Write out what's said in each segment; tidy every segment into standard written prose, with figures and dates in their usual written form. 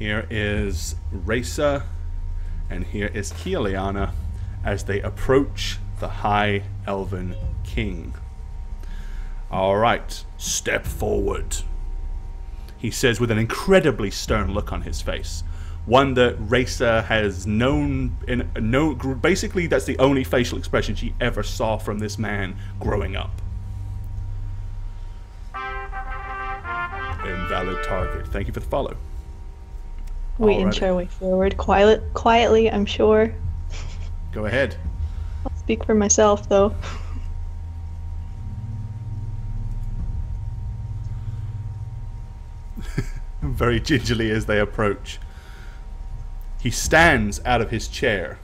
Here is Rasa, and here is Kealiana as they approach the High Elven King. Alright, step forward, he says with an incredibly stern look on his face. One that Rasa has known, basically that's the only facial expression she ever saw from this man growing up. Invalid target. Thank you for the follow. We inch our way forward quietly, I'm sure. Go ahead. I'll speak for myself, though. Very gingerly as they approach. He stands out of his chair.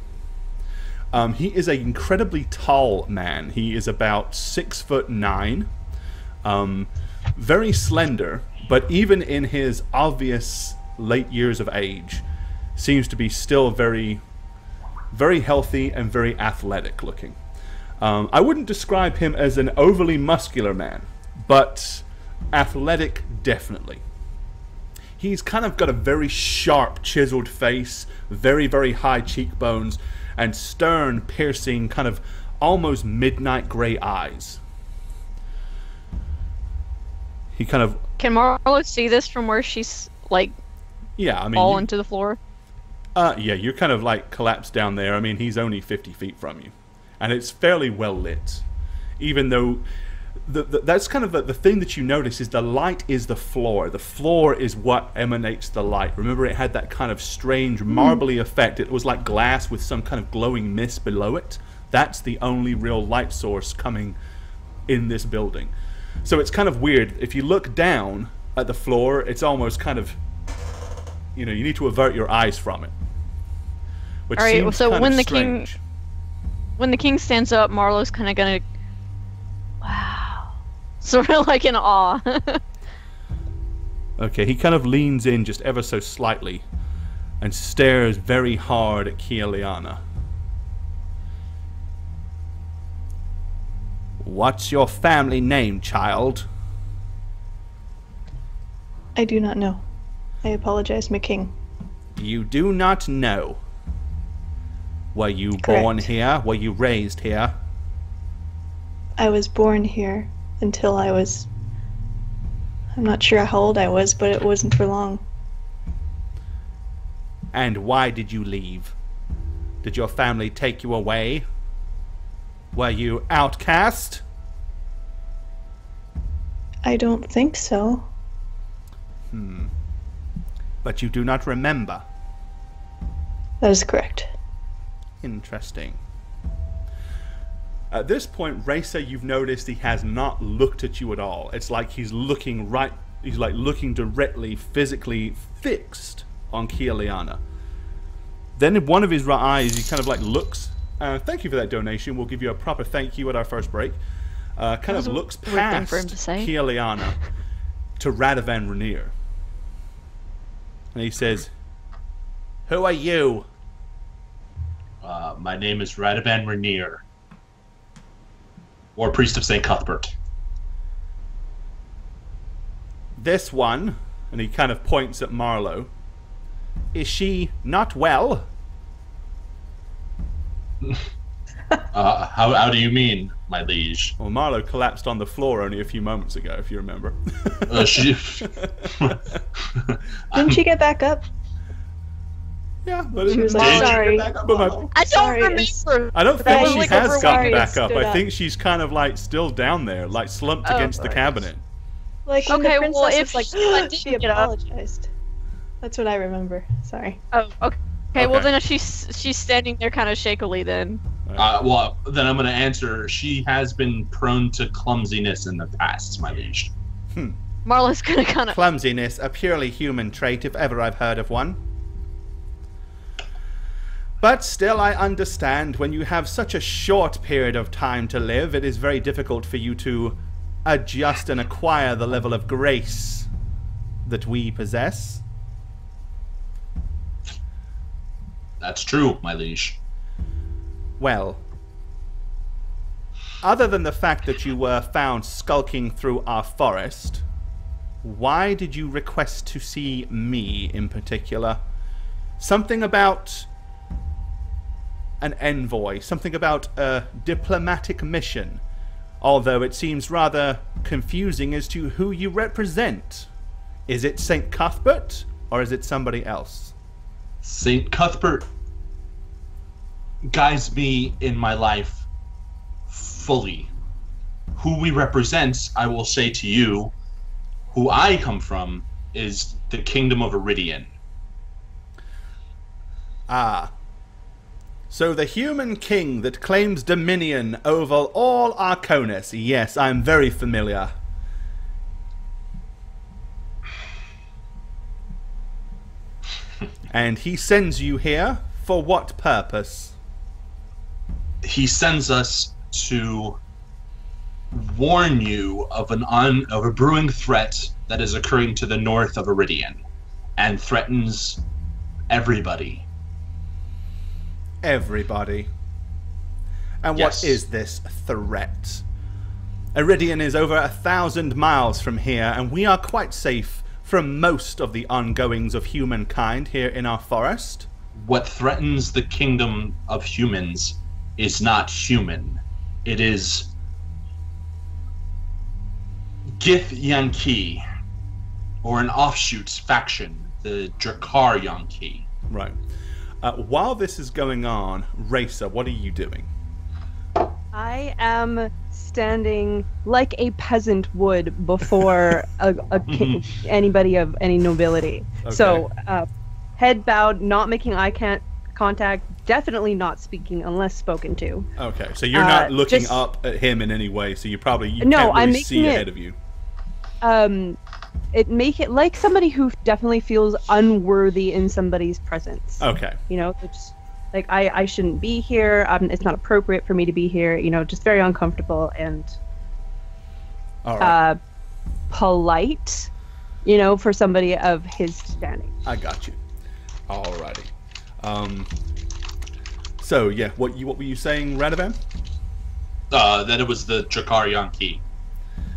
He is an incredibly tall man. He is about 6'9". Very slender, but even in his obvious late years of age, seems to be still very, very healthy and very athletic looking. I wouldn't describe him as an overly muscular man, but athletic definitely. He's kind of got a very sharp, chiseled face, very, very high cheekbones, and stern, piercing, kind of almost midnight gray eyes. He kind of... Can Marlo see this from where she's, like, yeah, I mean, fall into the floor? Yeah, you're kind of, like, collapsed down there. I mean, he's only 50 feet from you. And it's fairly well lit. Even though... that's kind of the thing that you notice is the light is the floor. The floor is what emanates the light. Remember, it had that kind of strange marbly effect. It was like glass with some kind of glowing mist below it. That's the only real light source coming in this building. So it's kind of weird. If you look down at the floor, it's almost kind of, you know, you need to avert your eyes from it. Which Alright, so kind when of the strange. when the king stands up, Marlo's kind of gonna... Wow. Sort of like in awe. Okay, he kind of leans in just ever so slightly and stares very hard at Kealiana. What's your family name, child? I do not know. I apologize, my king. You do not know. Were you born here? Were you raised here? I was born here until I was... I'm not sure how old I was, but it wasn't for long. And why did you leave? Did your family take you away? Were you outcast? I don't think so. But you do not remember. That is correct. Interesting. At this point, Rasa, you've noticed he has not looked at you at all. It's like he's looking right... He's like looking directly, physically fixed on Kealiana. Then in one of his eyes, he kind of like looks... thank you for that donation. We'll give you a proper thank you at our first break. Kind of looks past Kealiana to Radovan Rainier. And he says, "Who are you?" My name is Radovan Rainier. War Priest of St. Cuthbert. This one, and he kind of points at Marlo, is she not well? How do you mean, my liege? Well, Marlo collapsed on the floor only a few moments ago, if you remember. Didn't she get back up? Yeah, but she was like, sorry. I don't remember. I don't think she like has gotten back up. stood I up. think she's kind of like still down there, like slumped against the cabinet. Like when Okay, the princess well, if was like, she didn't she get up- apologized. That's what I remember. Sorry. Oh, okay. Well then she's standing there kind of shakily then. Well, then I'm going to answer. She has been prone to clumsiness in the past, my liege. Marlo's gonna kind of... Clumsiness, a purely human trait, if ever I've heard of one. But still, I understand when you have such a short period of time to live, it is very difficult for you to adjust and acquire the level of grace that we possess. That's true, my liege. Well, other than the fact that you were found skulking through our forest, why did you request to see me in particular? Something about an envoy, something about a diplomatic mission, although it seems rather confusing as to who you represent. Is it St. Cuthbert, or is it somebody else? St. Cuthbert guides me in my life fully. Who we represent, I will say to you, who I come from, is the Kingdom of Iridian. Ah. So the human king that claims dominion over all Arconis. Yes, I'm very familiar. And he sends you here for what purpose? He sends us to warn you of a brewing threat that is occurring to the north of Iridian and threatens everybody. Everybody. And Yes. what is this threat? Iridian is over 1,000 miles from here, and we are quite safe from most of the ongoings of humankind here in our forest. What threatens the kingdom of humans is not human. It is Gith Yankee, or an offshoot faction, the Drakhar Yankee. Right. While this is going on, Racer, what are you doing? I am standing like a peasant would before anybody of any nobility. Okay. So, head bowed, not making eye contact, definitely not speaking unless spoken to. Okay, so you're not looking just- up at him in any way, so you No, can't really I'm see making it- ahead of you. Make it like somebody who definitely feels unworthy in somebody's presence. Okay. You know, it's like I shouldn't be here. It's not appropriate for me to be here. You know, just very uncomfortable and All right. polite. You know, for somebody of his standing. I got you. Alrighty. So yeah, what were you saying, Radovan? That it was the Drakhar Yankee.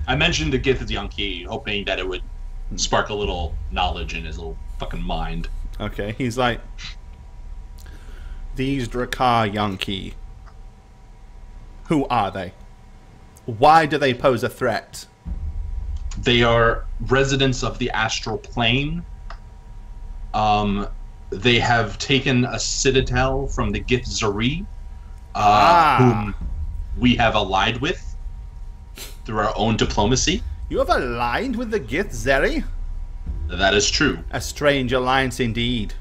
I mentioned the Gith Yankee, hoping that it would spark a little knowledge in his little fucking mind. Okay, he's like, these Drakhar Yankee. Who are they? Why do they pose a threat? They are residents of the astral plane. They have taken a citadel from the Gith Zari, whom we have allied with through our own diplomacy. You have aligned with the Gith Zeri? That is true. A strange alliance indeed.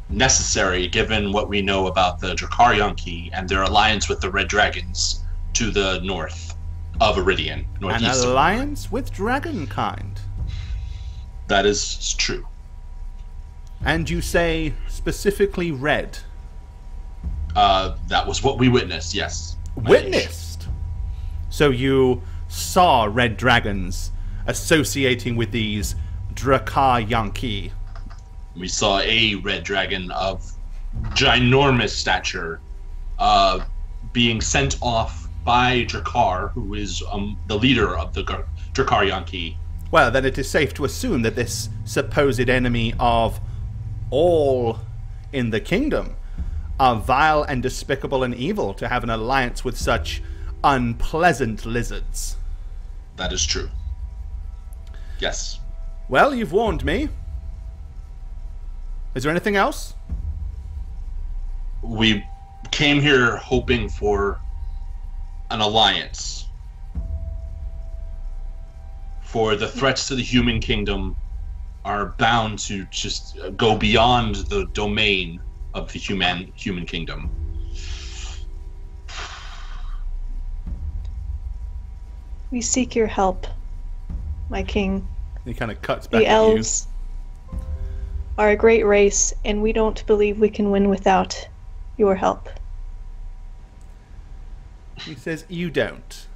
Necessary, given what we know about the Drakhar Yankee and their alliance with the Red Dragons to the north of Iridian, An northeast. alliance with dragonkind. That is true. And you say specifically red. That was what we witnessed, yes. Witnessed? So you saw red dragons associating with these Drakhar Yankee. We saw a red dragon of ginormous stature being sent off by Drakhar, who is the leader of the Drakhar Yankee. Well, then it is safe to assume that this supposed enemy of all in the kingdom are vile and despicable and evil to have an alliance with such unpleasant lizards. That is true. Yes. Well, you've warned me. Is there anything else? We came here hoping for an alliance. For the threats to the human kingdom are bound to just go beyond the domain of the human kingdom. We seek your help, my king. He kind of cuts back The at you. elves are a great race, and we don't believe we can win without your help. He says, you don't.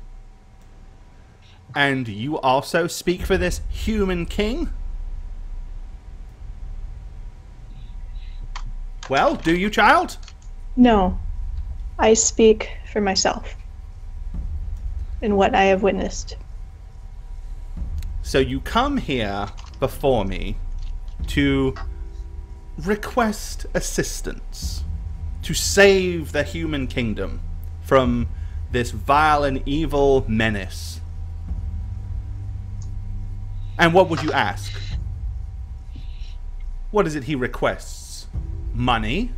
And you also speak for this human king? Well, do you, child? No, I speak for myself and what I have witnessed. So you come here before me to request assistance to save the human kingdom from this vile and evil menace. And what would you ask? What is it he requests? Money?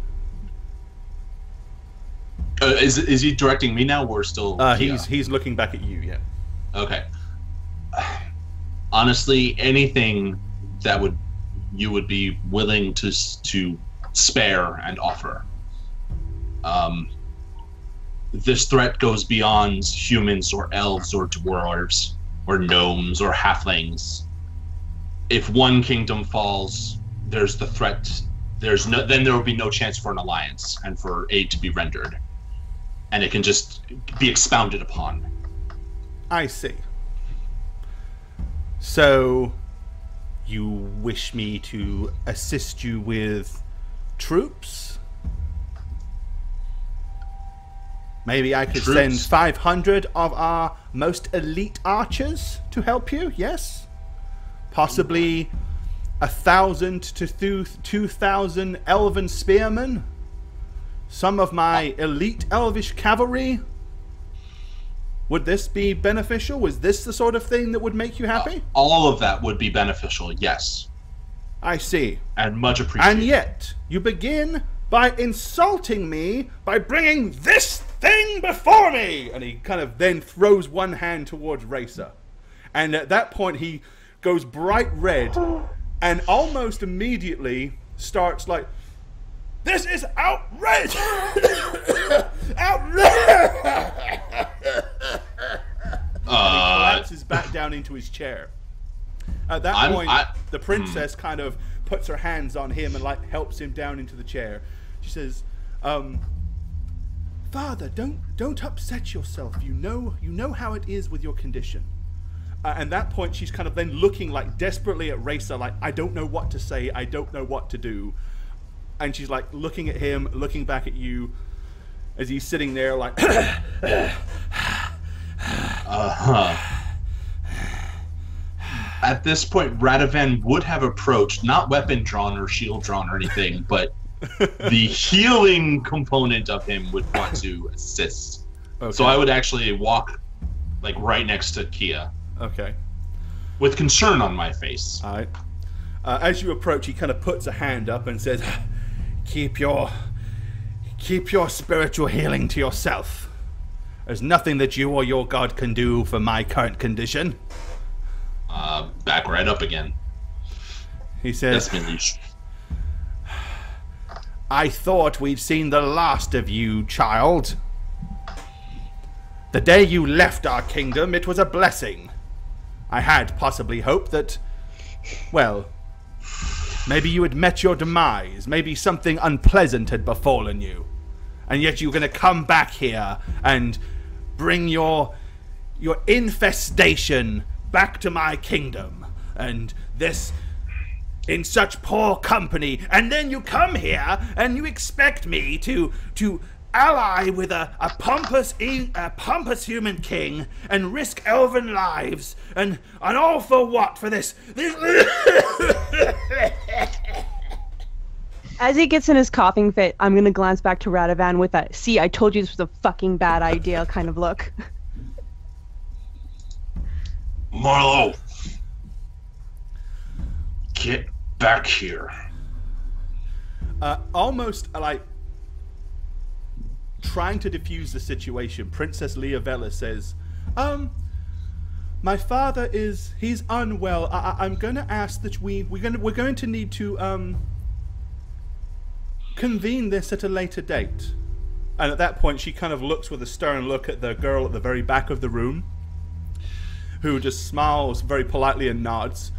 Is he directing me now, or still? He's looking back at you. Yeah. Okay. Honestly, anything that you would be willing to spare and offer. This threat goes beyond humans or elves or dwarves or gnomes or halflings. If one kingdom falls, there's the threat. Then there will be no chance for an alliance and for aid to be rendered, and it can just be expounded upon. I see. So, you wish me to assist you with troops? Maybe I could send 500 of our most elite archers to help you, yes? Possibly 1,000 to 2,000 elven spearmen? Some of my elite elvish cavalry? Would this be beneficial? Was this the sort of thing that would make you happy? All of that would be beneficial, yes. I see. And much appreciated. And yet, you begin by insulting me by bringing this thing before me! And he kind of then throws one hand towards Racer. And at that point, he goes bright red and almost immediately starts like, "This is outrageous! Outrageous!" He collapses back down into his chair. At that point, the princess kind of puts her hands on him and like helps him down into the chair. She says, "Father, don't upset yourself. You know how it is with your condition." And at that point, she's kind of then looking like desperately at Racer, like, "I don't know what to say. I don't know what to do." And she's like looking at him, looking back at you, as he's sitting there like, At this point, Radovan would have approached, not weapon drawn or shield drawn or anything, but the healing component of him would want to assist. Okay. So I would actually walk like right next to Kia. Okay. With concern on my face. All right. As you approach, he kind of puts a hand up and says, Keep your spiritual healing to yourself. There's nothing that you or your god can do for my current condition." Back right up again. He says, "I thought we'd seen the last of you, child. The day you left our kingdom, it was a blessing. I had possibly hoped that, well, maybe you had met your demise. Maybe something unpleasant had befallen you. And yet you're going to come back here and bring your infestation back to my kingdom. And this in such poor company. And then you come here and you expect me to ally with a pompous human king and risk elven lives. And all for what? For this As he gets in his coughing fit, I'm going to glance back to Radovan with a, "See, I told you this was a fucking bad idea" kind of look. Marlowe, get back here. Almost like trying to defuse the situation, Princess Leovella says, "My father he's unwell. I'm going to ask that we're going to need to convene this at a later date." And at that point, she kind of looks with a stern look at the girl at the very back of the room, who just smiles very politely and nods,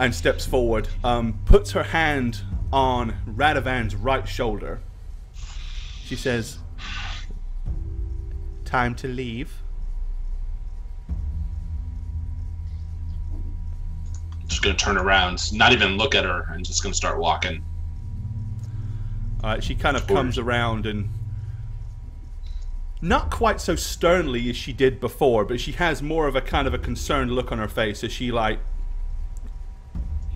and steps forward, puts her hand on Radovan's right shoulder. She says, "Time to leave." Just gonna turn around, not even look at her, and just gonna start walking. She kind of comes around and not quite so sternly as she did before, but she has more of a kind of a concerned look on her face as she like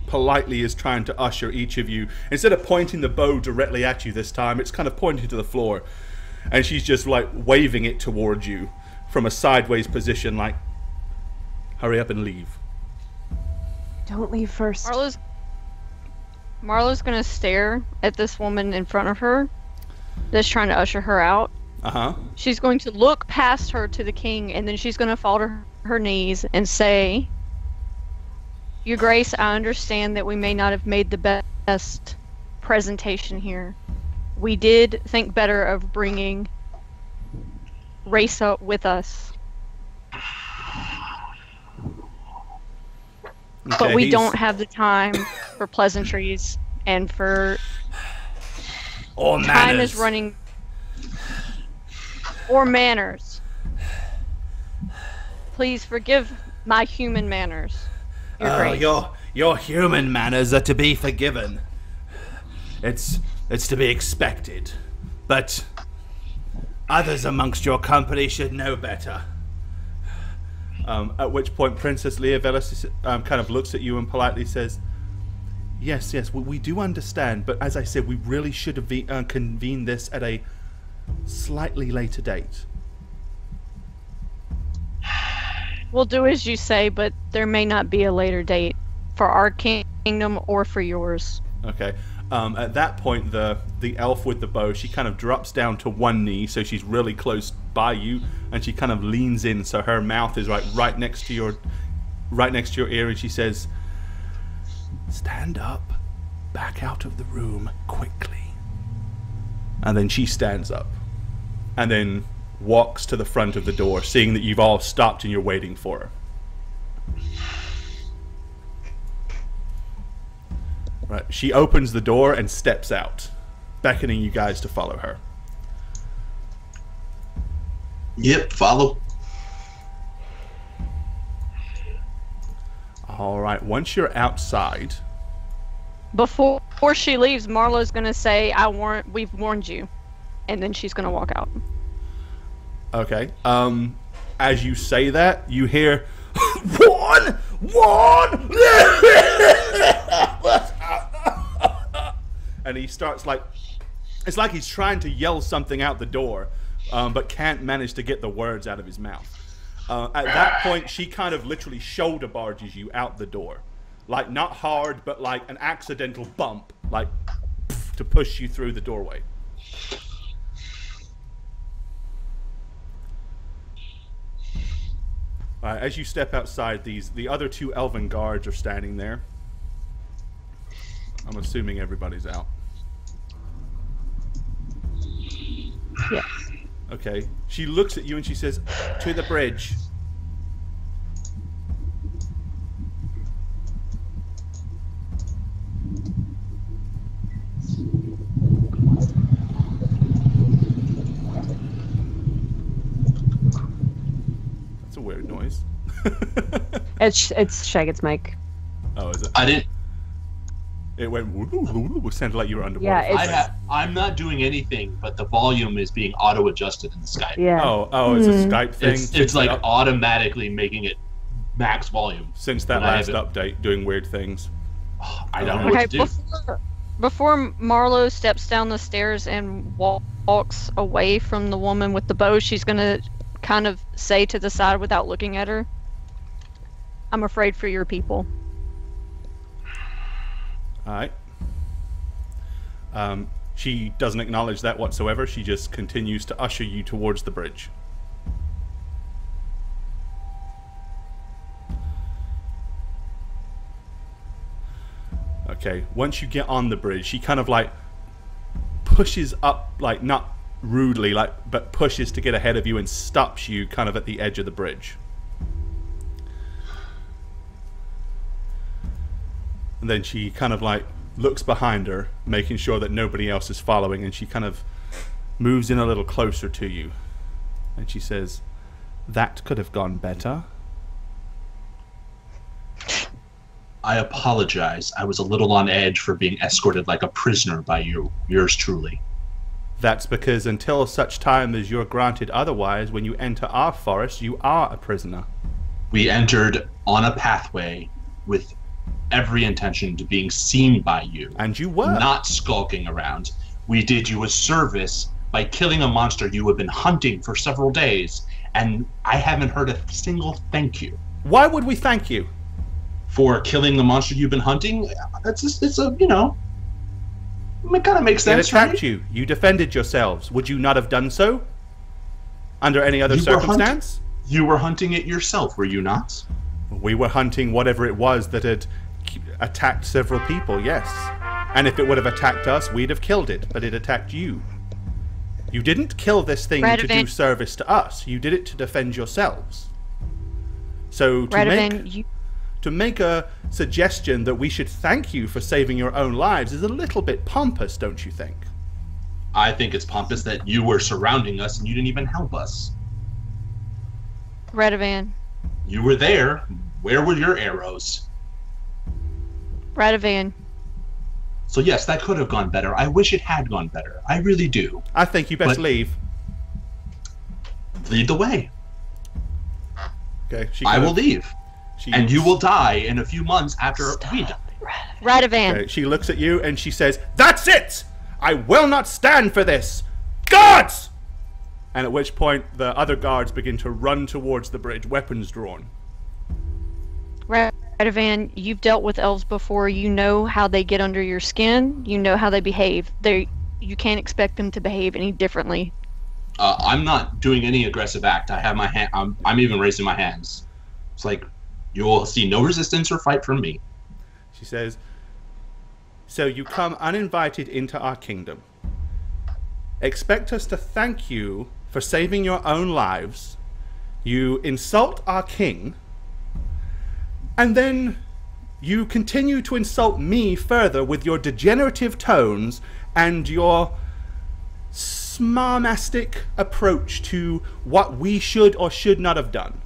politely is trying to usher each of you. Instead of pointing the bow directly at you this time, it's kind of pointing to the floor, and she's just like waving it towards you from a sideways position, like, hurry up and leave. Don't leave first. Marlo's gonna stare at this woman in front of her that's trying to usher her out. She's going to look past her to the king, and then she's gonna fall to her knees and say, Your Grace, I understand that we may not have made the best presentation here. We did think better of bringing Raisa with us. Okay, but we don't have the time for pleasantries and for... Or time manners. is running... Or manners. Please forgive my human manners. Your Grace. Your human manners are to be forgiven. It's to be expected. But others amongst your company should know better. At which point Princess Leovelis kind of looks at you and politely says, yes, we do understand, but as I said, we really should have convened this at a slightly later date. We'll do as you say, but there may not be a later date for our kingdom or for yours. Okay. At that point, the elf with the bow, she kind of drops down to one knee, so she's really close by you, and she kind of leans in, so her mouth is right next to your ear, and she says, "Stand up, back out of the room quickly." And then she stands up, and then walks to the front of the door, seeing that you've all stopped and you're waiting for her. Right, she opens the door and steps out, beckoning you guys to follow her. Yep, follow. All right, once you're outside... Before she leaves, Marlo's gonna say, we've warned you. And then she's gonna walk out. Okay, as you say that, you hear, "Warn! Warn!" And he starts it's like he's trying to yell something out the door, but can't manage to get the words out of his mouth. At that point, she kind of literally shoulder barges you out the door. Like, not hard, but like an accidental bump, like, to push you through the doorway. As you step outside, the other two elven guards are standing there. I'm assuming everybody's out. Yes. Okay. She looks at you and she says, "To the bridge." That's a weird noise. It's Shagget's mic. Oh, is it? I didn't. It went. It sounded like you were underwater. Yeah, I'm not doing anything, but the volume is being auto-adjusted in the Skype. Yeah. Oh, it's a Skype thing. It's like automatically making it max volume. Since that last update, doing weird things. I don't know what to do. Before Marlo steps down the stairs and walks away from the woman with the bow, she's gonna kind of say to the side without looking at her, "I'm afraid for your people." Alright. She doesn't acknowledge that whatsoever. She just continues to usher you towards the bridge. Okay, once you get on the bridge, she kind of like pushes up, like not rudely, but pushes to get ahead of you and stops you kind of at the edge of the bridge. And then she kind of like looks behind her, making sure that nobody else is following, and she kind of moves in a little closer to you. And she says, "That could have gone better." I apologize. I was a little on edge for being escorted like a prisoner by yours truly. That's because until such time as you're granted otherwise, when you enter our forest, you are a prisoner. We entered on a pathway with every intention to being seen by you. And you were. Not skulking around. We did you a service by killing a monster you have been hunting for several days, and I haven't heard a single thank you. Why would we thank you? For killing the monster you've been hunting? It's a, you know, it kind of makes sense, It attacked right? you. You defended yourselves. Would you not have done so? Under any other circumstance? You were hunting it yourself, were you not? We were hunting whatever it was that had attacked several people, yes. And if it would have attacked us, we'd have killed it, but it attacked you. You didn't kill this thing to do service to us. You did it to defend yourselves. So to make a suggestion that we should thank you for saving your own lives is a little bit pompous, don't you think? I think it's pompous that you were surrounding us and you didn't even help us. Radovan. You were there. Where were your arrows? Radovan. So yes, that could have gone better. I wish it had gone better. I really do. I think you best leave. Lead the way. Okay, I will leave. And you will die in a few months after we die. Radovan. Okay, she looks at you and she says, "That's it! I will not stand for this! Guards!" And at which point the other guards begin to run towards the bridge, weapons drawn. Radovan, you've dealt with elves before. You know how they get under your skin. You know how they behave. You can't expect them to behave any differently. I'm not doing any aggressive act. I have my hand. I'm even raising my hands. It's like you will see no resistance or fight from me. She says, "So you come uninvited into our kingdom. Expect us to thank you for saving your own lives. You insult our king. And then you continue to insult me further with your degenerative tones and your smarmastic approach to what we should or should not have done.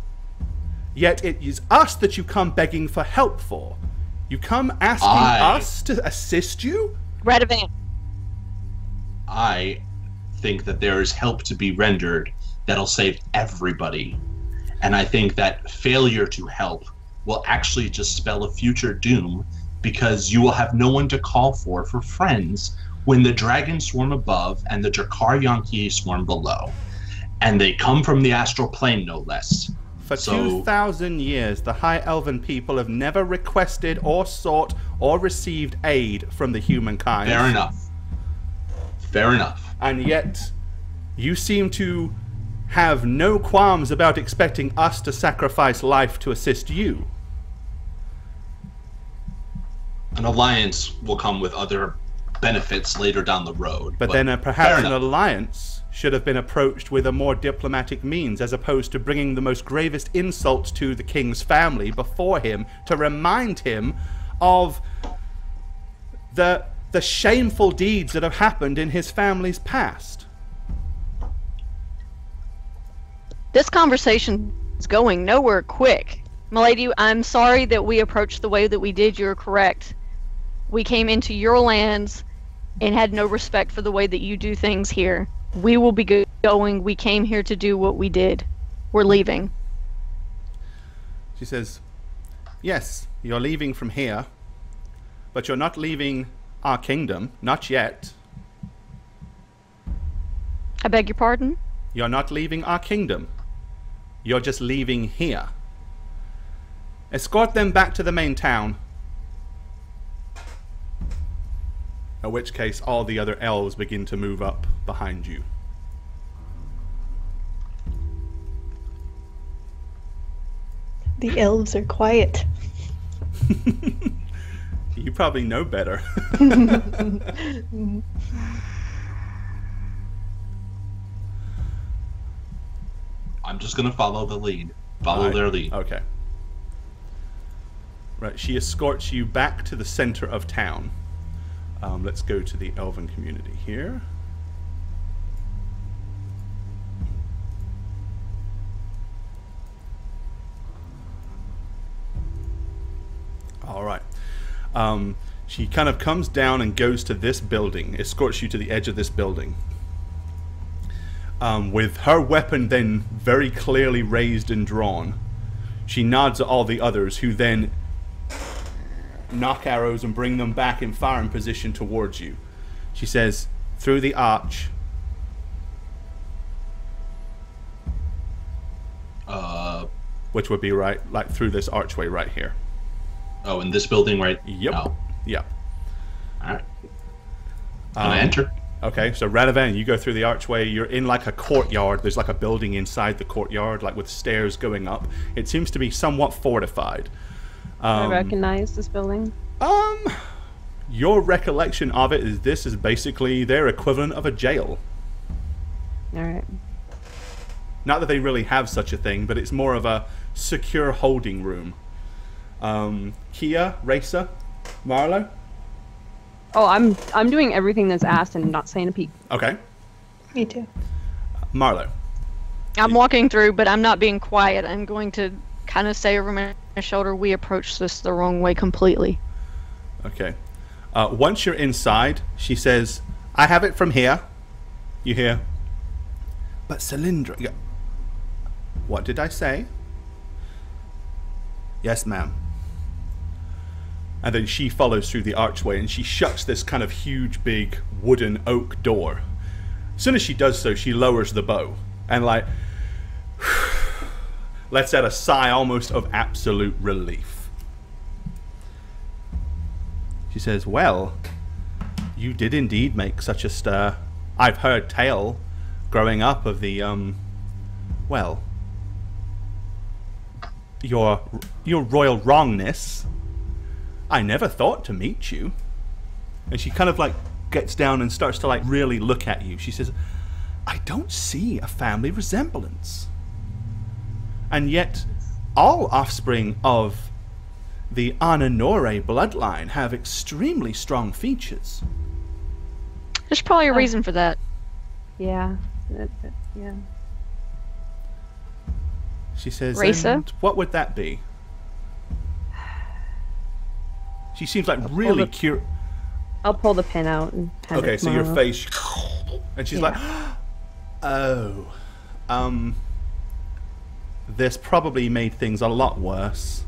Yet it is us that you come begging for help for. You come asking us to assist you?" Radovan. I think that there is help to be rendered that'll save everybody. And I think that failure to help will actually just spell a future doom, because you will have no one to call for friends when the dragons swarm above and the Drakhar Yankee swarm below. And they come from the astral plane, no less. For 2,000 years, the High Elven people have never requested or sought or received aid from the humankind. Fair enough. Fair enough. And yet, you seem to have no qualms about expecting us to sacrifice life to assist you. An alliance will come with other benefits later down the road. But then perhaps an alliance should have been approached with a more diplomatic means, as opposed to bringing the most gravest insults to the king's family before him to remind him of the shameful deeds that have happened in his family's past. This conversation is going nowhere quick. Milady, I'm sorry that we approached the way that we did. You're correct. We came into your lands and had no respect for the way that you do things here. We will be going. We came here to do what we did. We're leaving. She says, "Yes, you're leaving from here, but you're not leaving our kingdom. Not yet." I beg your pardon? "You're not leaving our kingdom. You're just leaving here. Escort them back to the main town." In which case, all the other elves begin to move up behind you. The elves are quiet. You probably know better. I'm just going to follow the lead. Follow their lead. Okay. Right, she escorts you back to the center of town. Let's go to the elven community here. All right. She kind of comes down and goes to this building, escorts you to the edge of this building. with her weapon then very clearly raised and drawn. She nods at all the others, who then knock arrows and bring them back in firing position towards you. She says, through the arch. Which would be right, like through this archway right here. Oh, in this building, right? Yep. Oh. Yep. All right. Can I enter? Okay, so Radovan, you go through the archway. You're in like a courtyard. There's like a building inside the courtyard, like with stairs going up. It seems to be somewhat fortified. I recognize this building. Your recollection of it is this is basically their equivalent of a jail. All right. Not that they really have such a thing, but it's more of a secure holding room. Kia, Racer, Marlo? Oh, I'm doing everything that's asked and not saying a peep. Okay. Me too. Marlo. I'm walking through, but I'm not being quiet. I'm going to kind of say over my shoulder, we approached this the wrong way completely. Okay. Once you're inside, she says, I have it from here. You hear? But Cylindra... What did I say? Yes, ma'am. And then she follows through the archway and she shuts this kind of huge, big wooden oak door. As soon as she does so, she lowers the bow and like lets out a sigh almost of absolute relief. She says, well, you did indeed make such a stir. I've heard tale growing up of the, well, your royal wrongness. I never thought to meet you. And she kind of like gets down and starts to like really look at you. She says, I don't see a family resemblance. And yet, all offspring of the Ananore bloodline have extremely strong features. There's probably a reason for that. Yeah. Yeah. She says, Racer? and what would that be? She seems like really curious. I'll pull the pin out and hand Okay, it to so your Marlo. face, and she's like, oh, this probably made things a lot worse.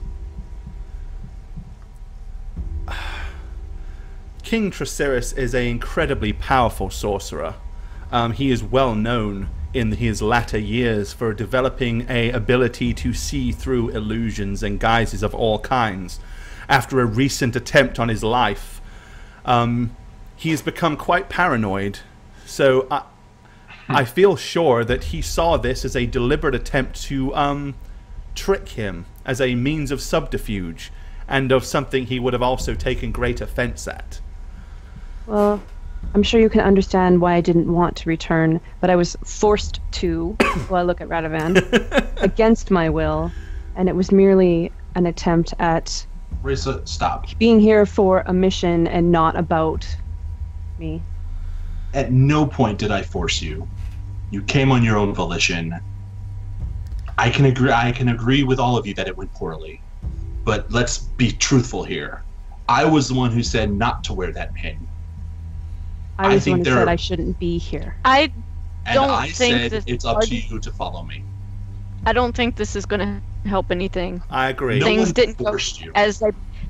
King Traceris is an incredibly powerful sorcerer. He is well known in his latter years for developing a ability to see through illusions and guises of all kinds. After a recent attempt on his life, he has become quite paranoid. So I feel sure that he saw this as a deliberate attempt to trick him as a means of subterfuge and of something he would have also taken great offense at. Well, I'm sure you can understand why I didn't want to return, but I was forced to, while I look at Radovan, against my will, and it was merely an attempt at Risa, stop. being here for a mission and not about me. At no point did I force you. You came on your own volition. I can agree with all of you that it went poorly. But let's be truthful here. I was the one who said not to wear that pin. I was the one who said I shouldn't be here. I said this it's up to you to follow me. I don't think this is going to help anything. I agree. No Things one didn't go forced you.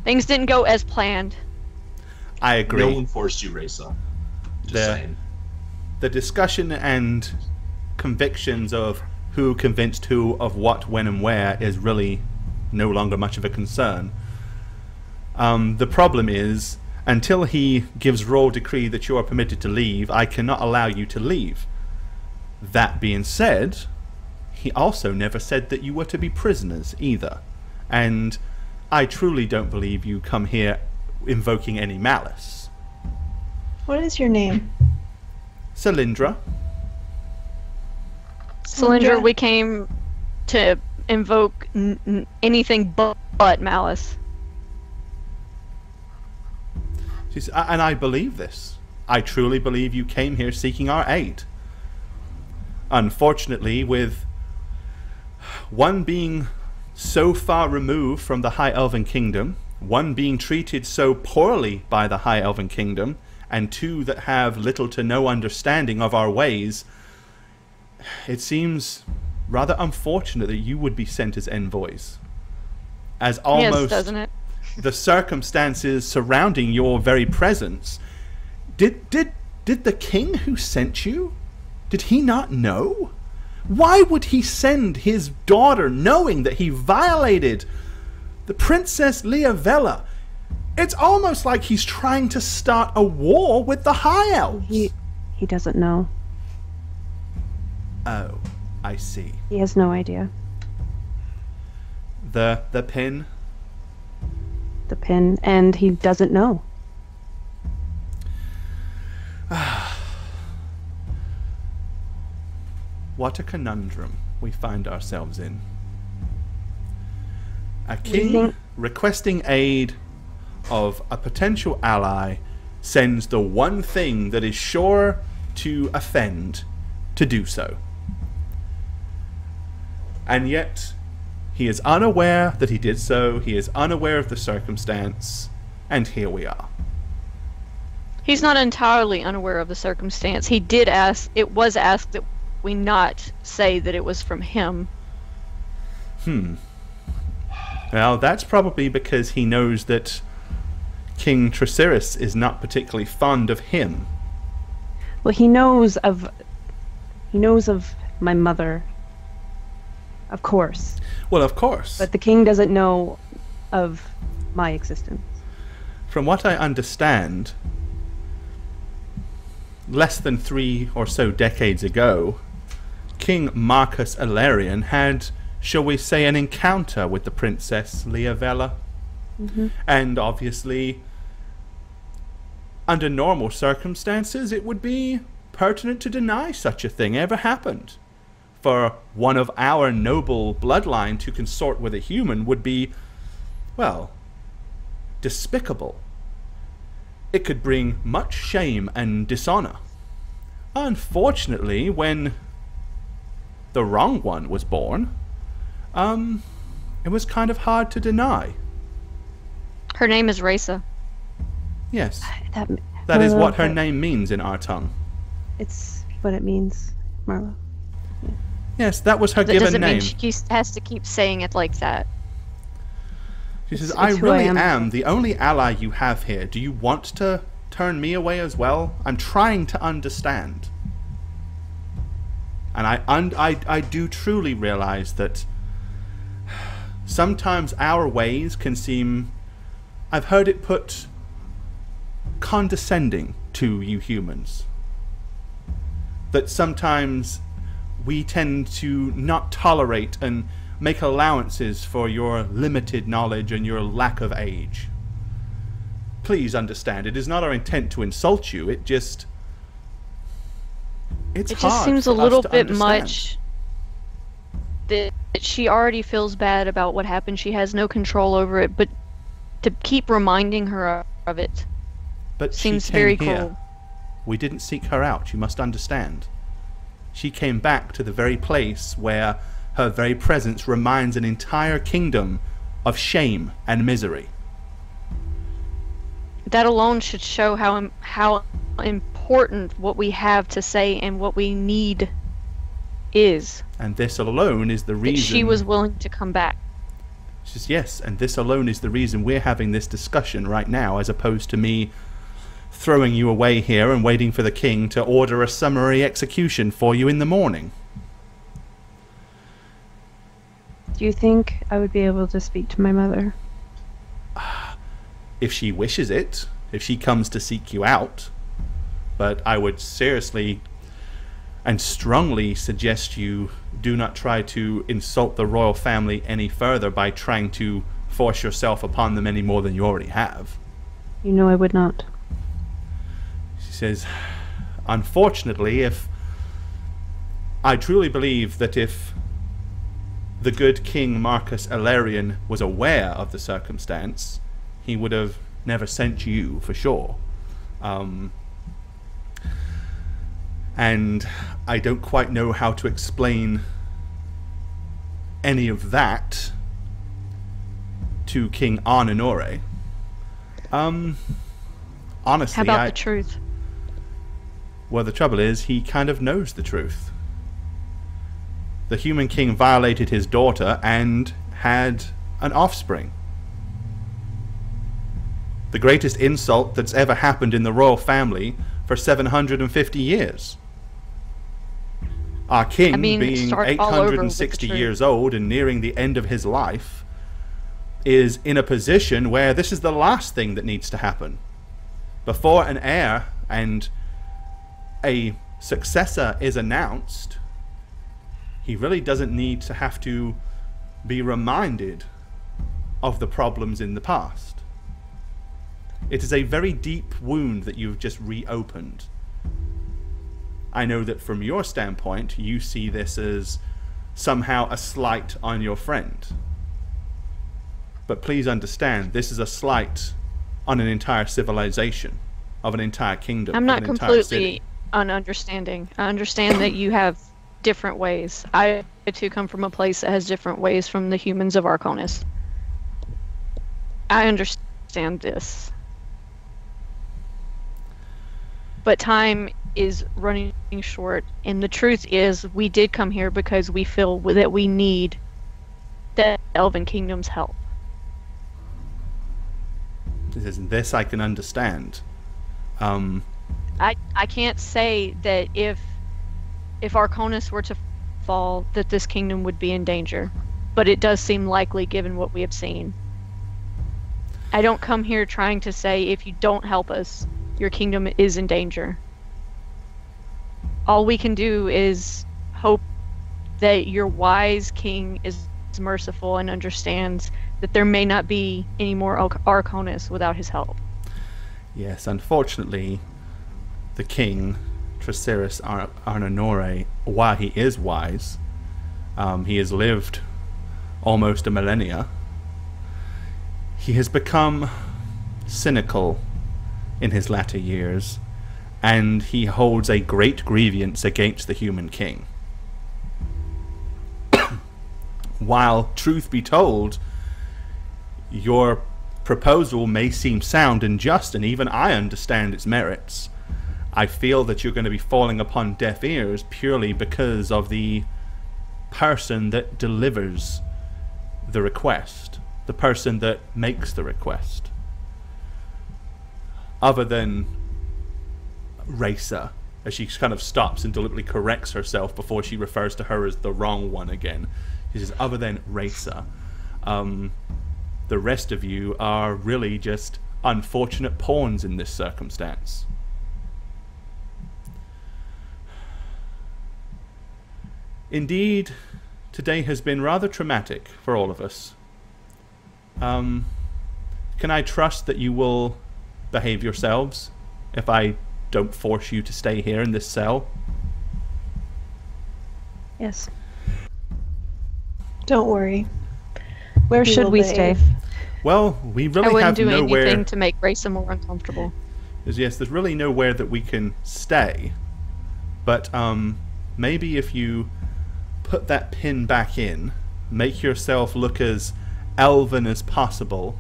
things didn't go as planned. I agree. No one forced you, Risa. Just saying. The discussion and convictions of who convinced who of what, when, and where is really no longer much of a concern. The problem is, until he gives royal decree that you are permitted to leave, I cannot allow you to leave. That being said, he also never said that you were to be prisoners either. And I truly don't believe you come here invoking any malice. What is your name? Cylindra. Cylindra, we came to invoke anything but malice. And I believe this. I truly believe you came here seeking our aid. Unfortunately, with one being so far removed from the High Elven Kingdom, one being treated so poorly by the High Elven Kingdom, and two that have little to no understanding of our ways, it seems rather unfortunate that you would be sent as envoys. As almost yes, doesn't it? the circumstances surrounding your very presence. Did the king who sent you, did he not know? Why would he send his daughter knowing that he violated the Princess Leovella? It's almost like he's trying to start a war with the High Elves. He doesn't know. Oh, I see. He has no idea. The pin? The pin, and he doesn't know. What a conundrum we find ourselves in. A king requesting aid of a potential ally sends the one thing that is sure to offend to do so. And yet, he is unaware that he did so, he is unaware of the circumstance, and here we are. He's not entirely unaware of the circumstance. He did ask, it was asked that we not say that it was from him. Well, that's probably because he knows that King Traceris is not particularly fond of him. Well, he knows of my mother. Of course. Well, of course. But the king doesn't know of my existence. From what I understand, less than 3 or so decades ago, King Marcus Aurelian had, shall we say, an encounter with the Princess Leovella. Mm-hmm. And obviously, under normal circumstances, it would be pertinent to deny such a thing ever happened. For one of our noble bloodline to consort with a human would be, well, despicable. It could bring much shame and dishonor. Unfortunately, when the wrong one was born, it was kind of hard to deny. Her name is Raisa. Yes. That is what her name means in our tongue. It's what it means, Marlo. Yes, that was her That given doesn't name. mean she has to keep saying it like that. She says, It's I who I really am. am the only ally you have here. Do you want to turn me away as well? I'm trying to understand. And I do truly realize that sometimes our ways can seem, I've heard it put, condescending to you humans. That sometimes we tend to not tolerate and make allowances for your limited knowledge and your lack of age. Please understand, it is not our intent to insult you, it just It just seems a little bit much that she already feels bad about what happened. She has no control over it, but to keep reminding her of it But seems she came very here. cruel. We didn't seek her out, you must understand. She came back to the very place where her very presence reminds an entire kingdom of shame and misery. That alone should show how important what we have to say and what we need is. And this alone is the That reason... she was willing to come back. She says, yes, and this alone is the reason we're having this discussion right now, as opposed to me throwing you away here and waiting for the king to order a summary execution for you in the morning. Do you think I would be able to speak to my mother? If she wishes it, if she comes to seek you out. But I would seriously and strongly suggest you do not try to insult the royal family any further by trying to force yourself upon them any more than you already have. You know I would not. She says, unfortunately, I truly believe that if the good King Marcus Aurelian was aware of the circumstance, he would have never sent you, for sure. And I don't quite know how to explain any of that to King Arnonore. Honestly, How about the truth? Well, the trouble is, he kind of knows the truth. the human king violated his daughter and had an offspring. The greatest insult that's ever happened in the royal family for 750 years. Our king, being 860 years old and nearing the end of his life, is in a position where this is the last thing that needs to happen. Before an heir and a successor is announced, he really doesn't need to have to be reminded of the problems in the past. It is a very deep wound that you've just reopened. I know that from your standpoint, you see this as somehow a slight on your friend. But please understand, this is a slight on an entire civilization, of an entire kingdom. I'm not completely ununderstanding. I understand that you have different ways. I too come from a place that has different ways from the humans of Arconis. I understand this. But time is running short, and the truth is we did come here because we feel that we need the Elven Kingdom's help. This I can understand. I can't say that if Arconis were to fall, that this kingdom would be in danger, but it does seem likely given what we have seen. I don't come here trying to say if you don't help us, your kingdom is in danger. All we can do is hope that your wise king is merciful and understands that there may not be any more Arconis without his help. Yes, unfortunately, the king, Traceris Arnonore, while he is wise, he has lived almost a millennia, he has become cynical in his latter years, and he holds a great grievance against the human king. While, truth be told, your proposal may seem sound and just, and even I understand its merits, I feel that you're going to be falling upon deaf ears purely because of the person that delivers the request, the person that makes the request. Other than Racer, as she kind of stops and deliberately corrects herself before she refers to her as the wrong one again. She says, other than Racer, the rest of you are really just unfortunate pawns in this circumstance. Indeed, today has been rather traumatic for all of us. Can I trust that you will behave yourselves if I don't force you to stay here in this cell? Yes. Don't worry. Where should we stay? Well, we really have nowhere. I wouldn't do anything to make Raisa more uncomfortable. Yes, there's really nowhere that we can stay. But maybe if you put that pin back in, make yourself look as elven as possible,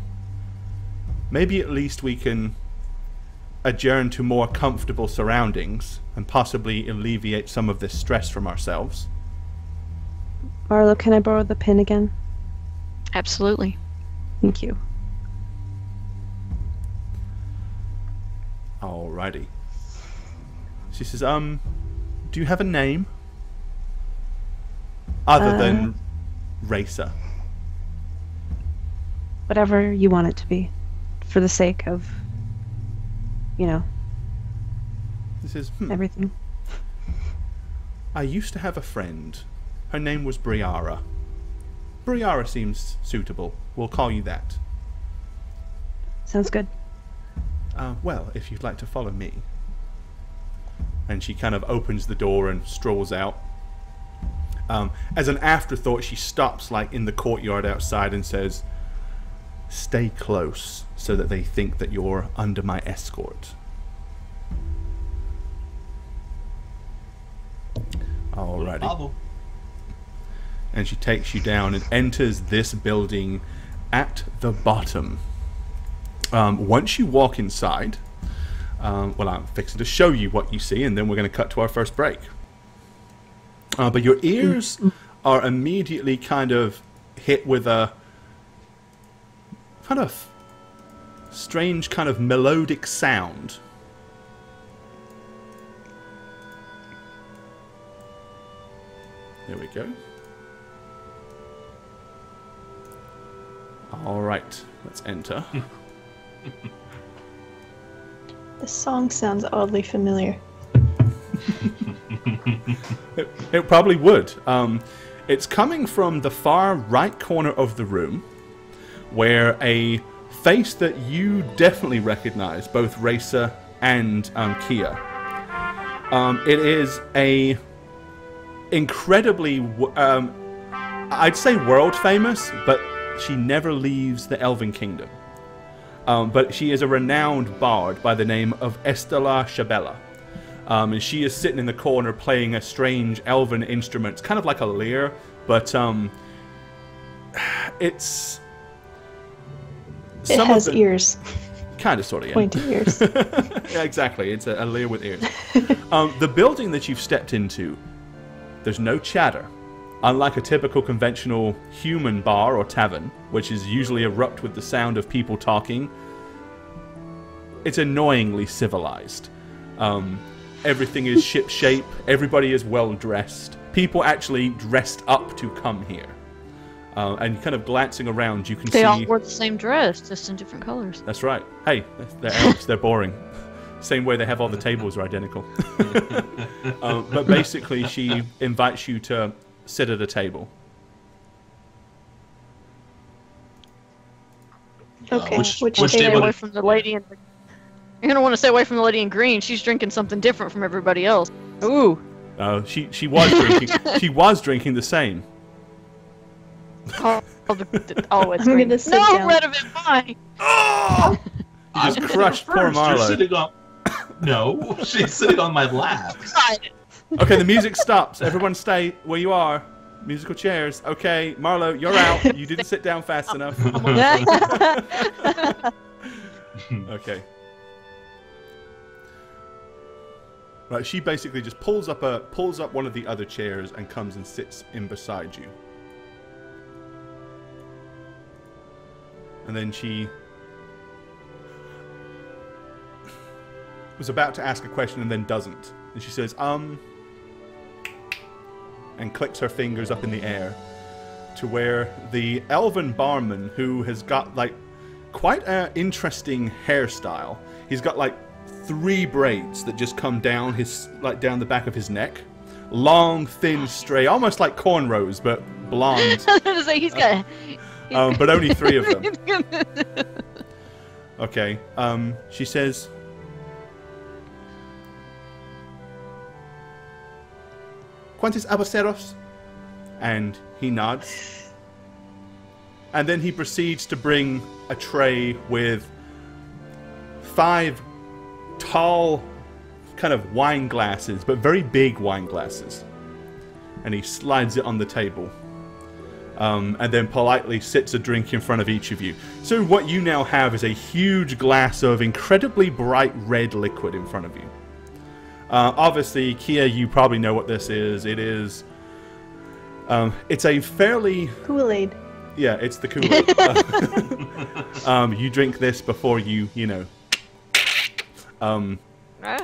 maybe at least we can adjourn to more comfortable surroundings and possibly alleviate some of this stress from ourselves. Barlow, can I borrow the pin again? Absolutely. Thank you. Alrighty. She says, do you have a name? Other than Racer. Whatever you want it to be. For the sake of, This is, everything. I used to have a friend. Her name was Briara. Briara seems suitable. We'll call you that. Sounds good. Well, if you'd like to follow me. And she kind of opens the door and strolls out. As an afterthought, she stops in the courtyard outside and says, "Stay close so that they think that you're under my escort." Alrighty. And she takes you down and enters this building at the bottom. Once you walk inside, well, I'm fixing to show you what you see, and then we're going to cut to our first break. But your ears are immediately kind of hit with a kind of strange kind of melodic sound. There we go. Alright, let's enter. The song sounds oddly familiar. It probably would. It's coming from the far right corner of the room, where a face that you definitely recognize, both Racer and Kia. It is a incredibly, I'd say world famous, but she never leaves the Elven Kingdom. But she is a renowned bard by the name of Estella Shabella. And she is sitting in the corner playing a strange elven instrument. It's kind of like a lyre, but it's... It has ears. Kind of, sort of, yeah. Pointy ears. Yeah, exactly. It's a lyre with ears. The building that you've stepped into, there's no chatter. Unlike a typical conventional human bar or tavern, which is usually erupt with the sound of people talking, it's annoyingly civilized. Everything is ship-shape. Everybody is well-dressed. People actually dressed up to come here. And kind of glancing around, you can see... They all wore the same dress, just in different colors. That's right. Hey, they're elves. They're boring. Same way they have all the tables are identical. But basically, she invites you to sit at a table. Okay, which Stay table? away from the lady in... You're gonna want to stay away from the lady in green. She's drinking something different from everybody else. Ooh. She was drinking. She was drinking the same. It's I'm green. gonna sit No, down. red of it, fine. Oh! You just crushed poor You're Marlo. sitting on... No, she's sitting on my lap. Okay, the music stops. Everyone stay where you are. Musical chairs. Okay, Marlo, you're out. You didn't sit down fast enough. Okay. Right, she basically just pulls up one of the other chairs and comes and sits in beside you. And then she was about to ask a question and then doesn't. And she says, and clicks her fingers up in the air to where the elven barman, who has got like quite an interesting hairstyle. He's got like 3 braids that just come down down the back of his neck. Long, thin, stray, almost like cornrows, but blonde. I was gonna say he's got. But only 3 of them. Okay. She says, "¿Cuántos abuceros?" And he nods. And then he proceeds to bring a tray with 5 tall, kind of wine glasses, but very big wine glasses. And he slides it on the table. And then politely sits a drink in front of each of you. So what you now have is a huge glass of incredibly bright red liquid in front of you. Obviously, Kia, you probably know what this is. It is... it's a fairly... Kool-Aid. Yeah, it's the Kool-Aid. You drink this before you know...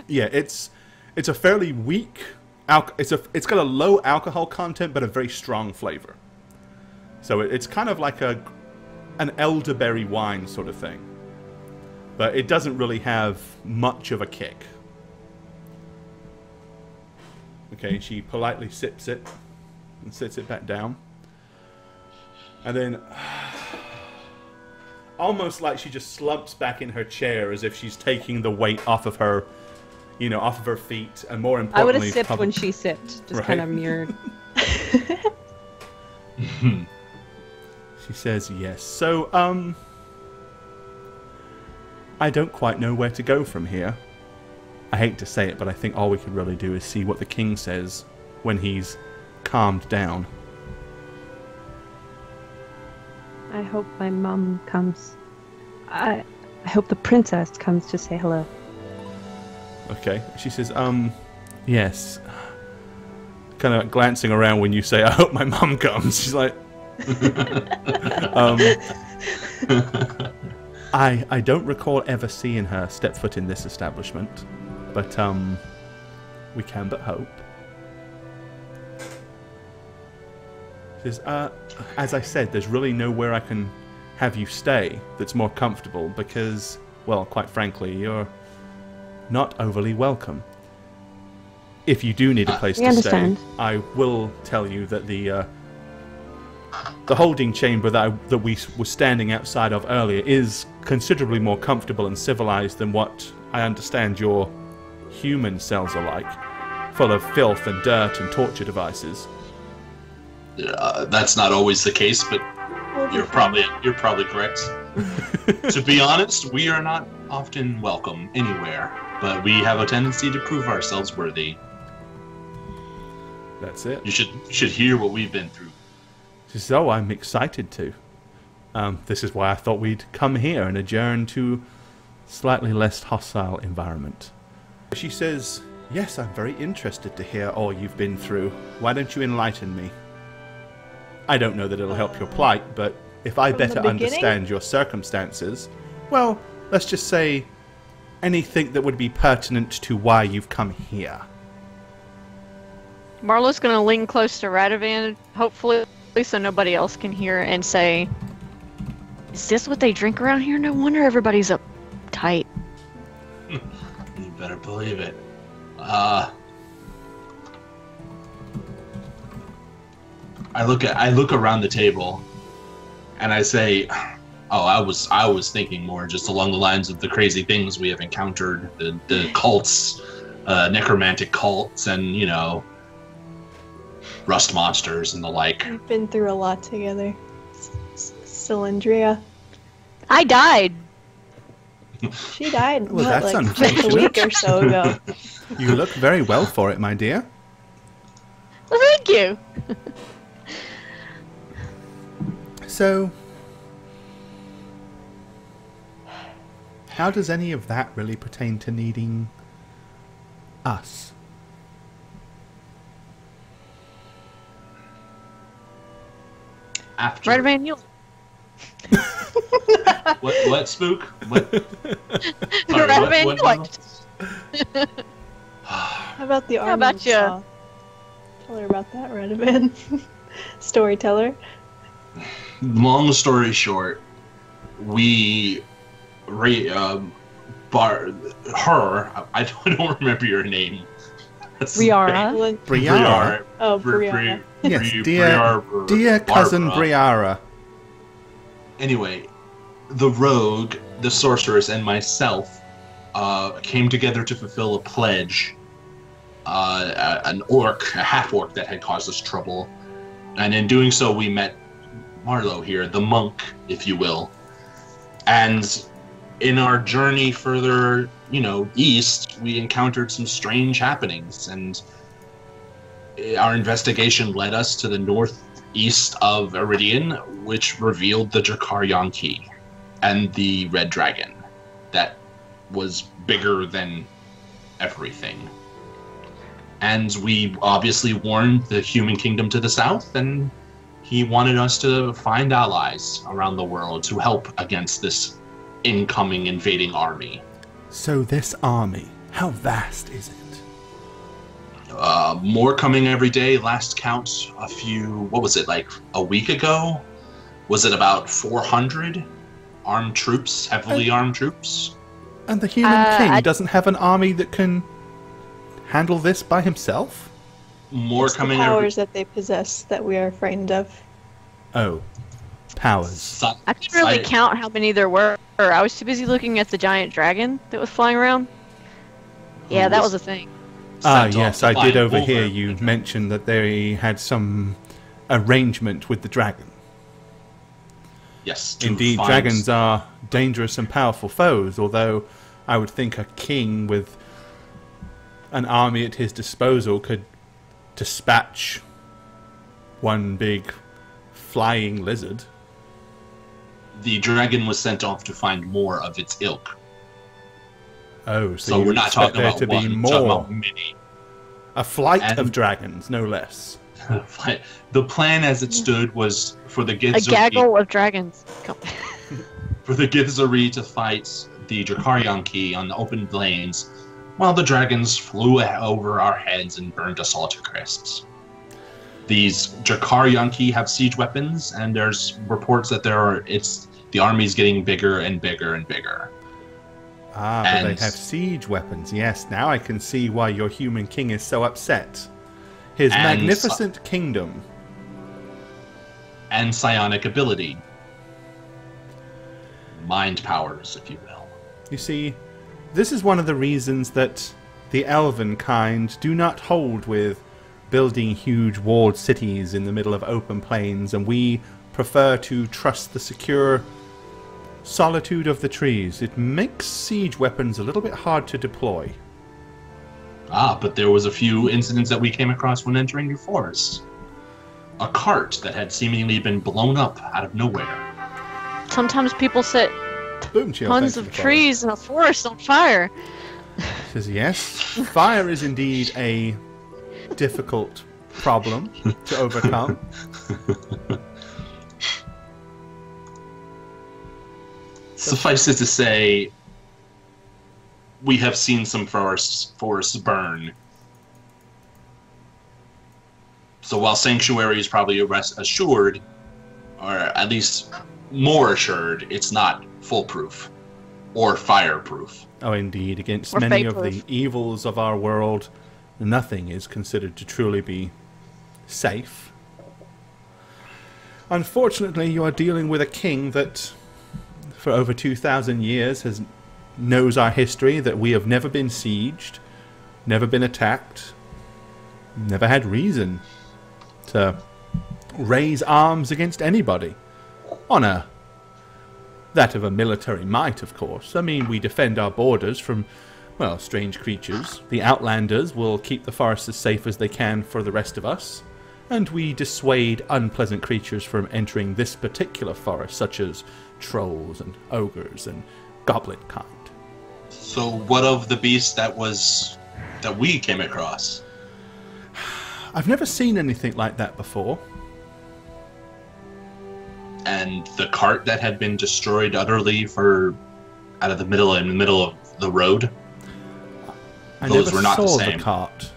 yeah, it's a fairly weak... It's got a low alcohol content, but a very strong flavor. So it's kind of like an elderberry wine sort of thing. But it doesn't really have much of a kick. Okay, she politely sips it and sits it back down. And then, almost like she just slumps back in her chair as if she's taking the weight off of her, off of her feet. And more importantly... I would have sipped when she sipped, just kind of mirrored. She says yes. So, I don't quite know where to go from here. I hate to say it, but I think all we can really do is see what the king says when he's calmed down. I hope my mom comes. I hope the princess comes to say hello. Okay. She says, yes. kind of glancing around when you say, I hope my mum comes. She's like... I don't recall ever seeing her step foot in this establishment, but we can but hope. She says, as I said, there's really nowhere I can have you stay that's more comfortable because, well, quite frankly, you're not overly welcome. If you do need a place to stay, I will tell you that the holding chamber that we were standing outside of earlier is considerably more comfortable and civilized than what I understand your human cells are like, full of filth and dirt and torture devices. That's not always the case, but you're probably correct. To be honest, we are not often welcome anywhere, but we have a tendency to prove ourselves worthy. That's it. You should hear what we've been through. So I'm excited to. This is why I thought we'd come here and adjourn to slightly less hostile environment. She says, yes, I'm very interested to hear all you've been through. Why don't you enlighten me? I don't know that it'll help your plight, but if I better understand your circumstances, well, let's just say anything that would be pertinent to why you've come here. Marlo's going to lean close to Radovan, hopefully so nobody else can hear, and say, is this what they drink around here? No wonder everybody's uptight. You better believe it. I look around the table, and I say, "Oh, I was thinking more just along the lines of the crazy things we have encountered, the cults, necromantic cults, and rust monsters and the like." We've been through a lot together, Cylindria. I died. She died well, that's like a week or so ago. You look very well for it, my dear. Well, thank you. So, how does any of that really pertain to needing us? After Radovan, you. What spook? What? Radovan, you liked. How about the army? How about you? Tell her about that, Radovan. Storyteller. Long story short, I don't remember your name. Briara? Briara. Oh, Briara. Yes, dear cousin Briara. Anyway, the rogue, the sorceress, and myself came together to fulfill a pledge. A half-orc that had caused us trouble. And in doing so, we met Marlo here, the monk, if you will. And in our journey further, east, we encountered some strange happenings. And our investigation led us to the northeast of Iridian, which revealed the Drakhar Yonki and the Red Dragon that was bigger than everything. And we obviously warned the human kingdom to the south, and he wanted us to find allies around the world to help against this incoming invading army. So this army, how vast is it? More coming every day. Last count, like a week ago? Was it about 400 armed troops, heavily armed troops? And the human king doesn't have an army that can handle this by himself? More it's coming the powers that they possess that we are frightened of. Oh, powers. I couldn't really count how many there were. I was too busy looking at the giant dragon that was flying around. Yeah, that was a thing. Yes, I did overhear you mention that they had some arrangement with the dragon. Yes. Indeed, dragons are dangerous and powerful foes, although I would think a king with an army at his disposal could dispatch one big flying lizard. The dragon was sent off to find more of its ilk. Oh, so we're not talking about there to one, be we're talking more. about many. A flight of dragons, no less. The plan as it stood was for the Githzerai... A gaggle of dragons. For the Githzerai to fight the Drakhar Yonki on the open plains, while the dragons flew over our heads and burned us all to crisps. These Drakhar Yonki have siege weapons, and there's reports that the army's getting bigger and bigger and bigger. Ah, but they have siege weapons. Yes, now I can see why your human king is so upset. His magnificent kingdom. And psionic ability. Mind powers, if you will. You see, this is one of the reasons that the elven kind do not hold with building huge walled cities in the middle of open plains, and we prefer to trust the secure solitude of the trees. It makes siege weapons a little bit hard to deploy. Ah, but there was a few incidents that we came across when entering your forest. A cart that had seemingly been blown up out of nowhere. Sometimes people set tons of trees in a forest on fire. Says yes, fire is indeed a difficult problem to overcome. Suffice it to say, we have seen some forests burn. So while Sanctuary is probably assured, or at least more assured, it's not foolproof or fireproof. Oh, indeed. Against many of the evils of our world, nothing is considered to truly be safe. Unfortunately, you are dealing with a king that, for over 2,000 years, knows our history, that we have never been sieged, never been attacked, never had reason to raise arms against anybody. On that of a military might, of course. I mean, we defend our borders from, well, strange creatures. The Outlanders will keep the forest as safe as they can for the rest of us, and we dissuade unpleasant creatures from entering this particular forest, such as trolls and ogres and goblin kind. So what of the beast that we came across? I've never seen anything like that before. And the cart that had been destroyed utterly in the middle of the road? Those were not the same. The cart.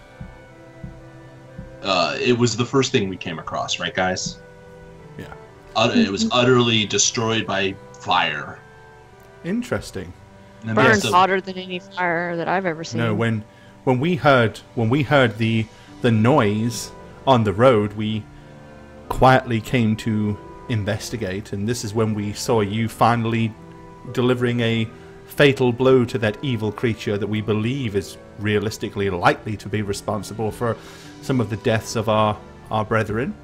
It was the first thing we came across, right, guys? Yeah. It was utterly destroyed by fire. Interesting. And burns hotter than any fire that I've ever seen. No, when we heard the noise on the road, we quietly came to investigate, and this is when we saw you finally delivering a fatal blow to that evil creature that we believe is realistically likely to be responsible for some of the deaths of our brethren.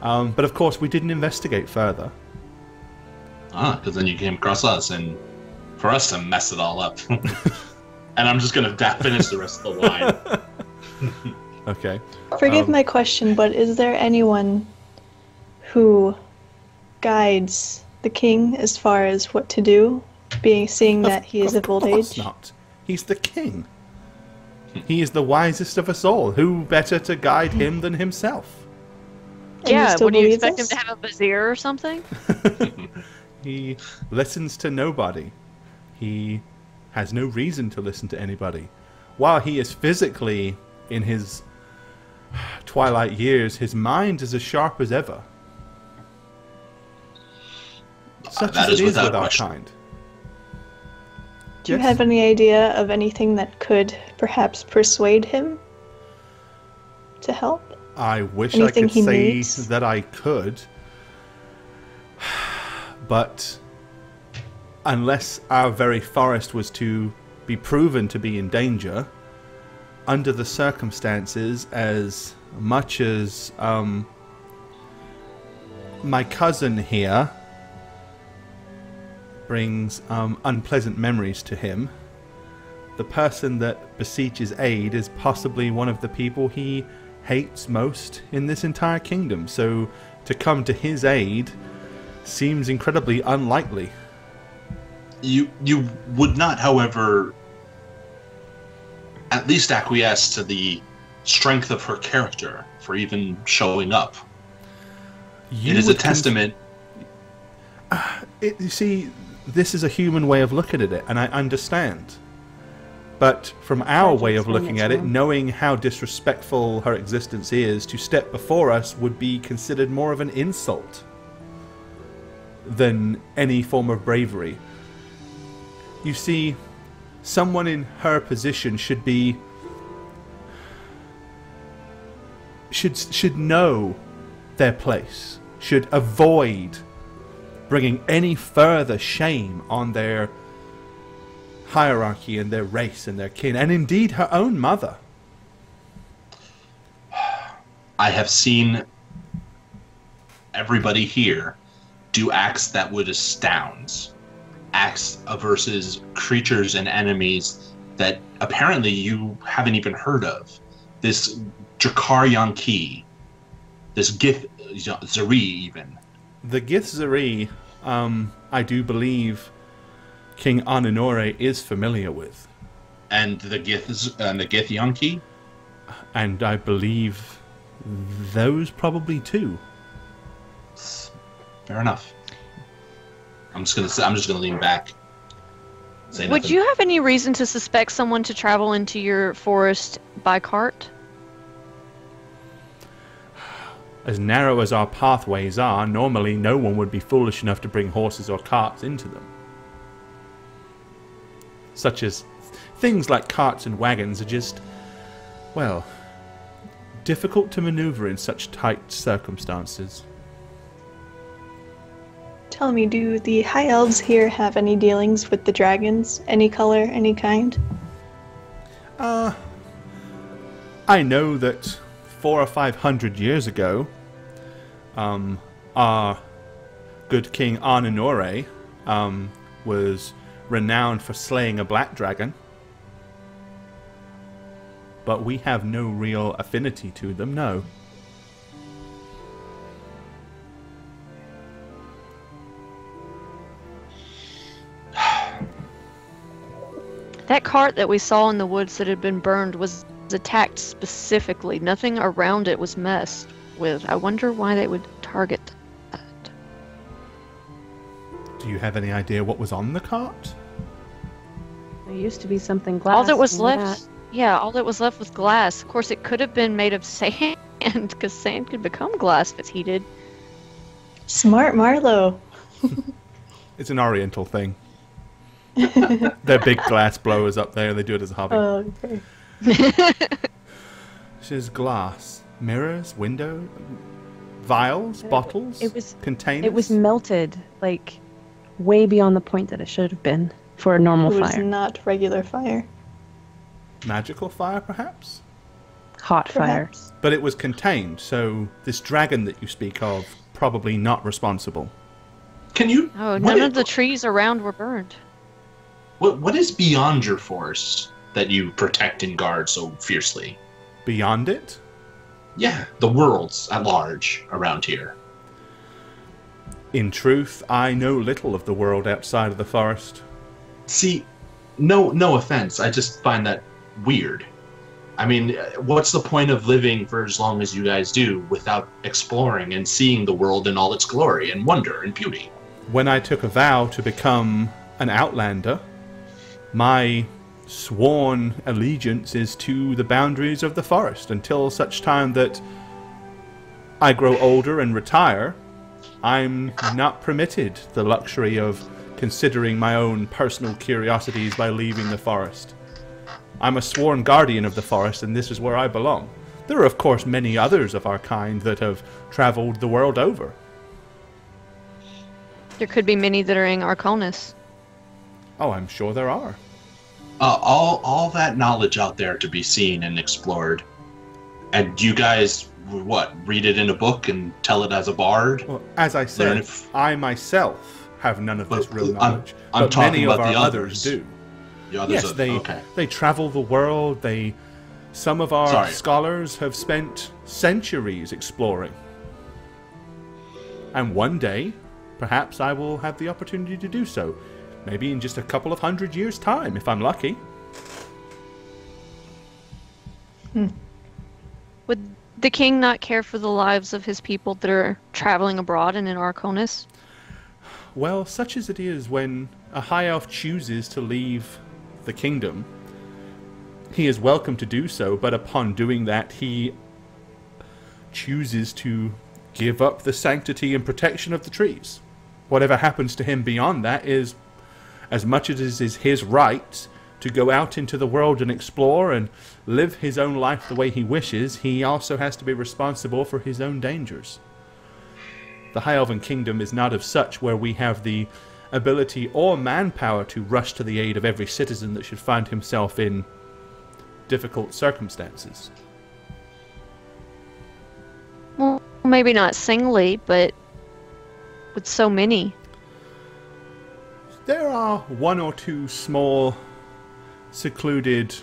But of course we didn't investigate further. Because then you came across us, and for us to mess it all up. And I'm just going to finish the rest of the line. Okay. Forgive my question, but is there anyone who guides the king as far as what to do, seeing that he is of old age? Of course not. He's the king. He is the wisest of us all. Who better to guide him than himself? Yeah, would you expect him to have a vizier or something? He listens to nobody. He has no reason to listen to anybody. While he is physically in his twilight years, his mind is as sharp as ever. Such as it is with our kind. Do you have any idea of anything that could perhaps persuade him to help? I wish I could say that I could. But unless our very forest was to be proven to be in danger, under the circumstances, as much as my cousin here brings unpleasant memories to him, the person that beseeches aid is possibly one of the people he hates most in this entire kingdom. So to come to his aid seems incredibly unlikely. You would not, however, at least acquiesce to the strength of her character for even showing up. It is a testament. You see, this is a human way of looking at it, and I understand. But from our way of looking at it, knowing how disrespectful her existence is, to step before us would be considered more of an insult than any form of bravery. You see, someone in her position should know their place, should avoid bringing any further shame on their hierarchy and their race and their kin, and indeed her own mother. I have seen everybody here do acts that would astound. Acts versus creatures and enemies that apparently you haven't even heard of. This Drakhar Yanki, this Gith Zari even. The Gith Zari, I do believe King Ananore is familiar with. And the Gith Yanki? And I believe those probably too. Fair enough. I'm just gonna lean back. Would you have any reason to suspect someone to travel into your forest by cart? As narrow as our pathways are, normally no one would be foolish enough to bring horses or carts into them. Such as things like carts and wagons are just, well, difficult to maneuver in such tight circumstances. Tell me, do the High Elves here have any dealings with the dragons? Any color, any kind? I know that 400 or 500 years ago, our good King Ananore was renowned for slaying a black dragon. But we have no real affinity to them, no. That cart that we saw in the woods that had been burned was attacked specifically. Nothing around it was messed with. I wonder why they would target that. Do you have any idea what was on the cart? There used to be something glass. All that was in left, that. yeah, all that was left was glass. Of course, it could have been made of sand, because sand could become glass if it's heated. Smart Marlowe. It's an Oriental thing. They're big glass blowers up there. They do it as a hobby. Oh, okay. There's glass, mirrors, window, vials, bottles, containers. It was melted, like, way beyond the point that it should have been for a normal It was fire. not regular fire. Magical fire, perhaps? Hot Perhaps. fire. But it was contained, so this dragon that you speak of, probably not responsible. Can you? Oh, none of the trees around were burned. What is beyond your forest that you protect and guard so fiercely? Beyond it? Yeah, the worlds at large around here. In truth, I know little of the world outside of the forest. See, no offense, I just find that weird. I mean, what's the point of living for as long as you guys do without exploring and seeing the world in all its glory and wonder and beauty? When I took a vow to become an outlander, my sworn allegiance is to the boundaries of the forest until such time that I grow older and retire. I'm not permitted the luxury of considering my own personal curiosities by leaving the forest. I'm a sworn guardian of the forest, and this is where I belong. There are, of course, many others of our kind that have traveled the world over. There could be many that are in Arconis. Oh, I'm sure there are. All that knowledge out there to be seen and explored. And you guys, what, read it in a book and tell it as a bard? Well, as I said, I myself have none of this real knowledge. I'm but talking many of about our the others others. do. The others Yes, they travel the world. Some of our scholars have spent centuries exploring. And one day, perhaps I will have the opportunity to do so. Maybe in just a couple of 100 years' time, if I'm lucky. Would the king not care for the lives of his people that are traveling abroad and in Arconis? Well, such as it is, when a high elf chooses to leave the kingdom, he is welcome to do so, but upon doing that, he chooses to give up the sanctity and protection of the trees. Whatever happens to him beyond that is, as much as it is his right to go out into the world and explore and live his own life the way he wishes, he also has to be responsible for his own dangers. The High Elven Kingdom is not of such where we have the ability or manpower to rush to the aid of every citizen that should find himself in difficult circumstances. Well, maybe not singly, but with so many. There are one or two small, secluded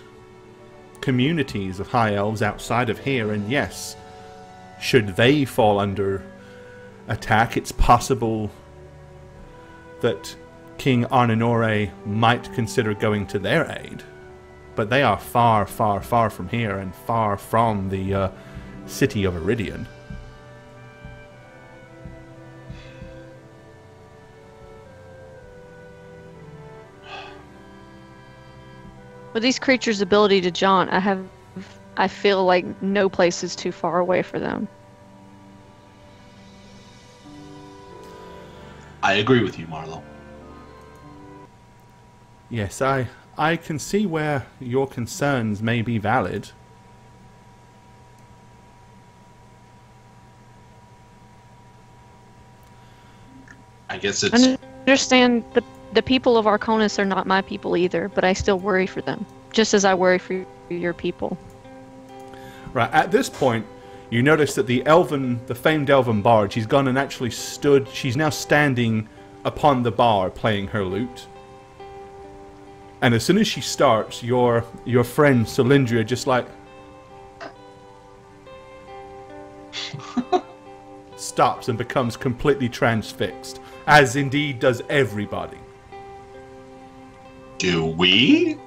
communities of High Elves outside of here, and yes, should they fall under attack, it's possible that King Arninore might consider going to their aid. But they are far, far, far from here and far from the city of Iridian. With these creatures' ability to jaunt, I feel like no place is too far away for them. I agree with you, Marlo. Yes, I can see where your concerns may be valid. I guess it's... I understand the people of Arconis are not my people either, but I still worry for them, just as I worry for your people. Right, at this point, you notice that the famed elven bard, she's gone and actually stood, she's now standing upon the bar playing her lute. And as soon as she starts, your friend Cylindria just like stops and becomes completely transfixed, as indeed does everybody. Do we?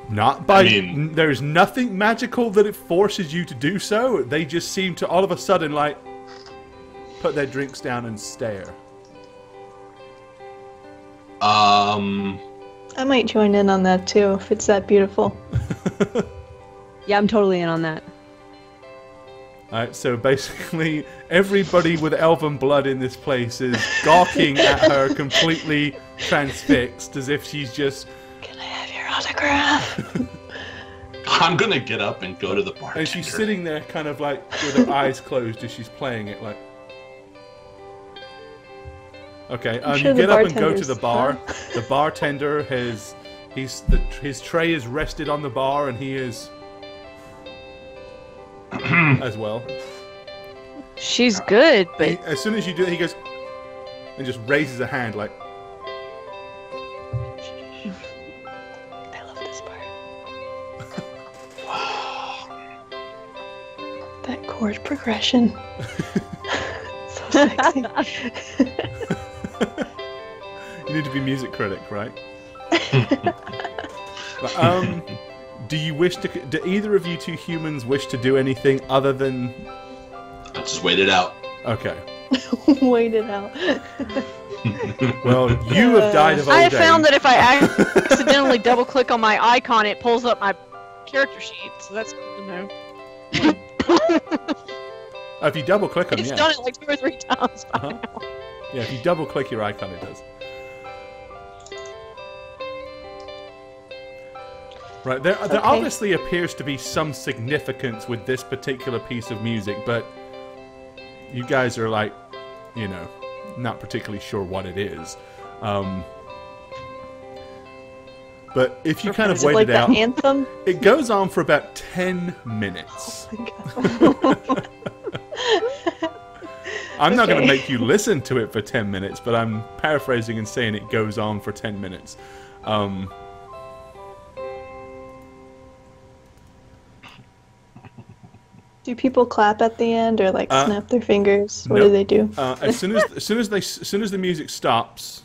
Not by... there's nothing magical that it forces you to do so. They just seem to all of a sudden, like, put their drinks down and stare. I might join in on that too, if it's that beautiful. Yeah, I'm totally in on that. Alright, so basically, everybody with elven blood in this place is gawking at her, completely transfixed, as if she's just... Can I have your autograph? I'm gonna get up and go to the bartender. And she's sitting there kind of like, with her eyes closed as she's playing it, like... Okay, sure you get up and go to bartender's the bar. The bartender his tray is rested on the bar, and he is as well. She's good, but As soon as you do it, he goes and just raises a hand like, I love this part. That chord progression. So sexy. you need to be music critic, right? Do either of you two humans wish to do anything other than... I'll just wait it out. Okay. Wait it out. Well, you have died of old I age. have found that if I accidentally double click on my icon, it pulls up my character sheet, so that's good to know. If you double click them, It's yeah. done it like 2 or 3 times by now. Yeah, if you double click your icon, it does. Right, there obviously appears to be some significance with this particular piece of music, but you guys are like, not particularly sure what it is. But if you kind of wait like it out, the anthem? it goes on for about 10 minutes. I'm not going to make you listen to it for 10 minutes, but I'm paraphrasing and saying it goes on for 10 minutes. Do people clap at the end or like snap their fingers? What do they do? As soon as the music stops,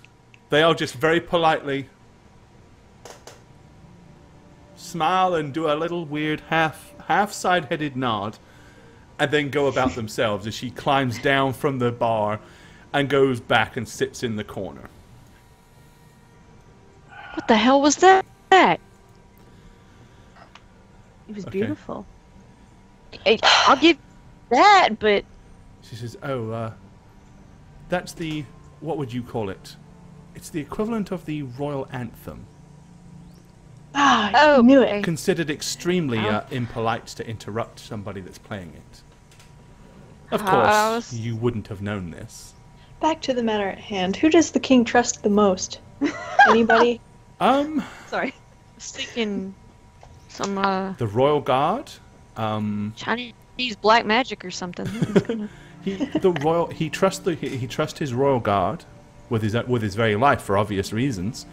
they all just very politely smile and do a little weird half side-headed nod, and then go about themselves as she climbs down from the bar and goes back and sits in the corner. What the hell was that? It was beautiful. I'll give that, but... She says, that's the... What would you call it? It's the equivalent of the royal anthem. I knew it. Considered extremely impolite to interrupt somebody that's playing it. Of course, you wouldn't have known this. Back to the matter at hand. Who does the king trust the most? Anybody? Sorry. I was thinking some, The Royal Guard? Chinese black magic or something. He trusts his Royal Guard with his very life for obvious reasons.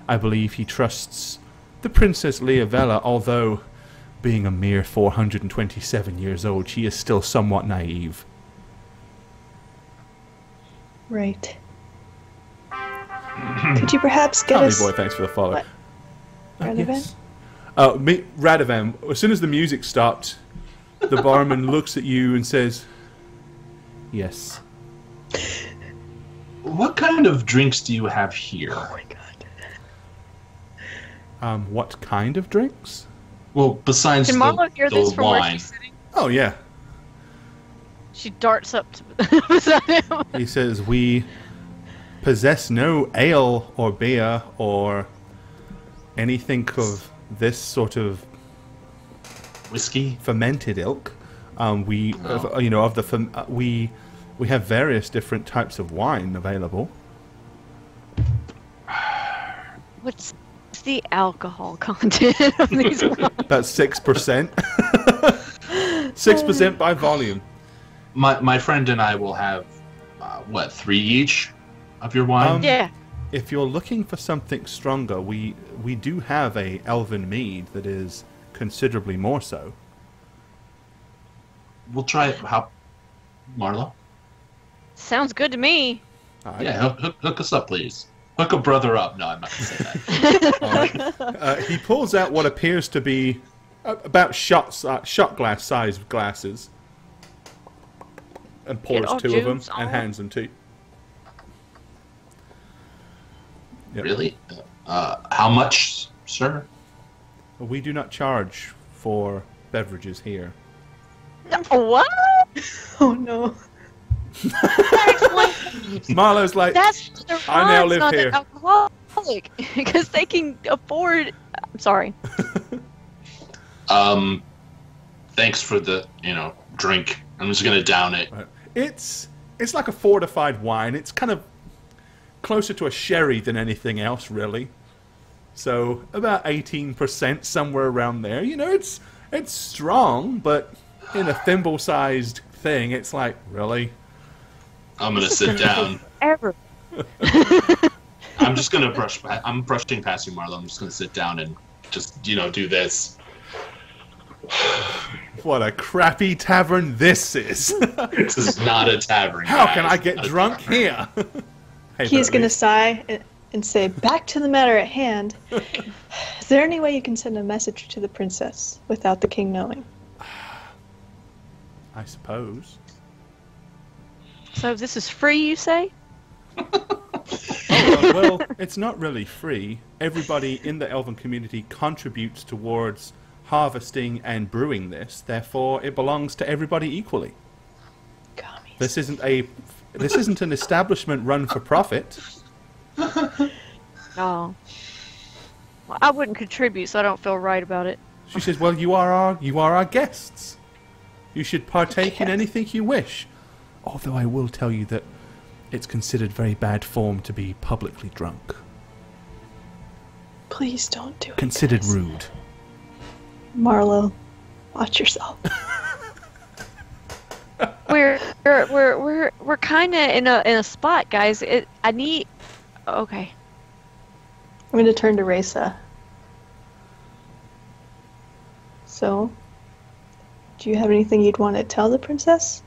I believe he trusts the Princess Leovella, although being a mere 427 years old, she is still somewhat naive. Right. Could you perhaps get us... Boy, thanks for the follow. What? Radovan? Yes. Radovan, as soon as the music stopped, the barman looks at you and says, "Yes." What kind of drinks do you have here? Oh my god. What kind of drinks? Well, besides Can Marlo hear this from where wine. she's sitting? Oh, yeah. She darts up to beside him. He says, "We possess no ale or beer or anything of this sort of whiskey, fermented ilk. We have various different types of wine available." What's the alcohol content of these wines? About 6%. 6% by volume. My friend and I will have 3 each of your wine. Yeah. If you're looking for something stronger, we do have a elven mead that is considerably more so. We'll try it. How, Marlo? Sounds good to me. Yeah, hook us up, please. Hook a brother up. No, I'm not going to say that. He pulls out what appears to be about shot glass sized glasses and pours 2 of them and hands them to you. Yep. Really? How much, sir? We do not charge for beverages here. What? Oh no. Marlo's like, That's the I now live not here. The alcoholic, because they can afford. I'm sorry. Thanks for the drink. I'm just gonna down it. It's like a fortified wine. It's kind of closer to a sherry than anything else, really. So about 18%, somewhere around there. It's strong, but in a thimble-sized thing, it's like, really? I'm gonna sit down. Ever. I'm just gonna I'm brushing past you, Marlo. I'm just gonna sit down and just do this. What a crappy tavern this is. This is not a tavern. How can I get drunk here? Hey, He's going to sigh and say, back to the matter at hand. Is there any way you can send a message to the princess without the king knowing? I suppose. So this is free, you say? Well, it's not really free. Everybody in the elven community contributes towards harvesting and brewing this. Therefore, it belongs to everybody equally. Gummies. This isn't an establishment run for profit. No. Well, I wouldn't contribute, so I don't feel right about it. She says, "Well, you are our guests. You should partake in anything you wish. Although I will tell you that it's considered very bad form to be publicly drunk. Please don't do it. Considered guys. rude." Marlo, watch yourself. We're kind of in a spot, guys. Okay. I'm going to turn to Reza. So, do you have anything you'd want to tell the princess?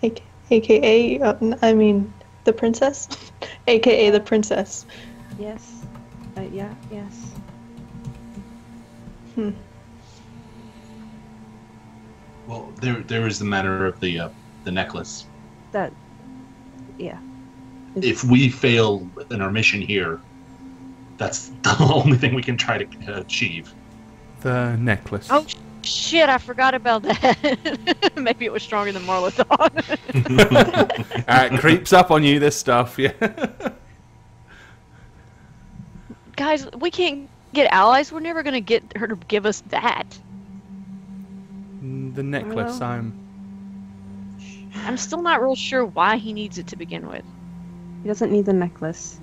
AKA, the princess? AKA the princess. Yes. Yes. Well, there is the matter of the necklace. That, yeah. If we fail in our mission here, that's the only thing we can try to achieve. The necklace. Oh, shit, I forgot about that. Maybe it was stronger than Marla thought. It creeps up on you, this stuff, yeah. Guys, we can't get allies. We're never going to get her to give us that. The necklace, I'm still not real sure why he needs it to begin with. He doesn't need the necklace.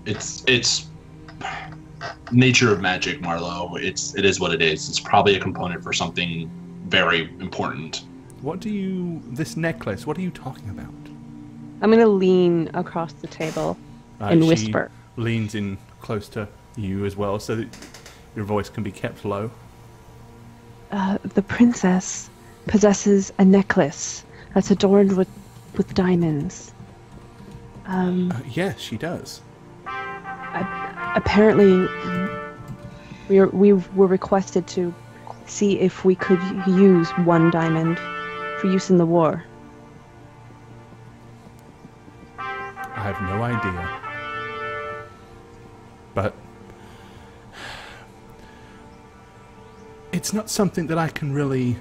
It's nature of magic, Marlo. It is what it is. It's probably a component for something very important. This necklace, what are you talking about? I'm going to lean across the table and whisper. She leans in close to you as well so that your voice can be kept low. The princess possesses a necklace that's adorned with diamonds. Yes, she does. Apparently, we were requested to see if we could use one diamond for use in the war. I have no idea. But it's not something that I can really...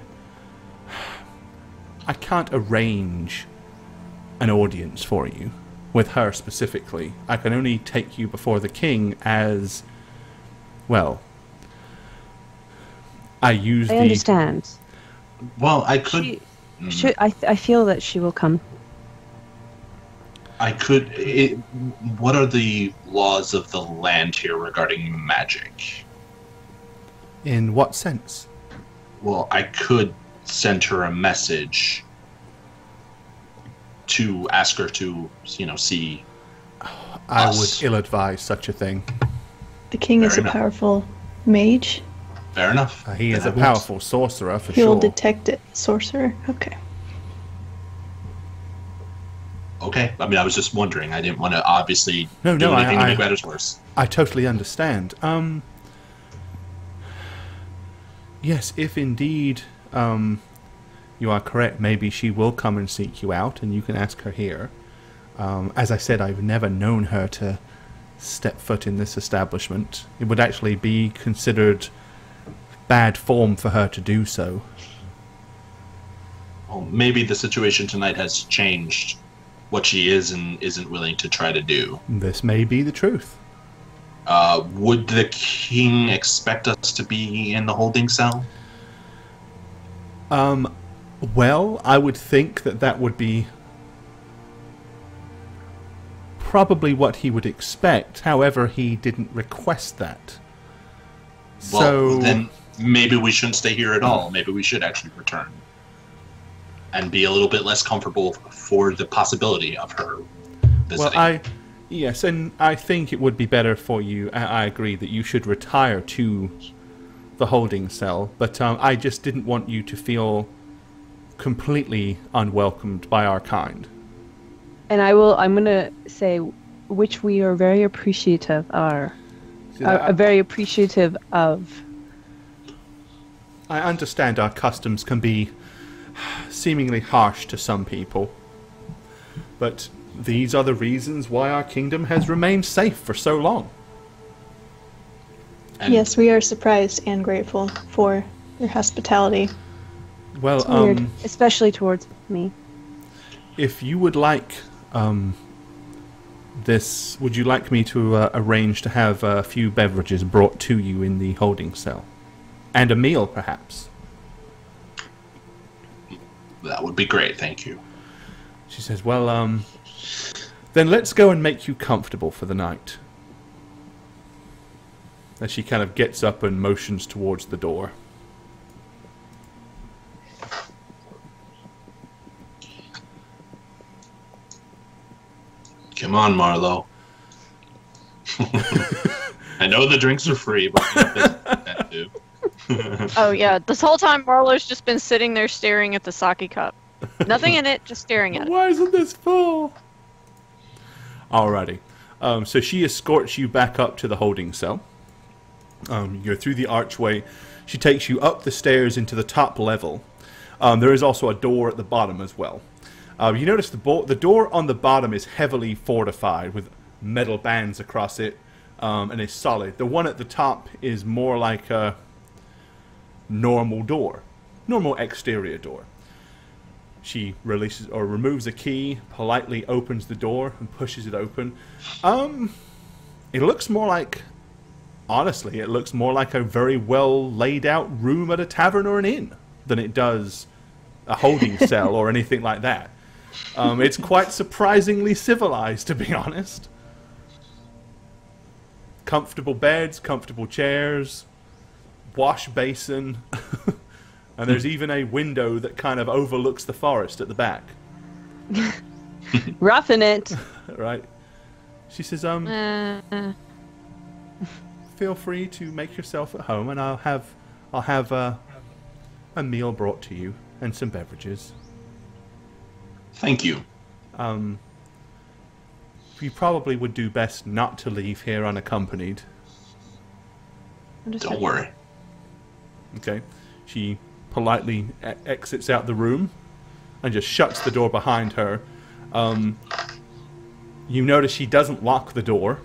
I can't arrange an audience for you, with her specifically. I can only take you before the king as... Well... I understand. Well, I could... I feel that she will come. I could... what are the laws of the land here regarding magic? In what sense? Well, I could send her a message to ask her to, see I us. would ill-advise such a thing. The king is Fair a enough. powerful mage. Fair enough. He is a Then I powerful sorcerer, for He'll sure. detect it. Sorcerer. Okay. Okay. I mean, I was just wondering. I didn't want to obviously No, do anything to I- make matters worse. I totally understand. Yes, if indeed you are correct, maybe she will come and seek you out, and you can ask her here. As I said, I've never known her to step foot in this establishment. It would actually be considered bad form for her to do so. Well, maybe the situation tonight has changed what she is and isn't willing to try to do. This may be the truth. Would the king expect us to be in the holding cell? Well, I would think that would be probably what he would expect. However, he didn't request that. Well, So then maybe we shouldn't stay here at all. Maybe we should actually return. And be a little bit less comfortable for the possibility of her visiting. Well, yes, and I think it would be better for you. I agree that you should retire to the holding cell, but I just didn't want you to feel completely unwelcomed by our kind. And I'm going to say, which we are very appreciative are very appreciative of. I understand our customs can be seemingly harsh to some people, but these are the reasons why our kingdom has remained safe for so long. And Yes, we are surprised and grateful for your hospitality. Well, It's weird, especially towards me. if you would like this, would you like me to arrange to have a few beverages brought to you in the holding cell? And a meal, perhaps? that would be great, thank you. She says, well, then let's go and make you comfortable for the night. As she kind of gets up and motions towards the door. Come on, Marlo. I know the drinks are free, but that too. Oh yeah, this whole time Marlo's just been sitting there staring at the sake cup. Nothing in it, just staring at it. Why isn't this full? Alrighty. So she escorts you back up to the holding cell. You go through the archway. She takes you up the stairs into the top level. There is also a door at the bottom as well. You notice the door on the bottom is heavily fortified with metal bands across it, and is solid. The one at the top is more like a normal exterior door. She releases or removes a key, politely opens the door and pushes it open. It looks more like, honestly, it looks more like a very well laid out room at a tavern or an inn than it does a holding cell or anything like that. It's quite surprisingly civilized, to be honest. Comfortable beds, comfortable chairs, wash basin, and there's even a window that kind of overlooks the forest at the back. Roughing it. Right. She says, feel free to make yourself at home, and I'll have a meal brought to you and some beverages. Thank you. You probably would do best not to leave here unaccompanied. Don't worry. Okay. She politely exits out the room and just shuts the door behind her. You notice she doesn't lock the door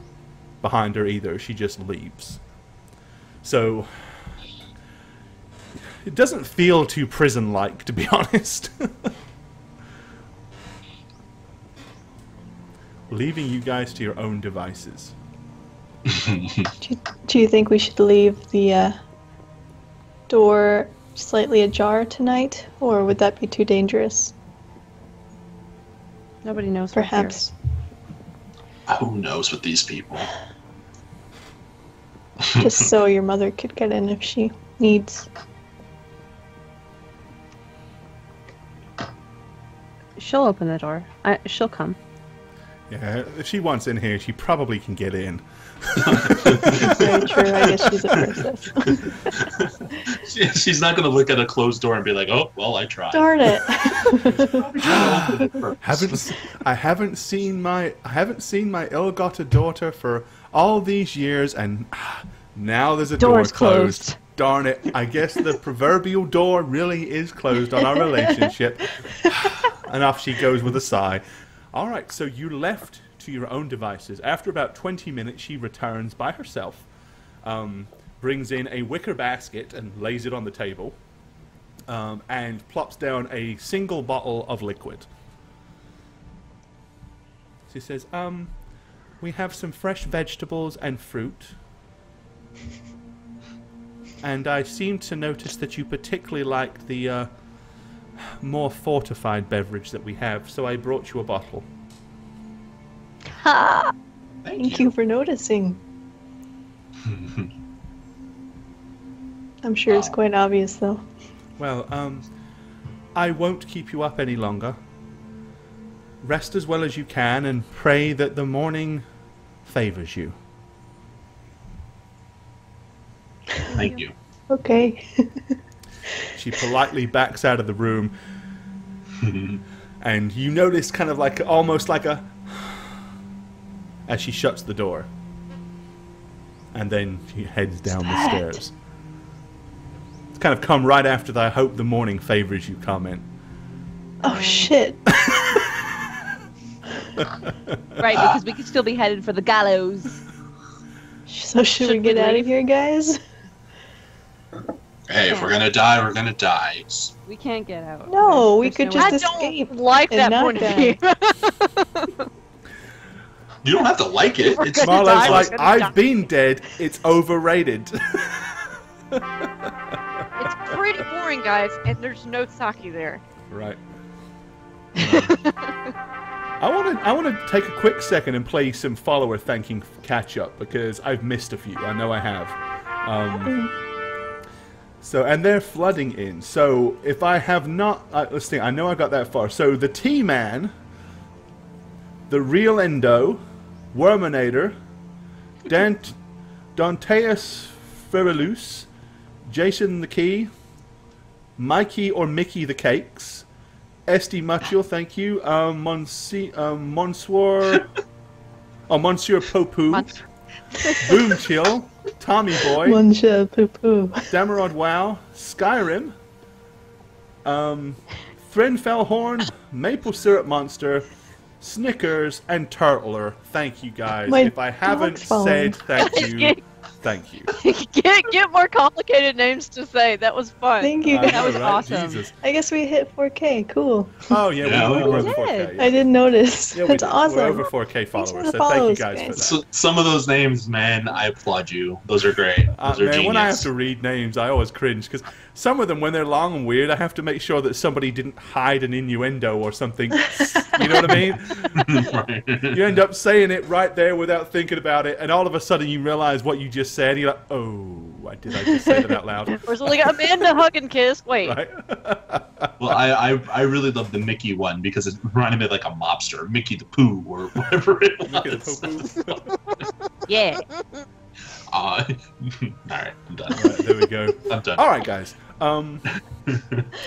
behind her either. She just leaves. So it doesn't feel too prison-like, to be honest. Leaving you guys to your own devices. Do you think we should leave the door slightly ajar tonight, or would that be too dangerous? Nobody knows. Perhaps. Who knows with these people? Just so your mother could get in if she needs. She'll open the door. She'll come. Yeah, if she wants in here, she probably can get in. Very true. I guess she's a princess. She's not going to look at a closed door and be like, "Oh, well, I tried." Darn it! I haven't seen my ill-gotten daughter for all these years, and now there's a door closed. Darn it! I guess the proverbial door really is closed on our relationship. And off she goes with a sigh. All right, so you left to your own devices. After about 20 minutes, she returns by herself, brings in a wicker basket and lays it on the table, and plops down a single bottle of liquid. She says, we have some fresh vegetables and fruit. And I seem to notice that you particularly like the more fortified beverage that we have, so I brought you a bottle. Ha! Thank you for noticing. I'm sure it's quite obvious, though. Well, I won't keep you up any longer. Rest as well as you can and pray that the morning favors you. Thank you. Okay. She politely backs out of the room, and you notice kind of like almost like a as she shuts the door, and then she heads down the stairs. It's kind of come right after the "I hope the morning favors you" comment. Oh shit. Right, because we could still be headed for the gallows. So should we get out of here, guys? Hey, if we're gonna die, we're gonna die. We can't get out. No, we could just escape. I don't like that point of view. You don't have to like it. It's Marlo's like, I've been dead. It's overrated. It's pretty boring, guys, and there's no sake there. Right. I want to take a quick second and play some follower thanking catch up because I've missed a few. I know I have. So, and they're flooding in. So, if I have not, let's think. I know I got that far. So, the T-Man, the Real Endo, Worminator, Danteus Feralus, Jason the Key, Mikey or Mickey the Cakes, Esty Mutual, thank you, Monsieur Popu, Boom Chill, Tommy Boy, Monsieur Poopoo, Damarod Wow, Skyrim, Threnfellhorn, Maple Syrup Monster, Snickers, and Turtler. Thank you guys. My If I haven't dog's phone. said thank you, thank you. Get more complicated names to say. That was fun. Thank you. I know, That was right? awesome. Jesus. I guess we hit 4K. Cool. Oh yeah, Yeah, we're over we 4K. did. Yeah. I didn't notice. Yeah, we That's did. awesome. We're over 4K Thanks for followers, the so thank you follows, guys for guys. that. So, some of those names, man, I applaud you. Those are great. Those are Man, genius. when I have to read names, I always cringe because some of them, when they're long and weird, I have to make sure that somebody didn't hide an innuendo or something. You know what I mean? Right. You end up saying it right there without thinking about it, and all of a sudden you realize what you just said. And you're like, "Oh, I just say that out loud?" Where's we got Amanda hug and kiss? Wait. Right? Well, I really love the Mickey one because it reminded me of like a mobster, Mickey the Pooh or whatever it was. Mickey the Pooh. Yeah. All right, I'm done. Right, there we go. I'm done. All right, guys.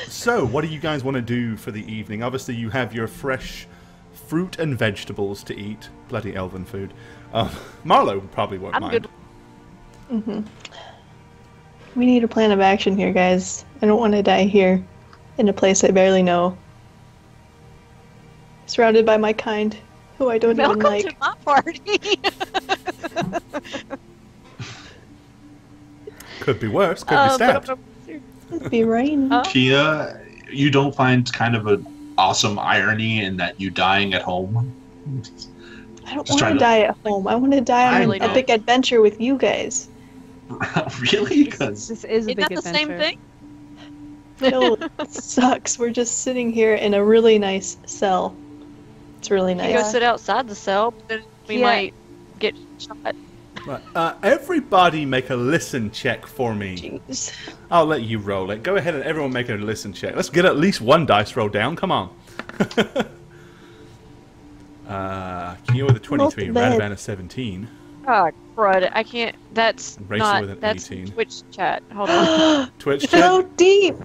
So, what do you guys want to do for the evening? Obviously, you have your fresh fruit and vegetables to eat. Bloody elven food. Marlo probably won't I'm mind. good. We need a plan of action here, guys. I don't want to die here, in a place I barely know. Surrounded by my kind, who I don't even Welcome like. to my party. Could be worse. Could be stabbed. It'd be raining. Kia, you don't find kind of an awesome irony in that you dying at home? I don't Just want trying to to- die at home. I want to die I on really an epic adventure with you guys. Really? Because This is a Isn't big that the adventure. same thing? No, it sucks. We're just sitting here in a really nice cell. It's really You go nice. sit outside the cell, then we Yeah. might get shot. Right. Everybody make a listen check for me. Jeez. I'll let you roll it. Go ahead and everyone make a listen check. Let's get at least one dice roll down. Come on. Kia with a 23, Multi-bed. Radavan a 17. Oh, crud. I can't. That's Racer not. with an That's 18. Twitch chat. Hold on. Twitch So chat. deep.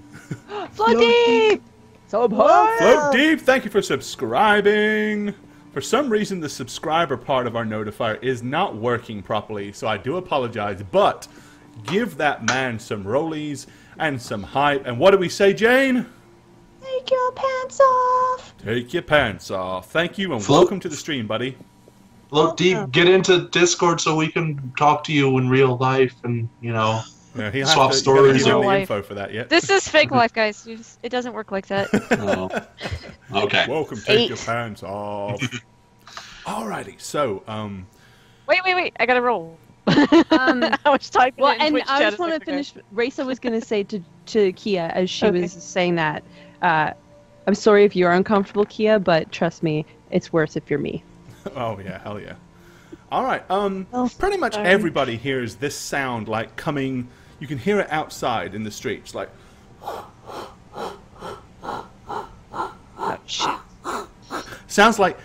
Float deep! So high! Float deep. Thank you for subscribing. For some reason, the subscriber part of our notifier is not working properly, so I do apologize. But give that man some rollies and some hype. And what do we say, Jane? Take your pants off. Take your pants off. Thank you, and Float. welcome to the stream, buddy. Look, Deep, get into Discord so we can talk to you in real life and, you know, Yeah, he'll Swap have to, stories you gotta give him Real the life. info for that yet. This is fake life, guys. It doesn't work like that. okay. Welcome, take 8. your pants off. Alrighty, so, Wait. I gotta roll. Um, I was typing well, it in and Twitch I chat just a want to second ago. finish. Raisa was going to say to Kia as she Okay. was saying that, I'm sorry if you're uncomfortable, Kia, but trust me, it's worse if you're me. oh yeah, hell yeah. Alright, Oh, pretty much sorry. everybody hears this sound, like, coming, you can hear it outside in the streets, like, Oh, shit. sounds like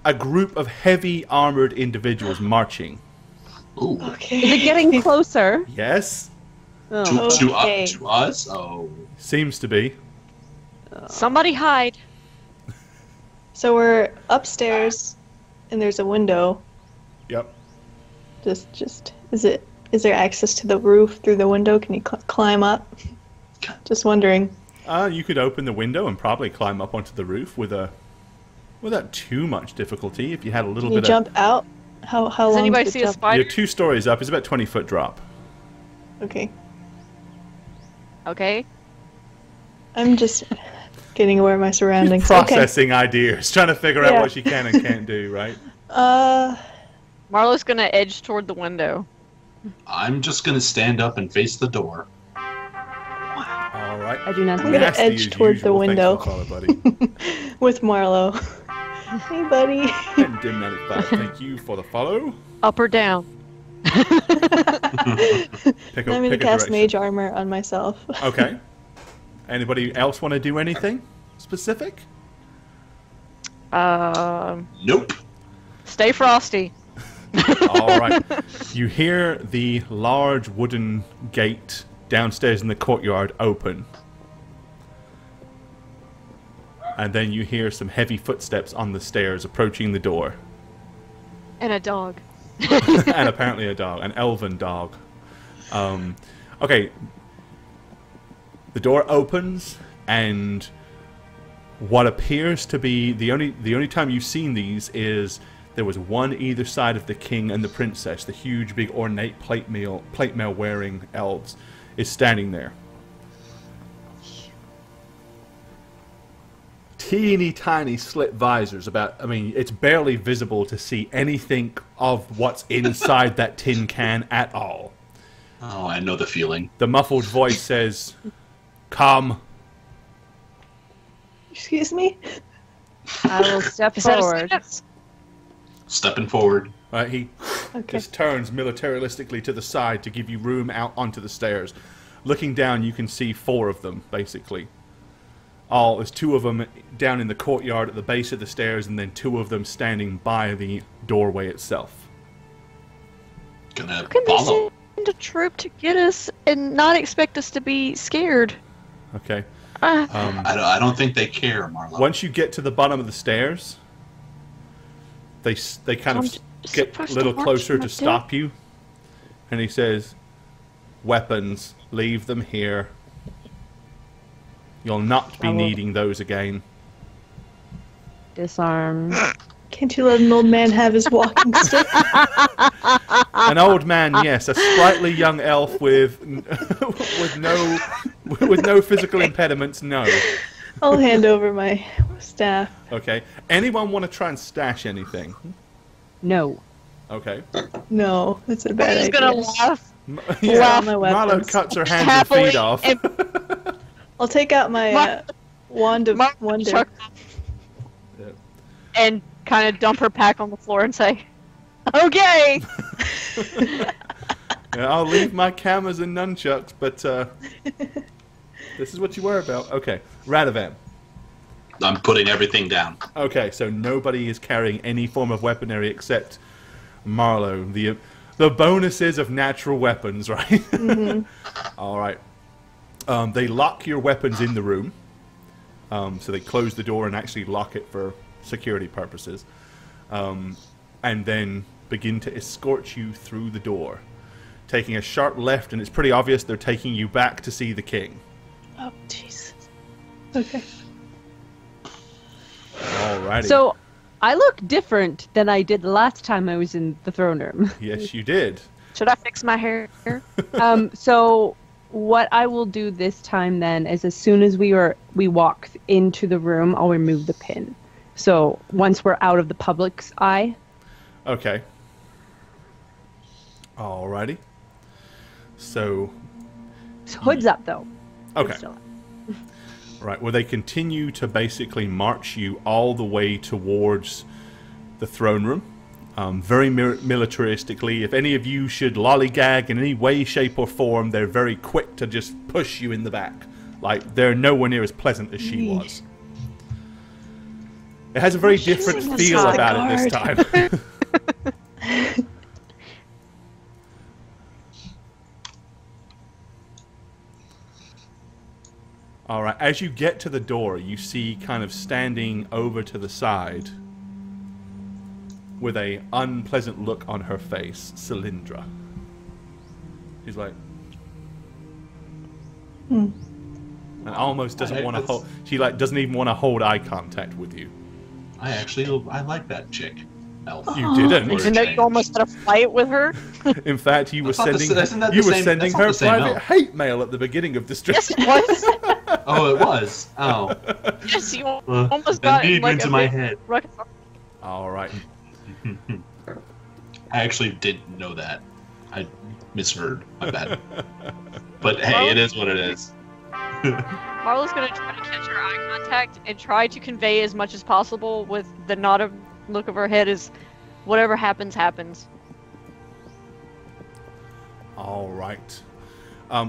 a group of heavy armored individuals marching. Ooh. Okay. Is it getting closer? Yes? Oh. Okay. To us? Oh. Seems to be. Somebody hide. So we're upstairs, and there's a window. Yep. Just is there access to the roof through the window? Can you climb up? Just wondering. You could open the window and probably climb up onto the roof without too much difficulty if you had a little Can you bit jump out? How Does long? anybody is the see a jump? spider? You're 2 stories up. It's about 20-foot drop. Okay. Okay. I'm just getting aware of my surroundings. Okay. Processing ideas, trying to figure out Yeah. what she can and can't do, right? Marlo's gonna edge toward the window. I'm just going to stand up and face the door. All right. I do not I'm think gonna Nasty edge as toward the usual. window. Thanks for the follow, buddy. with Marlo. Hey, buddy. And Dim95, thank you for the follow. Up or down? Pick I'm gonna pick a cast direction. mage armor on myself. Okay. Anybody else want to do anything specific? Nope. Stay frosty. All right. You hear the large wooden gate downstairs in the courtyard open. And then you hear some heavy footsteps on the stairs approaching the door. And a dog. And apparently a dog, an elven dog. Okay. The door opens, and what appears to be the only time you've seen these is there was one either side of the king and the princess. The huge, big, ornate plate mail wearing elves is standing there. Teeny tiny slit visors. It's barely visible to see anything of what's inside that tin can at all. Oh, I know the feeling. The muffled voice says, "Come." Excuse me? I will step forward. Stepping forward. Right, he just turns militaristically to the side to give you room out onto the stairs. Looking down, you can see 4 of them, basically. There's 2 of them down in the courtyard at the base of the stairs, and then 2 of them standing by the doorway itself. Gonna How can follow. they send a troop to get us and not expect us to be scared? Okay. I don't think they care, Marlo. Once you get to the bottom of the stairs, they kind of get a little closer to stop you. And he says, "Weapons, leave them here. You'll not be needing those again." Disarm. Can't you let an old man have his walking stick? An old man, yes. A sprightly young elf with no physical impediments, no. I'll hand over my staff. Okay. Anyone want to try and stash anything? No. Okay. No, that's a bad He's idea. gonna laugh. Yeah, my Marlo weapons. cuts her hands and Happily feet off. I'll take out my wand of wonder. And kind of dump her pack on the floor and say, "Okay." Yeah, I'll leave my cameras and nunchucks, but this is what you worry about. Okay, Radovan. I'm putting everything down. Okay, so nobody is carrying any form of weaponry except Marlo. The bonuses of natural weapons, right? Mm-hmm. All right. They lock your weapons in the room. So they close the door and actually lock it for security purposes. And then begin to escort you through the door. Taking a sharp left, and it's pretty obvious they're taking you back to see the king. Oh, Jesus. Okay. Alrighty. So, I look different than I did the last time I was in the throne room. Yes, you did. Should I fix my hair? So what I will do this time then is as soon as we walk into the room, I'll remove the pin. So once we're out of the public's eye. Okay. Alrighty. So Hood's up though. okay. Hood's still up. Right, well, they continue to basically march you all the way towards the throne room. Very militaristically. If any of you should lollygag in any way, shape, or form, they're very quick to just push you in the back. Like, they're nowhere near as pleasant as she was. It has a very different feel about it this time. Alright, as you get to the door, you see kind of standing over to the side with a unpleasant look on her face, Cylindra. She's like... And almost doesn't want to hold... She like doesn't even want to hold eye contact with you. I like that chick. Elf. You didn't. Even though you almost had a fight with her? In fact, you were sending sending her private hate mail at the beginning of this trip. Yes, it was. Oh, it was. Oh. Yes, you almost got deep like into a my big head. All right. I actually didn't know that. I misheard. My bad. But hey, it is what it is. Marla's gonna try to catch her eye contact and try to convey as much as possible with the nod of look of her head as whatever happens, happens. All right.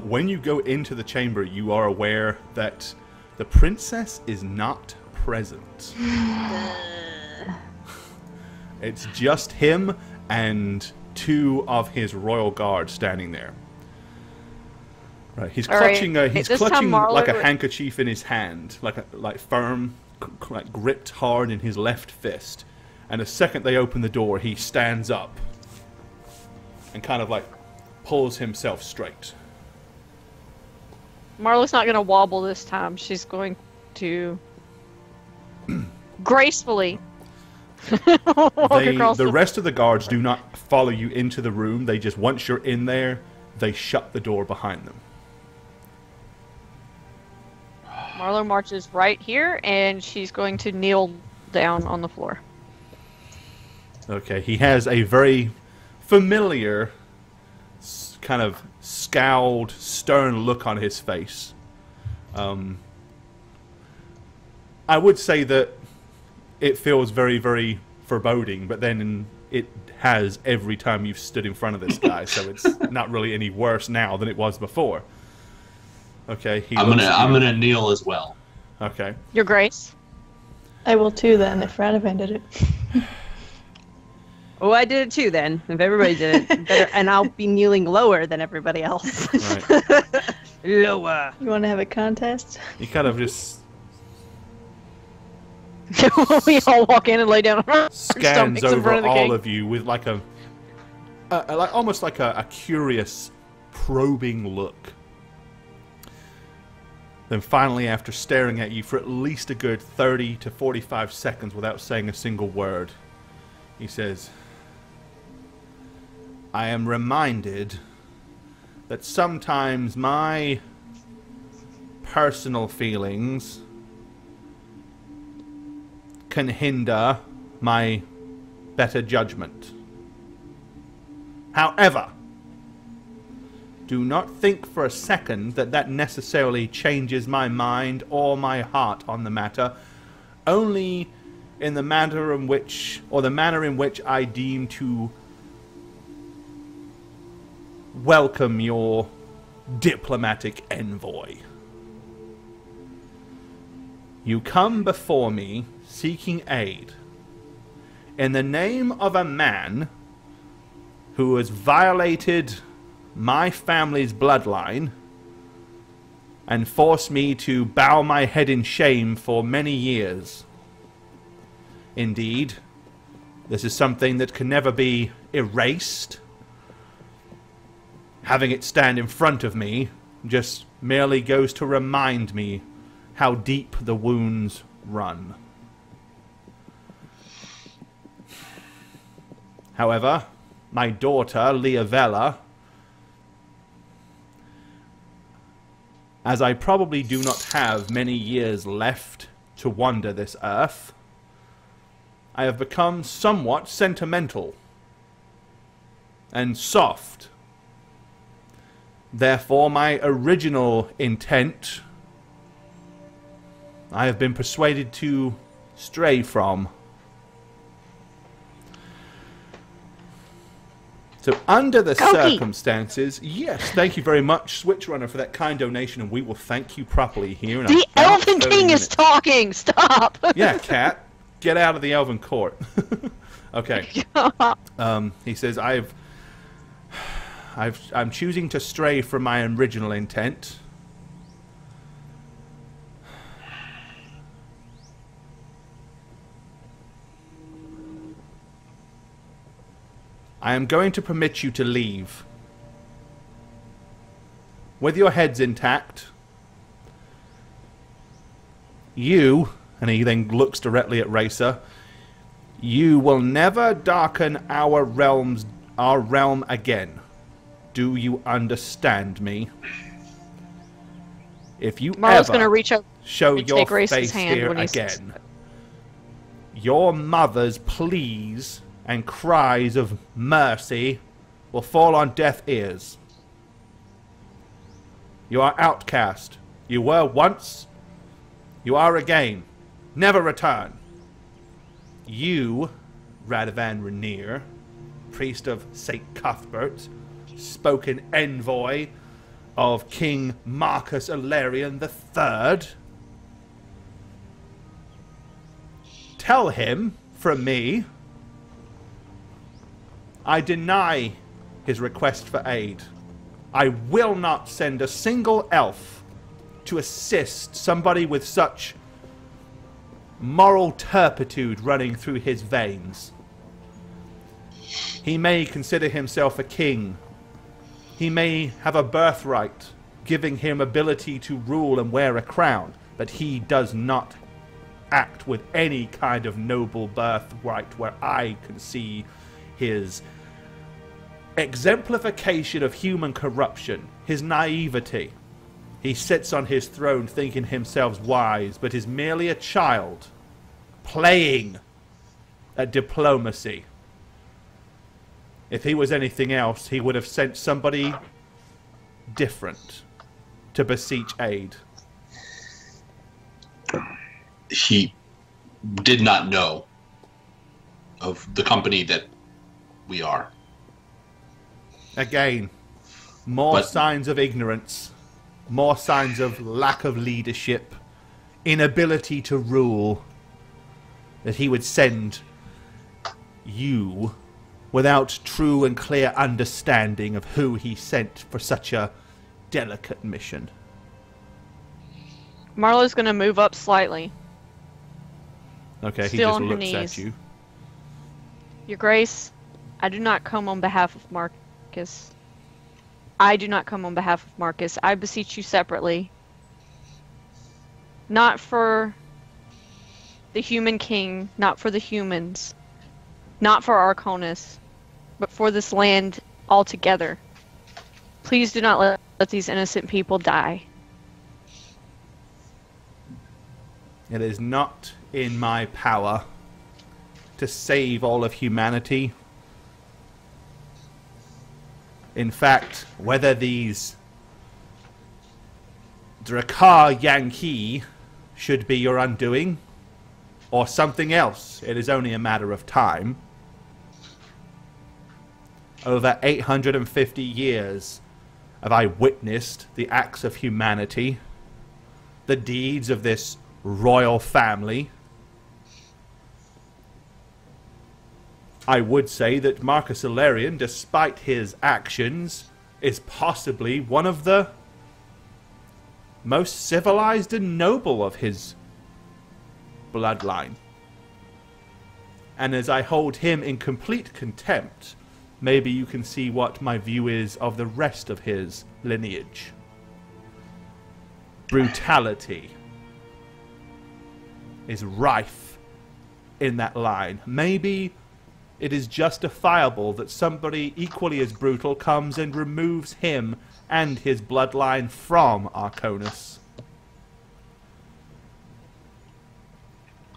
When you go into the chamber, you are aware that the princess is not present. It's just him and 2 of his royal guards standing there. Right, he's clutching like a handkerchief in his hand, like firm, like gripped hard in his left fist. And the second they open the door, he stands up and kind of like pulls himself straight. Marla's not going to wobble this time. She's going to gracefully walk across the rest of the guards do not follow you into the room. They just, once you're in there, they shut the door behind them. Marlo marches right here, and she's going to kneel down on the floor. Okay, he has a very familiar, kind of scowled, stern look on his face. I would say that it feels very, very foreboding, but then it has every time you've stood in front of this guy, so it's not really any worse now than it was before. Okay, I'm gonna kneel as well. Okay. Your Grace. I will too then, if Radovan did it. Oh, I did it too then. If everybody did it, better, and I'll be kneeling lower than everybody else. Right. Lower. You want to have a contest? You kind of just We all walk in and lay down on our scans stomachs in over front of the all king. of you with like almost like a curious, probing look. Then finally, after staring at you for at least a good 30 to 45 seconds without saying a single word, he says, I am reminded that sometimes my personal feelings can hinder my better judgment. However, do not think for a second that that necessarily changes my mind or my heart on the matter. Only in the manner in which, I deem to welcome your diplomatic envoy. You come before me seeking aid in the name of a man who has violated my family's bloodline and forced me to bow my head in shame for many years. Indeed, this is something that can never be erased. Having it stand in front of me just merely goes to remind me how deep the wounds run. However, my daughter, Leovella, as I probably do not have many years left to wander this earth, I have become somewhat sentimental and soft. Therefore, my original intent, I have been persuaded to stray from. So, under the circumstances, yes, thank you very much, Switch Runner, for that kind donation, and we will thank you properly here. The Elven King is talking! Stop! Yeah, Cat, get out of the Elven Court. Okay. He says, I'm choosing to stray from my original intent. I am going to permit you to leave. With your heads intact. You, and he then looks directly at Racer, you will never darken our realm again. Do you understand me? If you Marlo's ever gonna reach up show and your take Race's face hand here when he again, says that. your mother's pleas and cries of mercy will fall on deaf ears. You are outcast. You were once. You are again. Never return. You, Radovan Rainier, priest of St. Cuthbert, spoken envoy of King Marcus Ilarion III, tell him, from me, I deny his request for aid. I will not send a single elf to assist somebody with such moral turpitude running through his veins. He may consider himself a king. He may have a birthright giving him ability to rule and wear a crown, but he does not act with any kind of noble birthright where I can see his exemplification of human corruption, his naivety. He sits on his throne thinking himself wise, but is merely a child playing at diplomacy. If he was anything else, he would have sent somebody different to beseech aid. He did not know of the company that we are. Again, more signs of ignorance, more signs of lack of leadership, inability to rule, that he would send you without true and clear understanding of who he sent for such a delicate mission. Marlo's going to move up slightly. Okay, he Still just on her looks knees. at you. Your Grace, I do not come on behalf of Marcus. I do not come on behalf of Marcus. I beseech you separately. Not for the human king, not for the humans, not for Arconis, but for this land altogether. Please do not let these innocent people die. It is not in my power to save all of humanity. In fact, whether these Drakhar Yankee should be your undoing, or something else, it is only a matter of time. Over 850 years have I witnessed the acts of humanity, the deeds of this royal family. I would say that Marcus Aurelian, despite his actions, is possibly one of the most civilized and noble of his bloodline. And as I hold him in complete contempt, maybe you can see what my view is of the rest of his lineage. Brutality is rife in that line. Maybe it is justifiable that somebody equally as brutal comes and removes him and his bloodline from Arconis.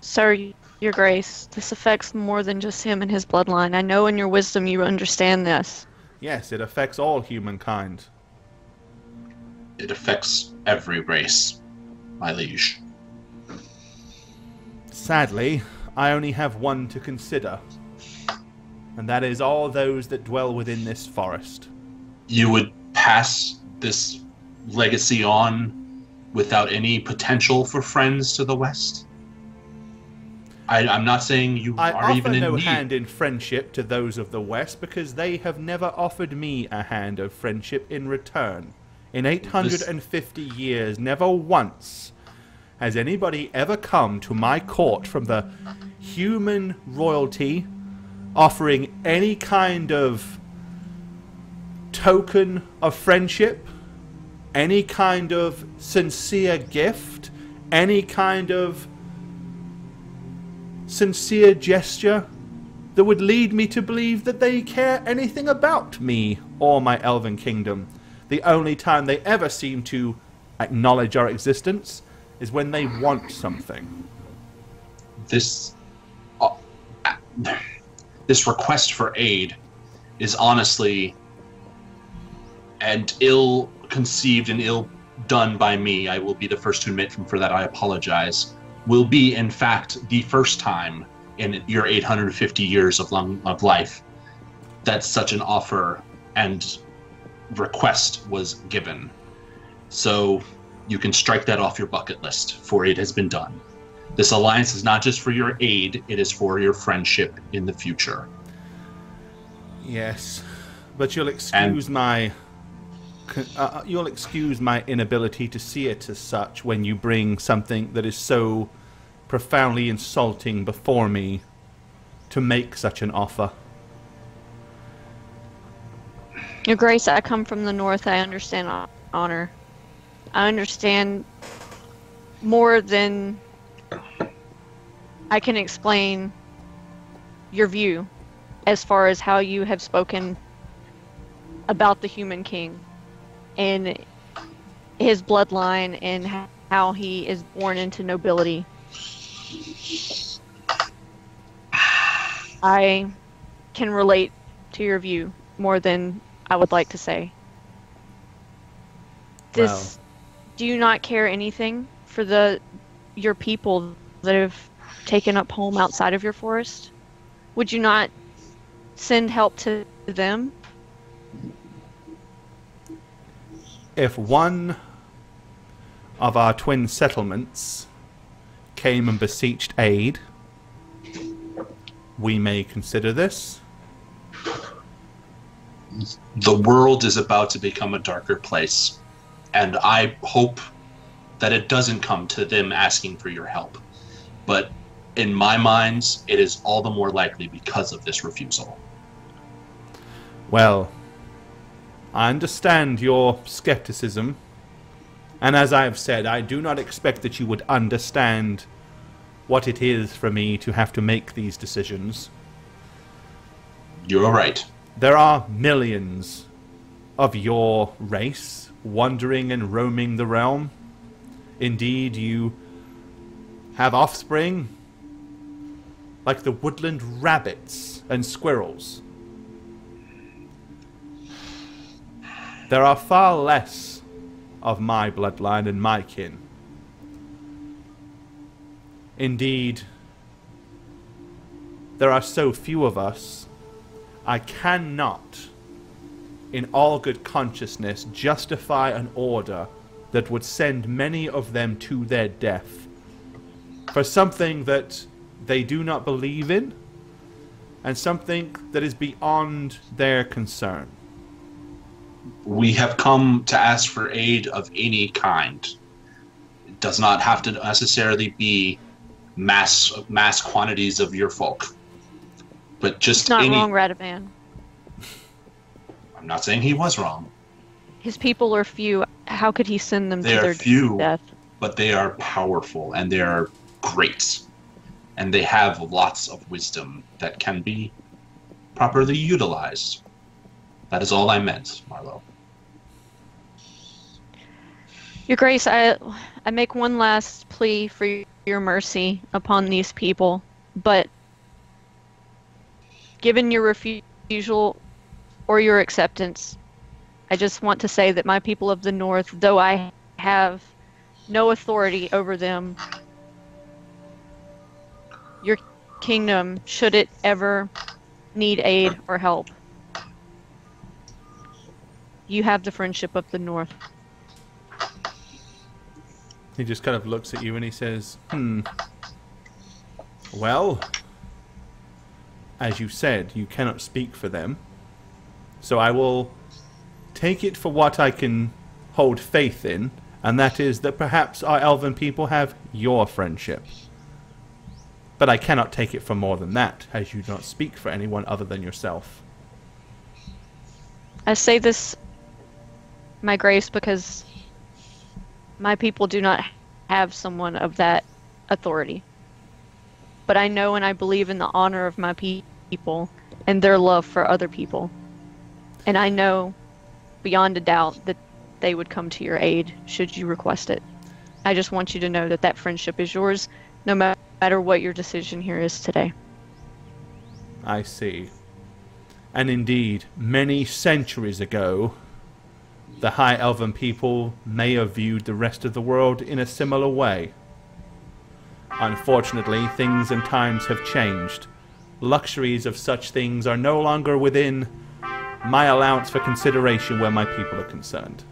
Sir, your Grace, this affects more than just him and his bloodline. I know in your wisdom you understand this. Yes, it affects all humankind. It affects every race, my liege. Sadly, I only have one to consider, and that is all those that dwell within this forest. You would pass this legacy on without any potential for friends to the west? I'm not saying you are even in need. I offer no hand in friendship to those of the West because they have never offered me a hand of friendship in return. In 850 years, never once has anybody ever come to my court from the human royalty offering any kind of token of friendship, any kind of sincere gift, any kind of sincere gesture that would lead me to believe that they care anything about me or my elven kingdom. The only time they ever seem to acknowledge our existence is when they want something. This request for aid is honestly and ill-conceived and ill-done by me. I will be the first to admit, for that I apologize. Will be, in fact, the first time in your 850 years of life that such an offer and request was given. So you can strike that off your bucket list, for it has been done. This alliance is not just for your aid, it is for your friendship in the future. Yes, but you'll excuse my inability to see it as such when you bring something that is so profoundly insulting before me to make such an offer. Your Grace, I come from the north. I understand honor. I understand more than I can explain your view as far as how you have spoken about the Human King and his bloodline and how he is born into nobility. I can relate to your view more than I would like to say. Do you not care anything for your people that have taken up home outside of your forest? Would you not send help to them? If one of our twin settlements came and beseeched aid, we may consider this. The world is about to become a darker place, and I hope that it doesn't come to them asking for your help. But in my mind, it is all the more likely because of this refusal. Well, I understand your skepticism, and as I have said, I do not expect that you would understand what it is for me to have to make these decisions. You're right. There are millions of your race wandering and roaming the realm. Indeed, you have offspring like the woodland rabbits and squirrels. There are far less of my bloodline and my kin. Indeed, there are so few of us, I cannot, in all good consciousness, justify an order that would send many of them to their death for something that they do not believe in and something that is beyond their concern. We have come to ask for aid of any kind. It does not have to necessarily be mass quantities of your folk, but just it's not any... wrong, Radovan. I'm not saying he was wrong. His people are few. How could he send them They to are their few, death? but they are powerful and they are great, and they have lots of wisdom that can be properly utilized. That is all I meant, Marlowe. Your Grace, I make one last plea for your mercy upon these people, but given your refusal or your acceptance, I just want to say that my people of the North, though I have no authority over them, your kingdom, should it ever need aid or help, you have the friendship of the North. He just kind of looks at you and he says, well, as you said, you cannot speak for them. So I will take it for what I can hold faith in, and that is that perhaps our elven people have your friendship. But I cannot take it for more than that, as you do not speak for anyone other than yourself. I say this, my Grace, because my people do not have someone of that authority. But I know and I believe in the honor of my people and their love for other people. And I know beyond a doubt that they would come to your aid should you request it. I just want you to know that that friendship is yours, no matter what your decision here is today. I see. And indeed, many centuries ago, the High Elven people may have viewed the rest of the world in a similar way. Unfortunately, things and times have changed. Luxuries of such things are no longer within my allowance for consideration where my people are concerned.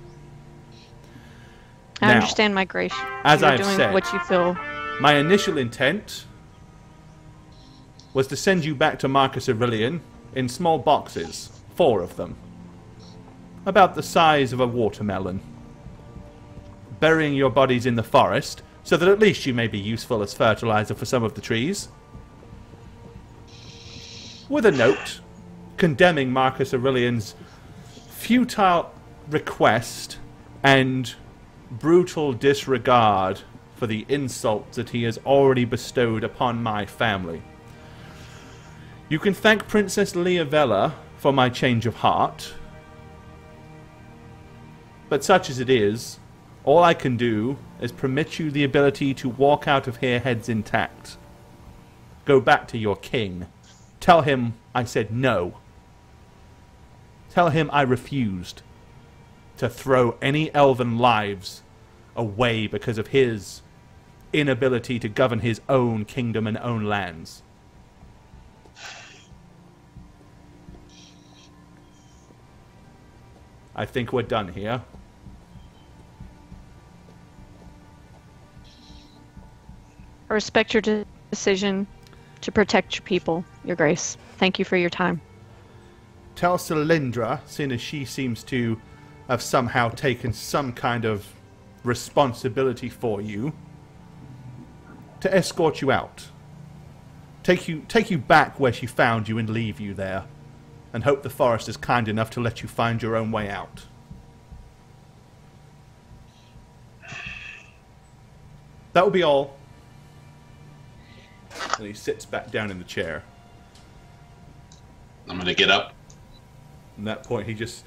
I understand, my Grace. As You're I've doing said, what you feel. my initial intent was to send you back to Marcus Aurelian in small boxes, 4 of them, about the size of a watermelon, burying your bodies in the forest so that at least you may be useful as fertilizer for some of the trees, with a note condemning Marcus Aurelian's futile request and brutal disregard for the insults that he has already bestowed upon my family. You can thank Princess Leovella for my change of heart. But such as it is, all I can do is permit you the ability to walk out of here heads intact. Go back to your king. Tell him I said no. Tell him I refused to throw any elven lives away because of his inability to govern his own kingdom and own lands. I think we're done here. I respect your decision to protect your people, Your Grace. Thank you for your time. Tell Cylindra, seeing as she seems to have somehow taken some kind of responsibility for you, to escort you out. Take you back where she found you and leave you there, and hope the forest is kind enough to let you find your own way out. That will be all. And he sits back down in the chair. I'm gonna get up. At that point, he just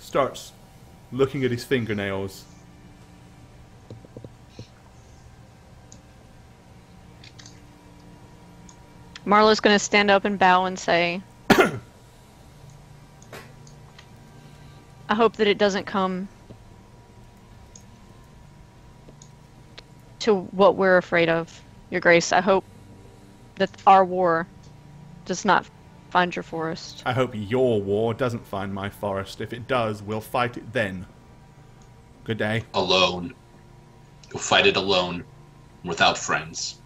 starts looking at his fingernails. Marlo's going to stand up and bow and say, I hope that it doesn't come to what we're afraid of, Your Grace. I hope that our war does not find your forest. I hope your war doesn't find my forest. If it does, we'll fight it then. Good day. Alone. You'll fight it alone, without friends.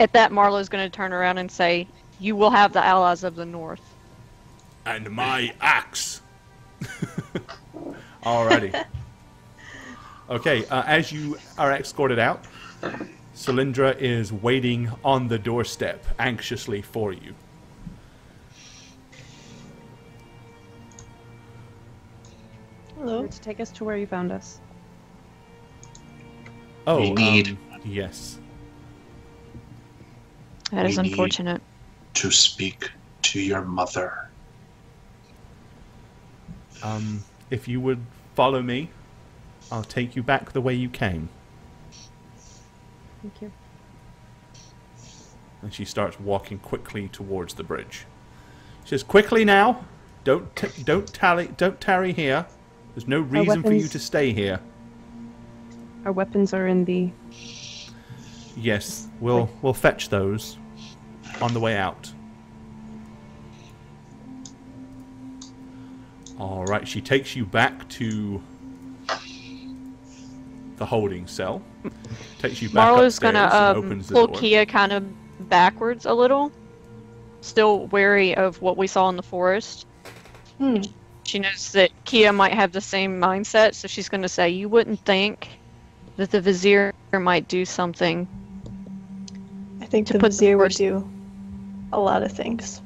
At that, Marlo's going to turn around and say, you will have the allies of the North. And my axe. Alrighty. Okay, as you are escorted out, Cylindra is waiting on the doorstep, anxiously for you. Hello. To take us to where you found us. Oh, We need- yes. That is We need- unfortunate. To speak to your mother. If you would follow me, I'll take you back the way you came. Thank you. And she starts walking quickly towards the bridge. She says, "Quickly now! Don't tarry here. There's no reason for you weapons- to stay here." Our weapons are in the... Yes, we'll fetch those on the way out. All right, she takes you back to the holding cell. Takes you back Marlo's upstairs going and to opens the pull door. Kia kind of backwards a little, still wary of what we saw in the forest. She knows that Kia might have the same mindset, so she's going to say, you wouldn't think that the Vizier might do something. I think To the put the Vizier would forest- do a lot of things.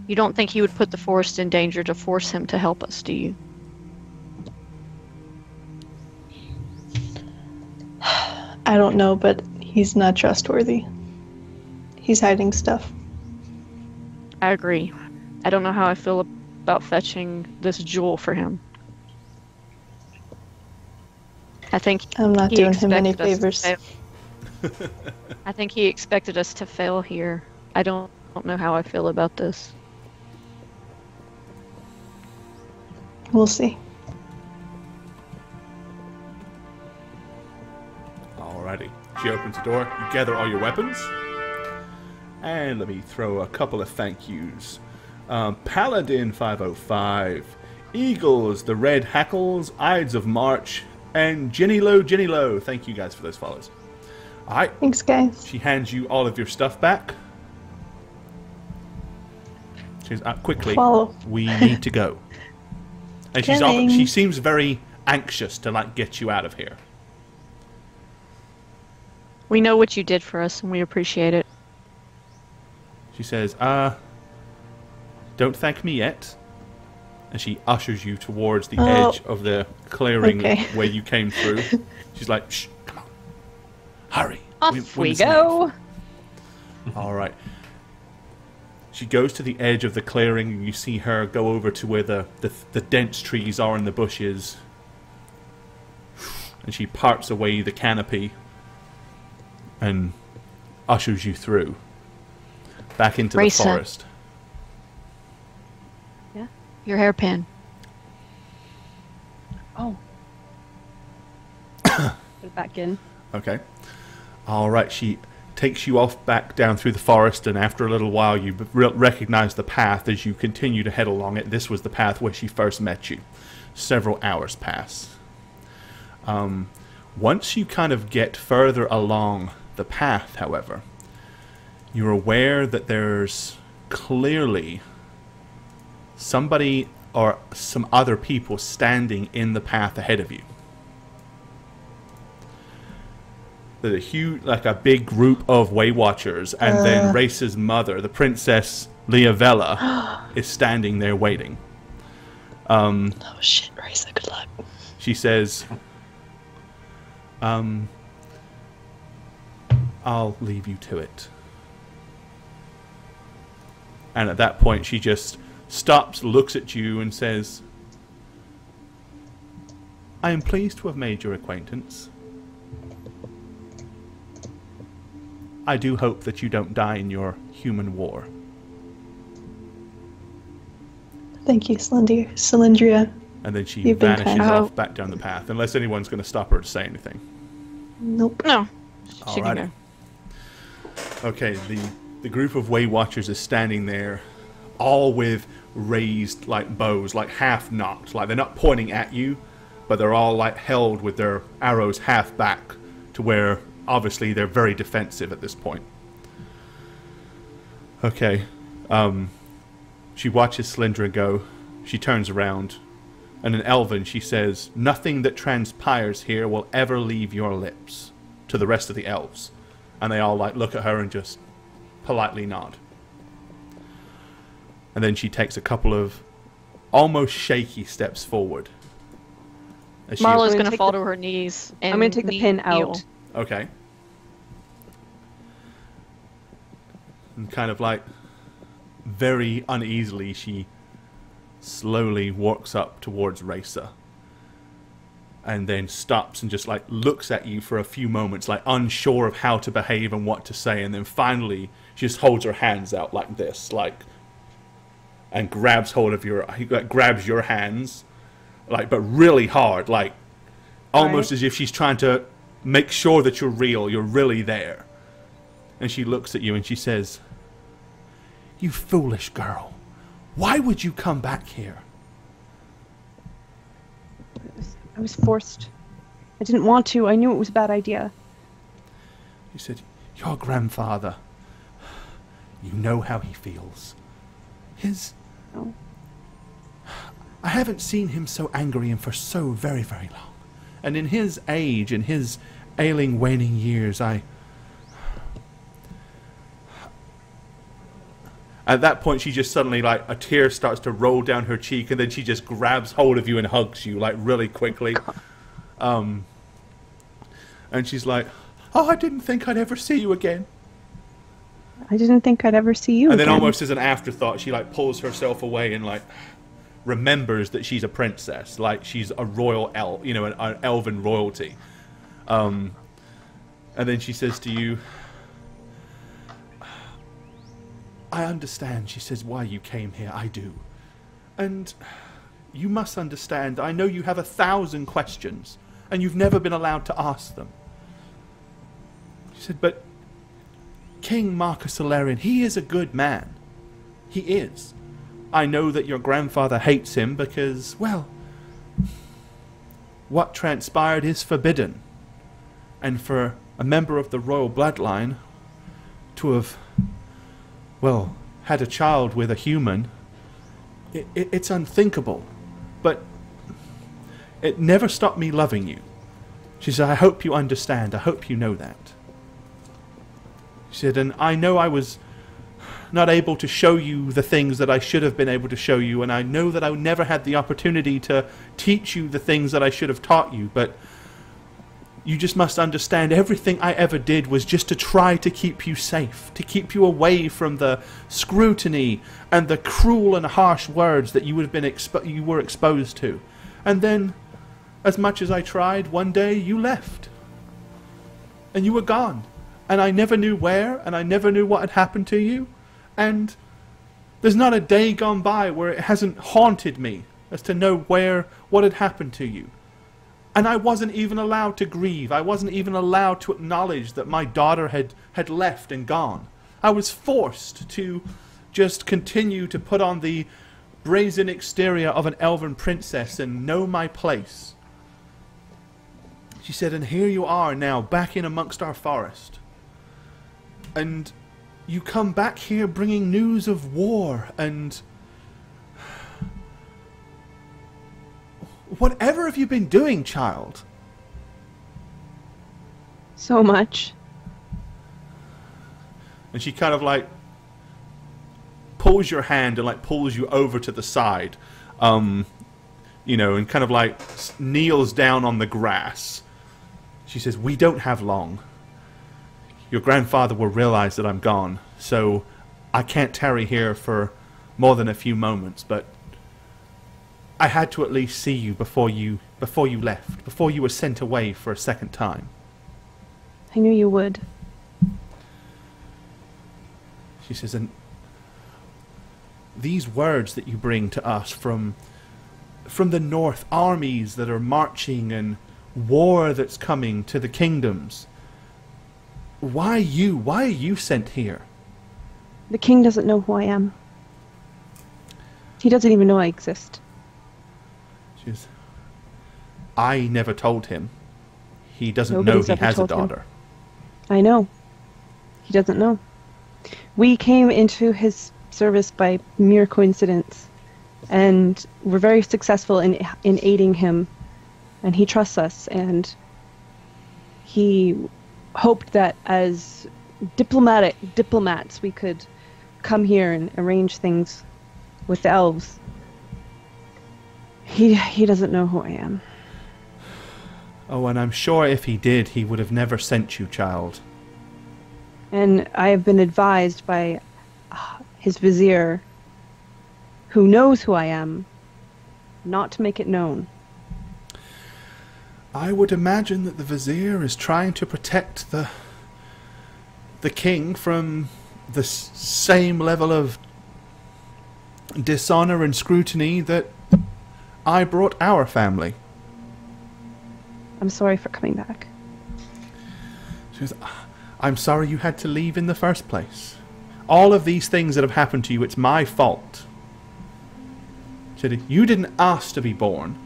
You don't think he would put the forest in danger to force him to help us, do you? I don't know, but he's not trustworthy. He's hiding stuff. I agree. I don't know how I feel about fetching this jewel for him. I think I'm not he doing him any expected us to favors. fail. I think he expected us to fail here. I don't know how I feel about this. We'll see. Alrighty. She opens the door. You gather all your weapons. And let me throw a couple of thank yous. Paladin 505, Eagles, the Red Hackles, Ides of March, and Jenny Low. Thank you guys for those follows. Alright. Thanks, guys. She hands you all of your stuff back. She says, quickly, Follow. we need to go. And Coming. she seems very anxious to get you out of here. We know what you did for us, and we appreciate it. She says, don't thank me yet. And she ushers you towards the edge of the clearing where you came through. She's like, shh, come on. Hurry. Off we go. All right. She goes to the edge of the clearing, and you see her go over to where the dense trees are in the bushes. And she parts away the canopy and ushers you through. Back into the forest. Yeah? Your hairpin. Oh. Put it back in. Okay. All right, she takes you off back down through the forest, and after a little while you recognize the path as you continue to head along it. This was the path where she first met you. Several hours pass. Once you kind of get further along the path, however, you're aware that there's clearly somebody or some other people standing in the path ahead of you. There's a huge, like a big group of Way Watchers, and then Race's mother, the Princess Leovella, is standing there waiting. Oh shit, Race, good luck. She says, I'll leave you to it. And at that point she just stops, looks at you, and says, I am pleased to have made your acquaintance. I do hope that you don't die in your human war. Thank you, Cylindria. And then she vanishes off back down the path, unless anyone's going to stop her to say anything. Nope. No. She Alrighty. can go. Okay, the group of Way Watchers is standing there, all with raised like bows, like half knocked. Like they're not pointing at you, but they're all like held with their arrows half back to where obviously they're very defensive at this point. Okay. She watches Cylindra go. She turns around. And in Elven she says, nothing that transpires here will ever leave your lips, to the rest of the elves. And they all like look at her and just politely nod. And then she takes a couple of almost shaky steps forward. Marla's going to fall to her knees. And I'm going to take the pin out. Okay. And kind of like very uneasily she slowly walks up towards Racer. And then stops and just like looks at you for a few moments, like unsure of how to behave and what to say. And then finally she just holds her hands out like this, like, and grabs hold of grabs your hands, like, but really hard, like almost as if she's trying to make sure that you're real, you're really there. And she looks at you and she says, you foolish girl, why would you come back here? I was forced. I didn't want to. I knew it was a bad idea. She said, your grandfather, you know how he feels. No. I haven't seen him so angry and for so very, very long. And in his age, in his ailing, waning years, At that point, she just suddenly, like, a tear starts to roll down her cheek, and then she just grabs hold of you and hugs you, like, really quickly. And she's like, oh, I didn't think I'd ever see you again. I didn't think I'd ever see you again. again. Then almost as an afterthought, she, like, pulls herself away and, like, remembers that she's a princess. Like, she's a royal elf, you know, an elven royalty. And then she says to you, I understand, she says, why you came here. I do. And you must understand, I know you have 1,000 questions, and you've never been allowed to ask them. She said, but King Marcus Aurelian, he is a good man. He is. I know that your grandfather hates him because, well, what transpired is forbidden. And for a member of the royal bloodline to have, well, had a child with a human, it's unthinkable. But it never stopped me loving you. She said, I hope you understand. I hope you know that. She said, and I know I was not able to show you the things that I should have been able to show you, and I know that I never had the opportunity to teach you the things that I should have taught you, but you just must understand everything I ever did was just to try to keep you safe, to keep you away from the scrutiny and the cruel and harsh words that you would have been you were exposed to. And then, as much as I tried, one day you left. And you were gone. And I never knew where, and I never knew what had happened to you. And there's not a day gone by where it hasn't haunted me as to know what had happened to you. And I wasn't even allowed to grieve. I wasn't even allowed to acknowledge that my daughter had left and gone. I was forced to just continue to put on the brazen exterior of an elven princess and know my place. She said, and here you are now, back in amongst our forest. And you come back here bringing news of war and... Whatever have you been doing, child? So much. And she kind of like pulls your hand and like pulls you over to the side, you know, and kind of like kneels down on the grass. She says, we don't have long. Your grandfather will realize that I'm gone, so I can't tarry here for more than a few moments, but I had to at least see you before you left, before you were sent away for a second time. I knew you would. She says, and these words that you bring to us from the north, armies that are marching and war that's coming to the kingdoms. Why you? Why are you sent here? The king doesn't know who I am. He doesn't even know I exist. I never told him. He doesn't know he has a daughter. I know. He doesn't know. We came into his service by mere coincidence, and we're very successful in aiding him, and he trusts us, and he hoped that as diplomats we could come here and arrange things with the elves. He doesn't know who I am. Oh, and I'm sure if he did, he would have never sent you, child. And I have been advised by his vizier, who knows who I am, not to make it known. I would imagine that the vizier is trying to protect the king from the same level of dishonor and scrutiny that I brought our family. I'm sorry for coming back. She goes, I'm sorry you had to leave in the first place. All of these things that have happened to you, it's my fault. She said, you didn't ask to be born.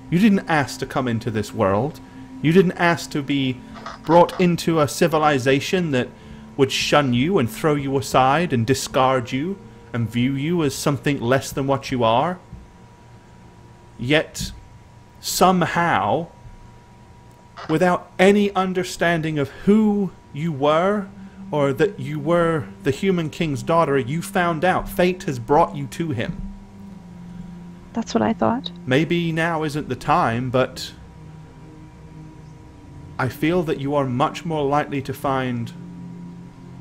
You didn't ask to come into this world. You didn't ask to be brought into a civilization that would shun you and throw you aside and discard you and view you as something less than what you are. Yet, somehow, without any understanding of who you were, or that you were the human king's daughter, you found out. Fate has brought you to him. That's what I thought. Maybe now isn't the time, but I feel that you are much more likely to find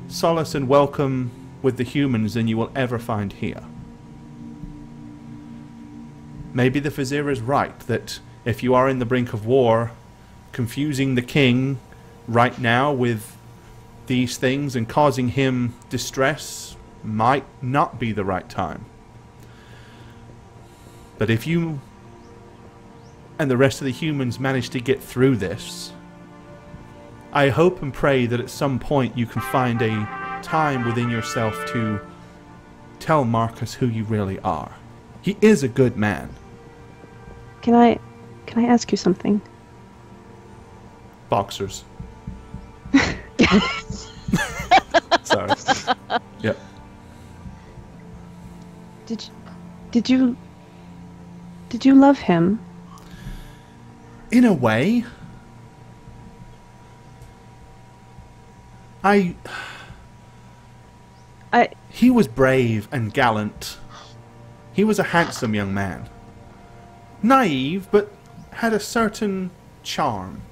solace and welcome with the humans than you will ever find here. Maybe the vizier is right, that if you are in the brink of war, confusing the king right now with these things and causing him distress might not be the right time. But if you and the rest of the humans manage to get through this, I hope and pray that at some point you can find a time within yourself to tell Marcus who you really are. He is a good man. Can I ask you something? Boxers. Sorry. Yep. Did you love him? In a way. He was brave and gallant. He was a handsome young man. Naive, but had a certain charm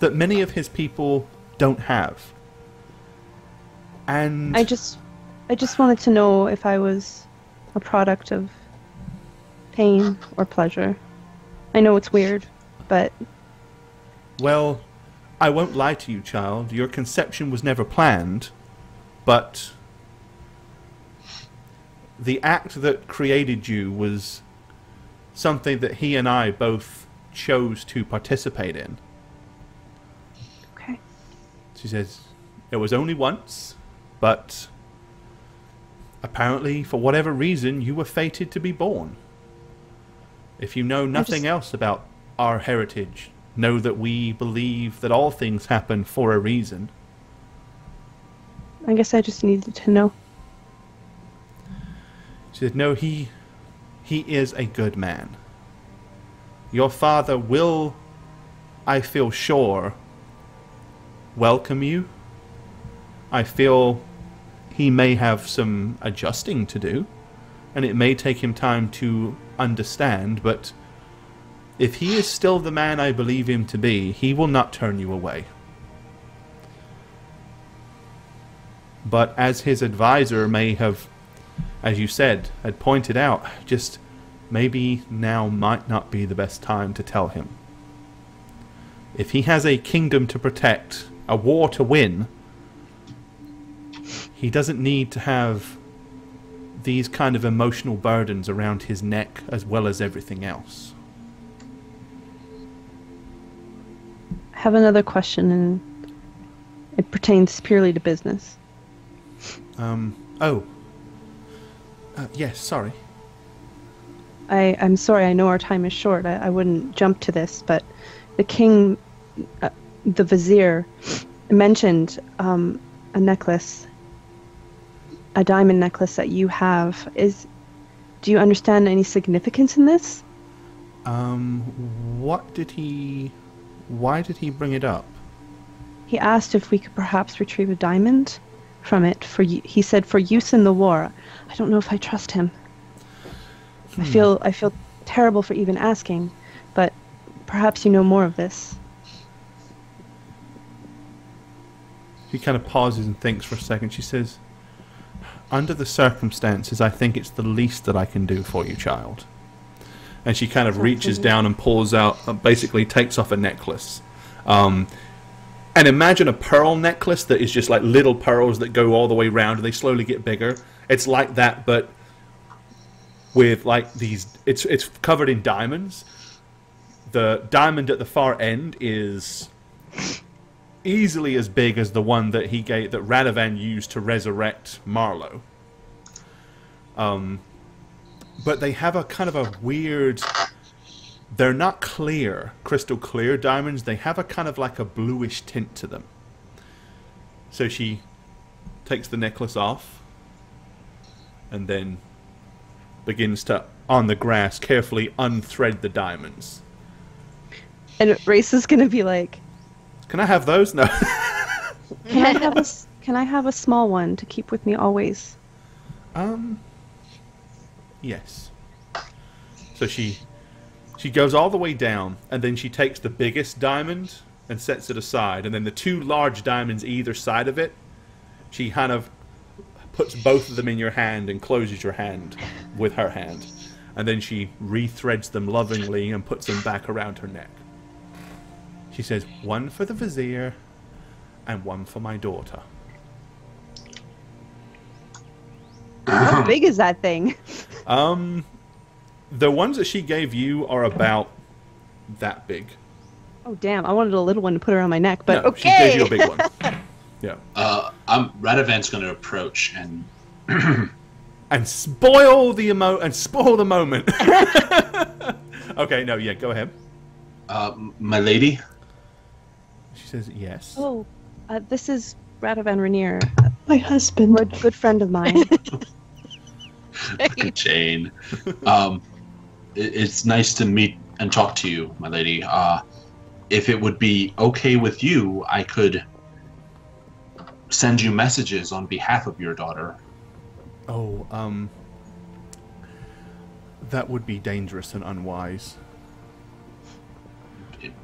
that many of his people don't have. And I just wanted to know if I was a product of pain or pleasure. I know it's weird, but... Well, I won't lie to you, child. Your conception was never planned, but the act that created you was something that he and I both chose to participate in. Okay. She says, it was only once, but apparently, for whatever reason, you were fated to be born. If you know nothing else about our heritage, know that we believe that all things happen for a reason. I guess I just needed to know. She said, no, he is a good man. Your father will, I feel sure, welcome you. I feel he may have some adjusting to do, and it may take him time to understand, but if he is still the man I believe him to be, he will not turn you away. But as his advisor may have, as you said, had pointed out, just maybe now might not be the best time to tell him. If he has a kingdom to protect, a war to win, he doesn't need to have these kind of emotional burdens around his neck as well as everything else. I have another question, and it pertains purely to business. Yes, sorry. I'm sorry, I know our time is short. I wouldn't jump to this, but the king, the vizier, mentioned a necklace, a diamond necklace that you have. Do you understand any significance in this? Why did he bring it up? He asked if we could perhaps retrieve a diamond from it he said for use in the war. I don't know if I trust him. I feel terrible for even asking, but perhaps you know more of this. She kind of pauses and thinks for a second. She says, under the circumstances, I think it's the least that I can do for you, child. And she kind of reaches down and pulls out, basically takes off a necklace. And imagine a pearl necklace that is just like little pearls that go all the way around and they slowly get bigger. It's like that, but with like these, it's covered in diamonds. The diamond at the far end is easily as big as the one that that Radovan used to resurrect Marlowe. But they have a kind of a weird, they're not clear, crystal clear diamonds. They have a kind of like a bluish tint to them. So she takes the necklace off and then begins to, on the grass, carefully unthread the diamonds. And Race is going to be like, can I have those? No. Can I have a small one to keep with me always? Yes. So she goes all the way down, and then she takes the biggest diamond and sets it aside, and then the two large diamonds either side of it, she kind of puts both of them in your hand and closes your hand with her hand. And then she rethreads them lovingly and puts them back around her neck. She says, one for the vizier and one for my daughter. How big is that thing? The ones that she gave you are about that big. Oh, damn. I wanted a little one to put around my neck, but no, okay. She gave you a big one. Yeah. Radovan's going to approach and... and spoil the moment. Okay, no, yeah, go ahead. My lady? She says yes. Oh, this is Radovan Rainier. My husband. A good friend of mine. Jane. It's nice to meet and talk to you, my lady. If it would be okay with you, I could send you messages on behalf of your daughter. Oh, that would be dangerous and unwise.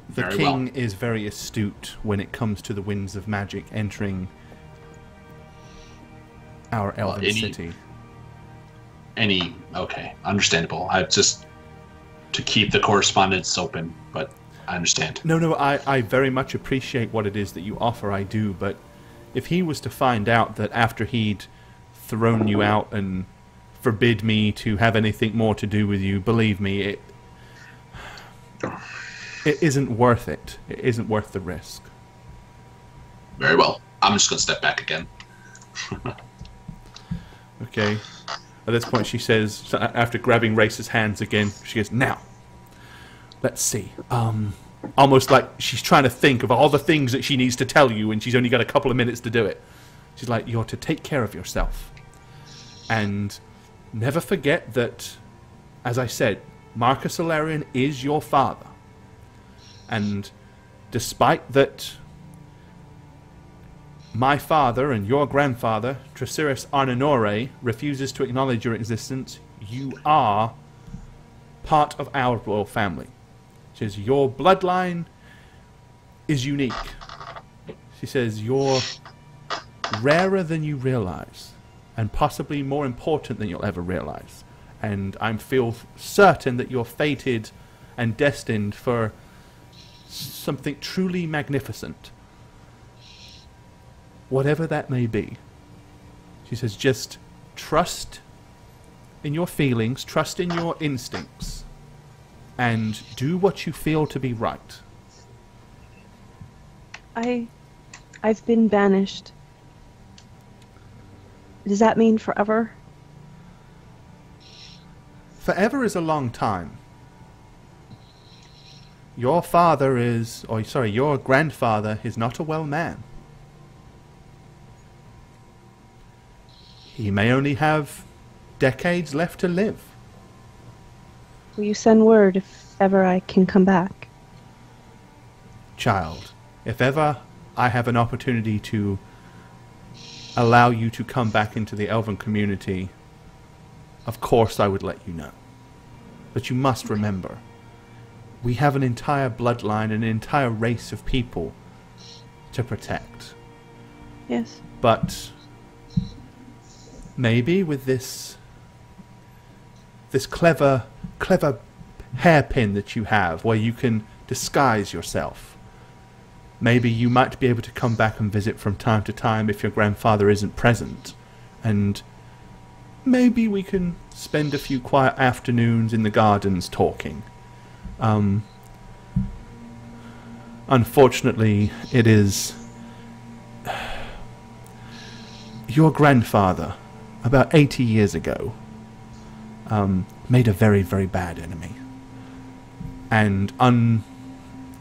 The king is very astute when it comes to the winds of magic entering our elven city. Okay, understandable. I just to keep the correspondence open, but I understand. No, I very much appreciate what it is that you offer, I do, but if he was to find out that after he'd thrown you out and forbid me to have anything more to do with you, believe me, it isn't worth it. It isn't worth the risk. Very well. I'm just going to step back again. Okay. At this point, she says, after grabbing Race's hands again, she goes, "Now, let's see." Almost like she's trying to think of all the things that she needs to tell you, and she's only got a couple of minutes to do it. She's like, "You're to take care of yourself. And never forget that, as I said, Marcus Aurelian is your father. And despite that my father and your grandfather, Trasiris Arnonore, refuses to acknowledge your existence, you are part of our royal family. She says, your bloodline is unique. She says, you're rarer than you realize, and possibly more important than you'll ever realize. And I feel certain that you're fated and destined for something truly magnificent. Whatever that may be." She says, just trust in your feelings, trust in your instincts, and do what you feel to be right. I've been banished. Does that mean forever? Forever is a long time. Your grandfather is not a well man. He may only have decades left to live. Will you send word if ever I can come back? Child, if ever I have an opportunity to allow you to come back into the elven community, of course I would let you know. But you must remember, we have an entire bloodline, an entire race of people to protect. Yes. But maybe with this clever hairpin that you have, where you can disguise yourself, maybe you might be able to come back and visit from time to time if your grandfather isn't present, and maybe we can spend a few quiet afternoons in the gardens talking. Unfortunately, it is your grandfather, about 80 years ago, made a very, very bad enemy. And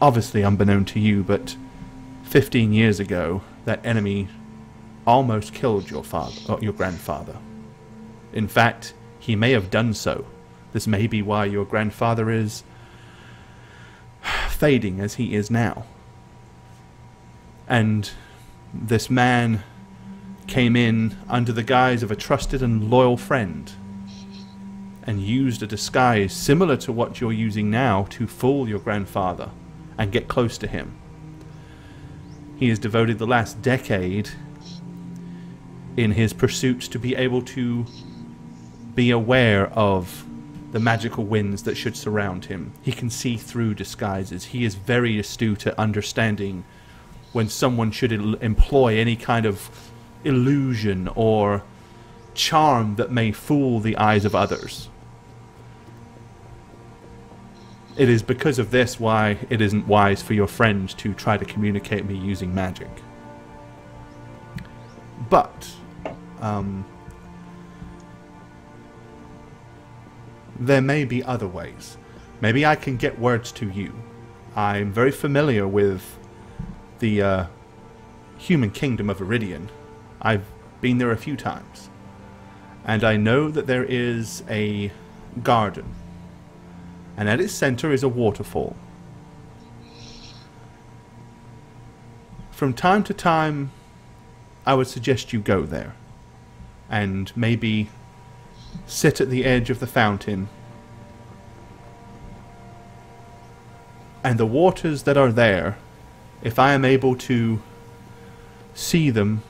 obviously unbeknown to you, but 15 years ago, that enemy almost killed your grandfather. In fact, he may have done so. This may be why your grandfather is fading as he is now. And this man came in under the guise of a trusted and loyal friend, and used a disguise similar to what you're using now to fool your grandfather and get close to him. He has devoted the last decade in his pursuits to be able to be aware of the magical winds that should surround him. He can see through disguises. He is very astute at understanding when someone should employ any kind of illusion or charm that may fool the eyes of others. It is because of this why it isn't wise for your friend to try to communicate me using magic. But there may be other ways. Maybe I can get words to you. I'm very familiar with the human kingdom of Iridian. I've been there a few times. And I know that there is a garden. And at its center is a waterfall. From time to time, I would suggest you go there. And maybe sit at the edge of the fountain. And the waters that are there, if I am able to see them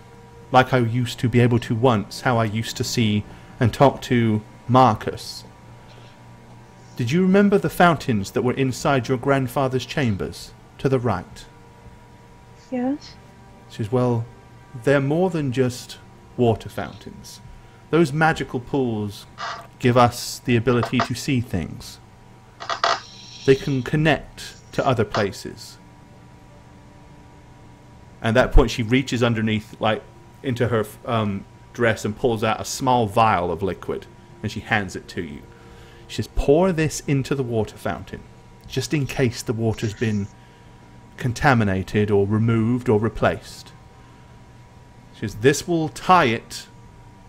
like I used to be able to once, how I used to see and talk to Marcus. Did you remember the fountains that were inside your grandfather's chambers, to the right? Yes. She says, well, they're more than just water fountains. Those magical pools give us the ability to see things. They can connect to other places. And at that point she reaches underneath, like, into her dress and pulls out a small vial of liquid, and she hands it to you. She says, pour this into the water fountain, just in case the water's been contaminated or removed or replaced. She says, this will tie it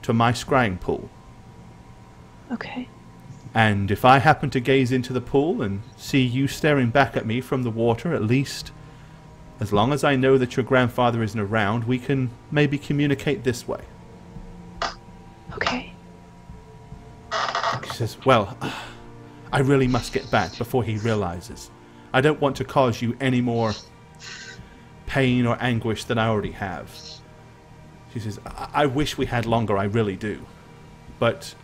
to my scrying pool. Okay. And if I happen to gaze into the pool and see you staring back at me from the water, at least, as long as I know that your grandfather isn't around, we can maybe communicate this way. Okay. She says, well, I really must get back before he realizes. I don't want to cause you any more pain or anguish than I already have. She says, I wish we had longer, I really do. But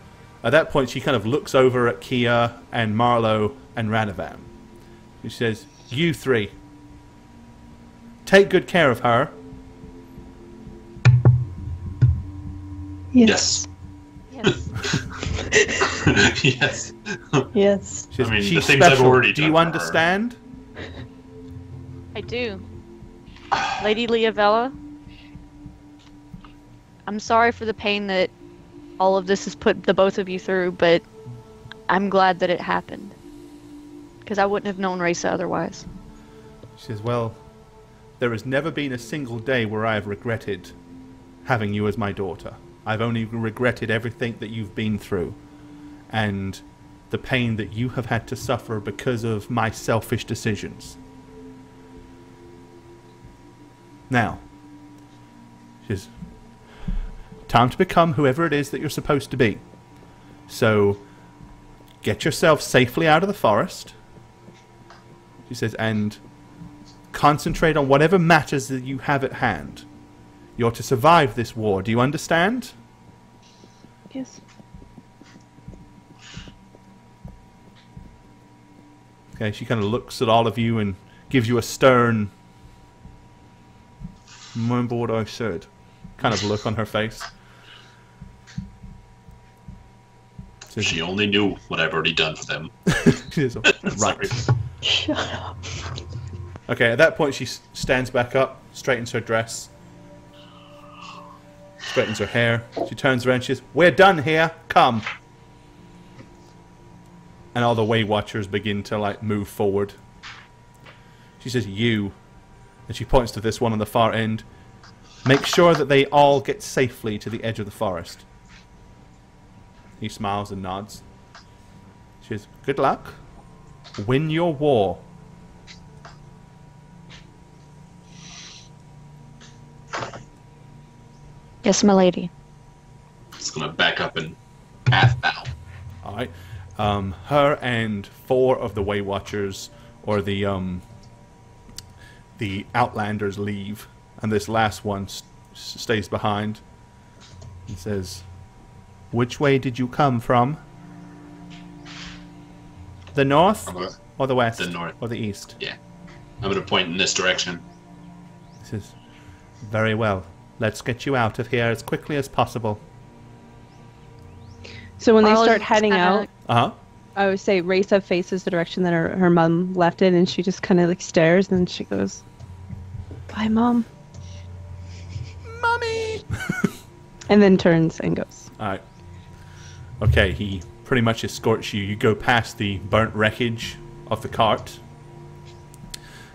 at that point she kind of looks over at Kia and Marlowe and Radovan. She says, you three, take good care of her. Yes. Yes. Yes. Yes. She says, I mean, she's the things I've special. already Do done you for her. understand? I do. Lady Leovella, I'm sorry for the pain that all of this has put the both of you through, but I'm glad that it happened. Because I wouldn't have known Raisa otherwise. She says, well, there has never been a single day where I have regretted having you as my daughter. I've only regretted everything that you've been through, and the pain that you have had to suffer because of my selfish decisions. Now, she says, time to become whoever it is that you're supposed to be. So, get yourself safely out of the forest. She says, and concentrate on whatever matters that you have at hand. You're to survive this war. Do you understand? Yes. Okay, she kind of looks at all of you and gives you a stern, remember what I said, kind of look on her face. Says, She only knew what I've already done for them. she says, right. Sorry. Shut up. Okay, at that point she stands back up, straightens her dress, straightens her hair. She turns around, she says, we're done here, come. And all the Way Watchers begin to, like, move forward. She says, you. And she points to this one on the far end. Make sure that they all get safely to the edge of the forest. He smiles and nods. She says, good luck. Win your war. Yes, my lady. Just gonna back up and half bow. Alright. Her and 4 of the Way Watchers, or the Outlanders, leave, and this last one stays behind. He says, which way did you come from? The north or the west? The north. Or the east? Yeah. I'm gonna point in this direction. He says, very well. Let's get you out of here as quickly as possible. So when they Marlowe's start heading out, Uh-huh. I would say Raisa faces the direction that her mom left it, and she just kind of like stares, and she goes, "Bye, Mom." Mommy! And then turns and goes. Alright. Okay, he pretty much escorts you. You go past the burnt wreckage of the cart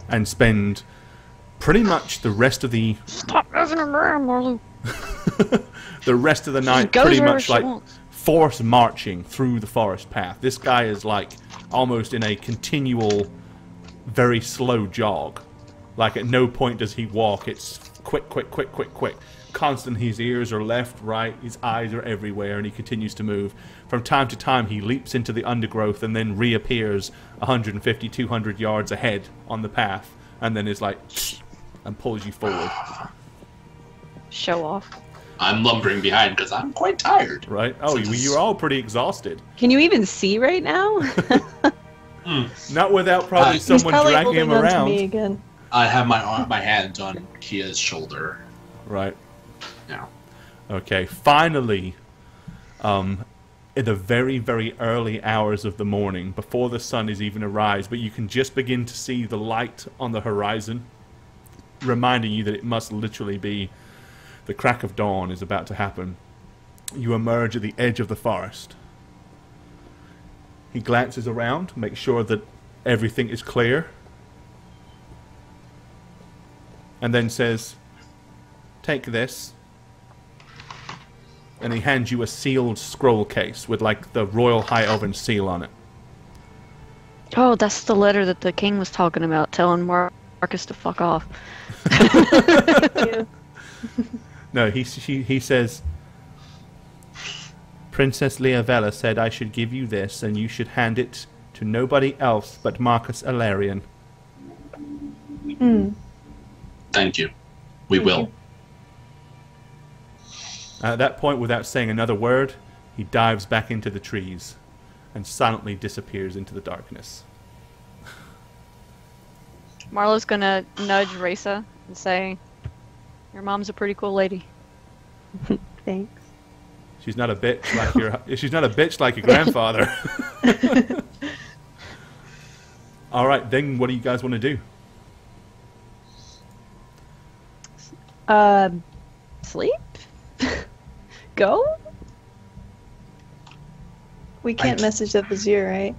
and spend pretty much the rest of the Stop messing around, Marlo. the rest of the night goes pretty wherever much she like wants. force marching through the forest path. This guy is like almost in a continual, very slow jog. Like at no point does he walk. It's quick, quick, quick, quick, quick. Constantly, his ears are left, right, his eyes are everywhere, and he continues to move. From time to time, he leaps into the undergrowth and then reappears 150, 200 yards ahead on the path, and then is like, and pulls you forward. Show off. I'm lumbering behind because I'm quite tired. Right? Oh, you're all pretty exhausted. Can you even see right now? Not without probably someone dragging him around. Me again. I have my hands on Kia's shoulder. Right. Now. Okay. Finally, in the very, very early hours of the morning, before the sun is even arise, but you can just begin to see the light on the horizon, reminding you that it must literally be the crack of dawn is about to happen. You emerge at the edge of the forest. He glances around, makes sure that everything is clear, and then says, "Take this." And he hands you a sealed scroll case with, like, the Royal High Elven seal on it. Oh, that's the letter that the king was talking about, telling Marcus to fuck off. Yeah. No, he says, "Princess Leovella said I should give you this, and you should hand it to nobody else but Marcus Alarian." Thank you. We will. At that point, without saying another word, he dives back into the trees and silently disappears into the darkness. Marlo's gonna nudge Raisa and say, "Your mom's a pretty cool lady." Thanks. She's not a bitch like your grandfather. All right, then what do you guys want to do? Sleep? Go? We can't message the vizier, right?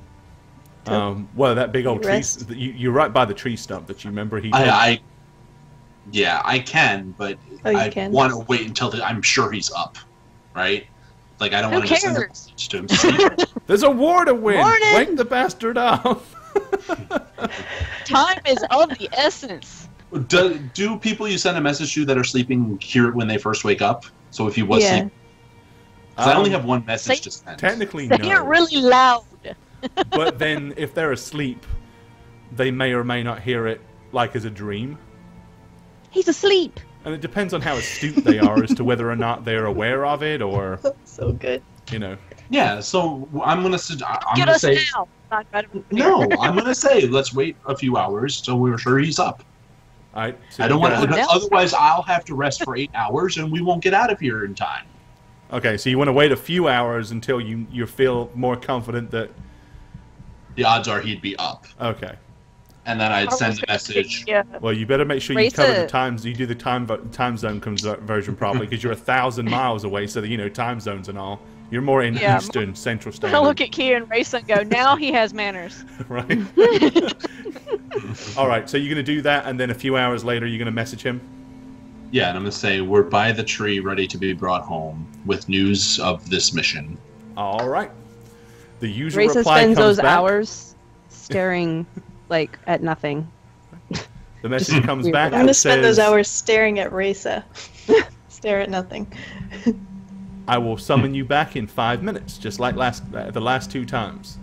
Well, that big old tree. Rest. You're right by the tree stump that you remember. Yeah, I can, but I want to wait until I'm sure he's up, right? Like, I don't want to send a message to him. There's a war to win. Morning. Wake the bastard up. Time is of the essence. Do people you send a message to that are sleeping hear it when they first wake up? So if he was sleeping, because I only have one message to send. Technically, Say no. it really loud. But then, if they're asleep, they may or may not hear it like as a dream. He's asleep. And it depends on how astute they are as to whether or not they're aware of it, or So good. you know. Yeah, so I'm gonna say now. no. I'm gonna say let's wait a few hours till we're sure he's up. All right. So I don't want to. otherwise I'll have to rest for 8 hours and we won't get out of here in time. Okay, so you want to wait a few hours until you feel more confident that. The odds are he'd be up. Okay. And then I'd send a message. Yeah. Well, you better make sure you cover the times. You do the time zone conversion properly because you're 1,000 miles away. So that, you know, time zones and all. You're more in Eastern Central Standard. I look at Kia and Race and go, now he has manners. Right. All right. So you're gonna do that, and then a few hours later, you're gonna message him. Yeah, and I'm gonna say we're by the tree, ready to be brought home with news of this mission. All right. The usual Raisa reply spends comes those back. hours staring like at nothing. The message comes weird. back. I'm gonna and spend says, those hours staring at Raisa. Stare at nothing. I will summon you back in 5 minutes, just like the last 2 times.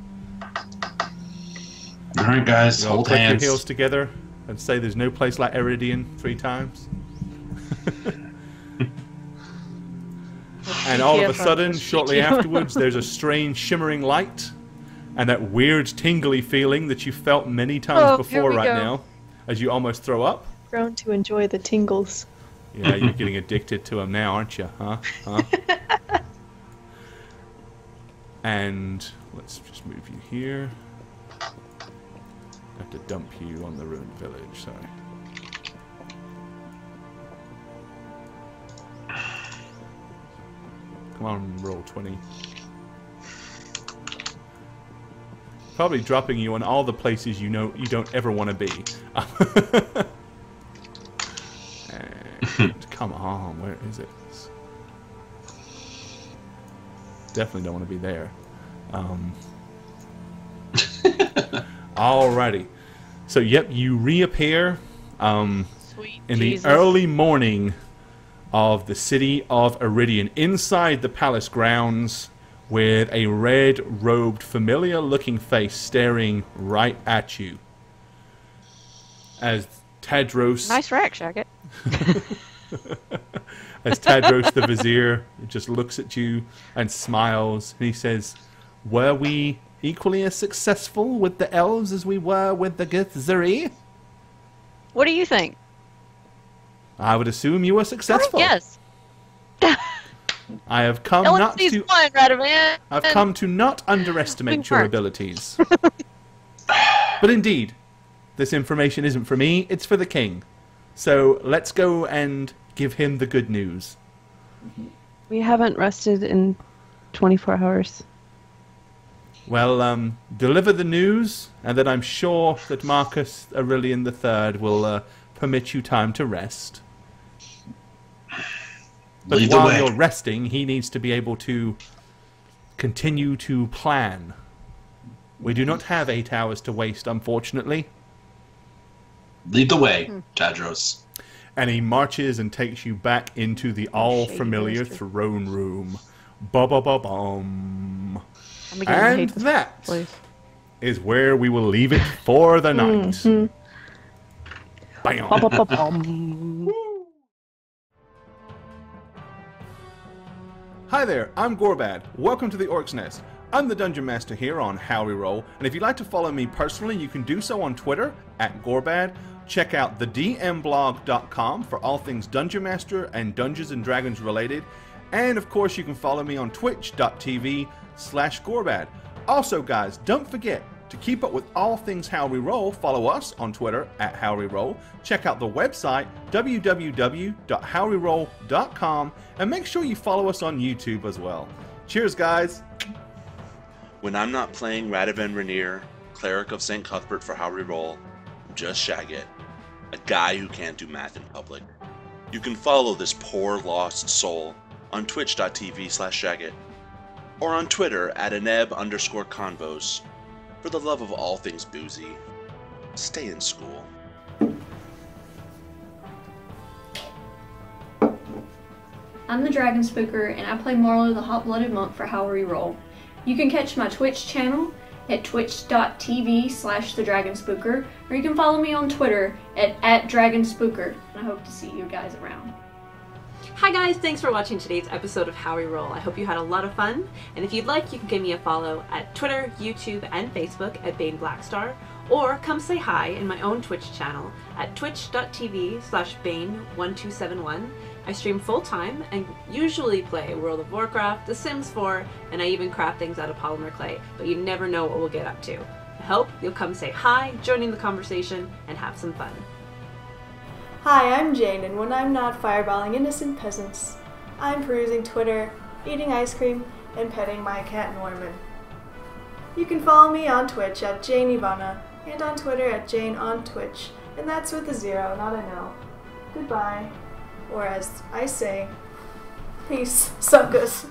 All right, guys, You all hold click hands. your heels together and say, "There's no place like Eridian" 3 times. And all of a sudden, shortly afterwards, there's a strange shimmering light, and that weird tingly feeling that you felt many times before right now, as you almost throw up. Grown to enjoy the tingles. Yeah, you're getting addicted to them now, aren't you? Huh? And let's just move you here. I have to dump you on the ruined village, sorry. Come on, roll 20. Probably dropping you on all the places you know you don't ever want to be. And come on, where is it? Definitely don't want to be there. Alrighty. So, yep, you reappear. Sweet in Jesus. the early morning of the city of Iridian, inside the palace grounds, with a red-robed, familiar-looking face staring right at you. As Tadros... Nice rack, Shacket. As Tadros the Vizier just looks at you and smiles, and he says, "Were we equally as successful with the elves as we were with the Githzari?" What do you think? I would assume you were successful. Yes. I have come not to... One, Radovan. I've come to not underestimate your abilities. But indeed, this information isn't for me, it's for the king. So let's go and give him the good news. We haven't rested in 24 hours. Well, deliver the news, and then I'm sure that Marcus Aurelian III will permit you time to rest. But while you're resting, he needs to be able to continue to plan. We do not have 8 hours to waste, unfortunately. Lead the way, Tadros. And he marches and takes you back into the all-familiar throne room. Ba-ba-ba-bum. And that is where we will leave it for the night. Bam. Ba-ba-ba-bum. Hi there, I'm Gorbad. Welcome to the Orc's Nest. I'm the Dungeon Master here on Howreroll, and if you'd like to follow me personally, you can do so on Twitter @Gorbad. Check out thedmblog.com for all things Dungeon Master and Dungeons & Dragons related. And of course, you can follow me on twitch.tv/Gorbad. Also, guys, don't forget to keep up with all things Howreroll. Follow us on Twitter @Howreroll. Check out the website www.howreroll.com, and make sure you follow us on YouTube as well. Cheers, guys. When I'm not playing Radovan Rainier, Cleric of St. Cuthbert for Howreroll, I'm just Shaggit, a guy who can't do math in public. You can follow this poor lost soul on twitch.tv/Shaggit, or on Twitter @Aneb_convos. For the love of all things boozy, stay in school. I'm the Dragon Spooker, and I play Marlo the Hot-Blooded Monk for Howreroll. You can catch my Twitch channel at twitch.tv/thedragonspooker, or you can follow me on Twitter at @dragonspooker. I hope to see you guys around. Hi guys, thanks for watching today's episode of Howreroll. I hope you had a lot of fun, and if you'd like, you can give me a follow at Twitter, YouTube, and Facebook @Bane Blackstar, or come say hi in my own Twitch channel at twitch.tv/Bane1271. I stream full-time and usually play World of Warcraft, The Sims 4, and I even craft things out of polymer clay, but you never know what we'll get up to. I hope you'll come say hi, join in the conversation, and have some fun. Hi, I'm Jane, and when I'm not fireballing innocent peasants, I'm perusing Twitter, eating ice cream, and petting my cat Norman. You can follow me on Twitch @JaneIvana, and on Twitter @JaneOnTwitch, and that's with a 0, not an L. Goodbye. Or as I say, peace, suckus.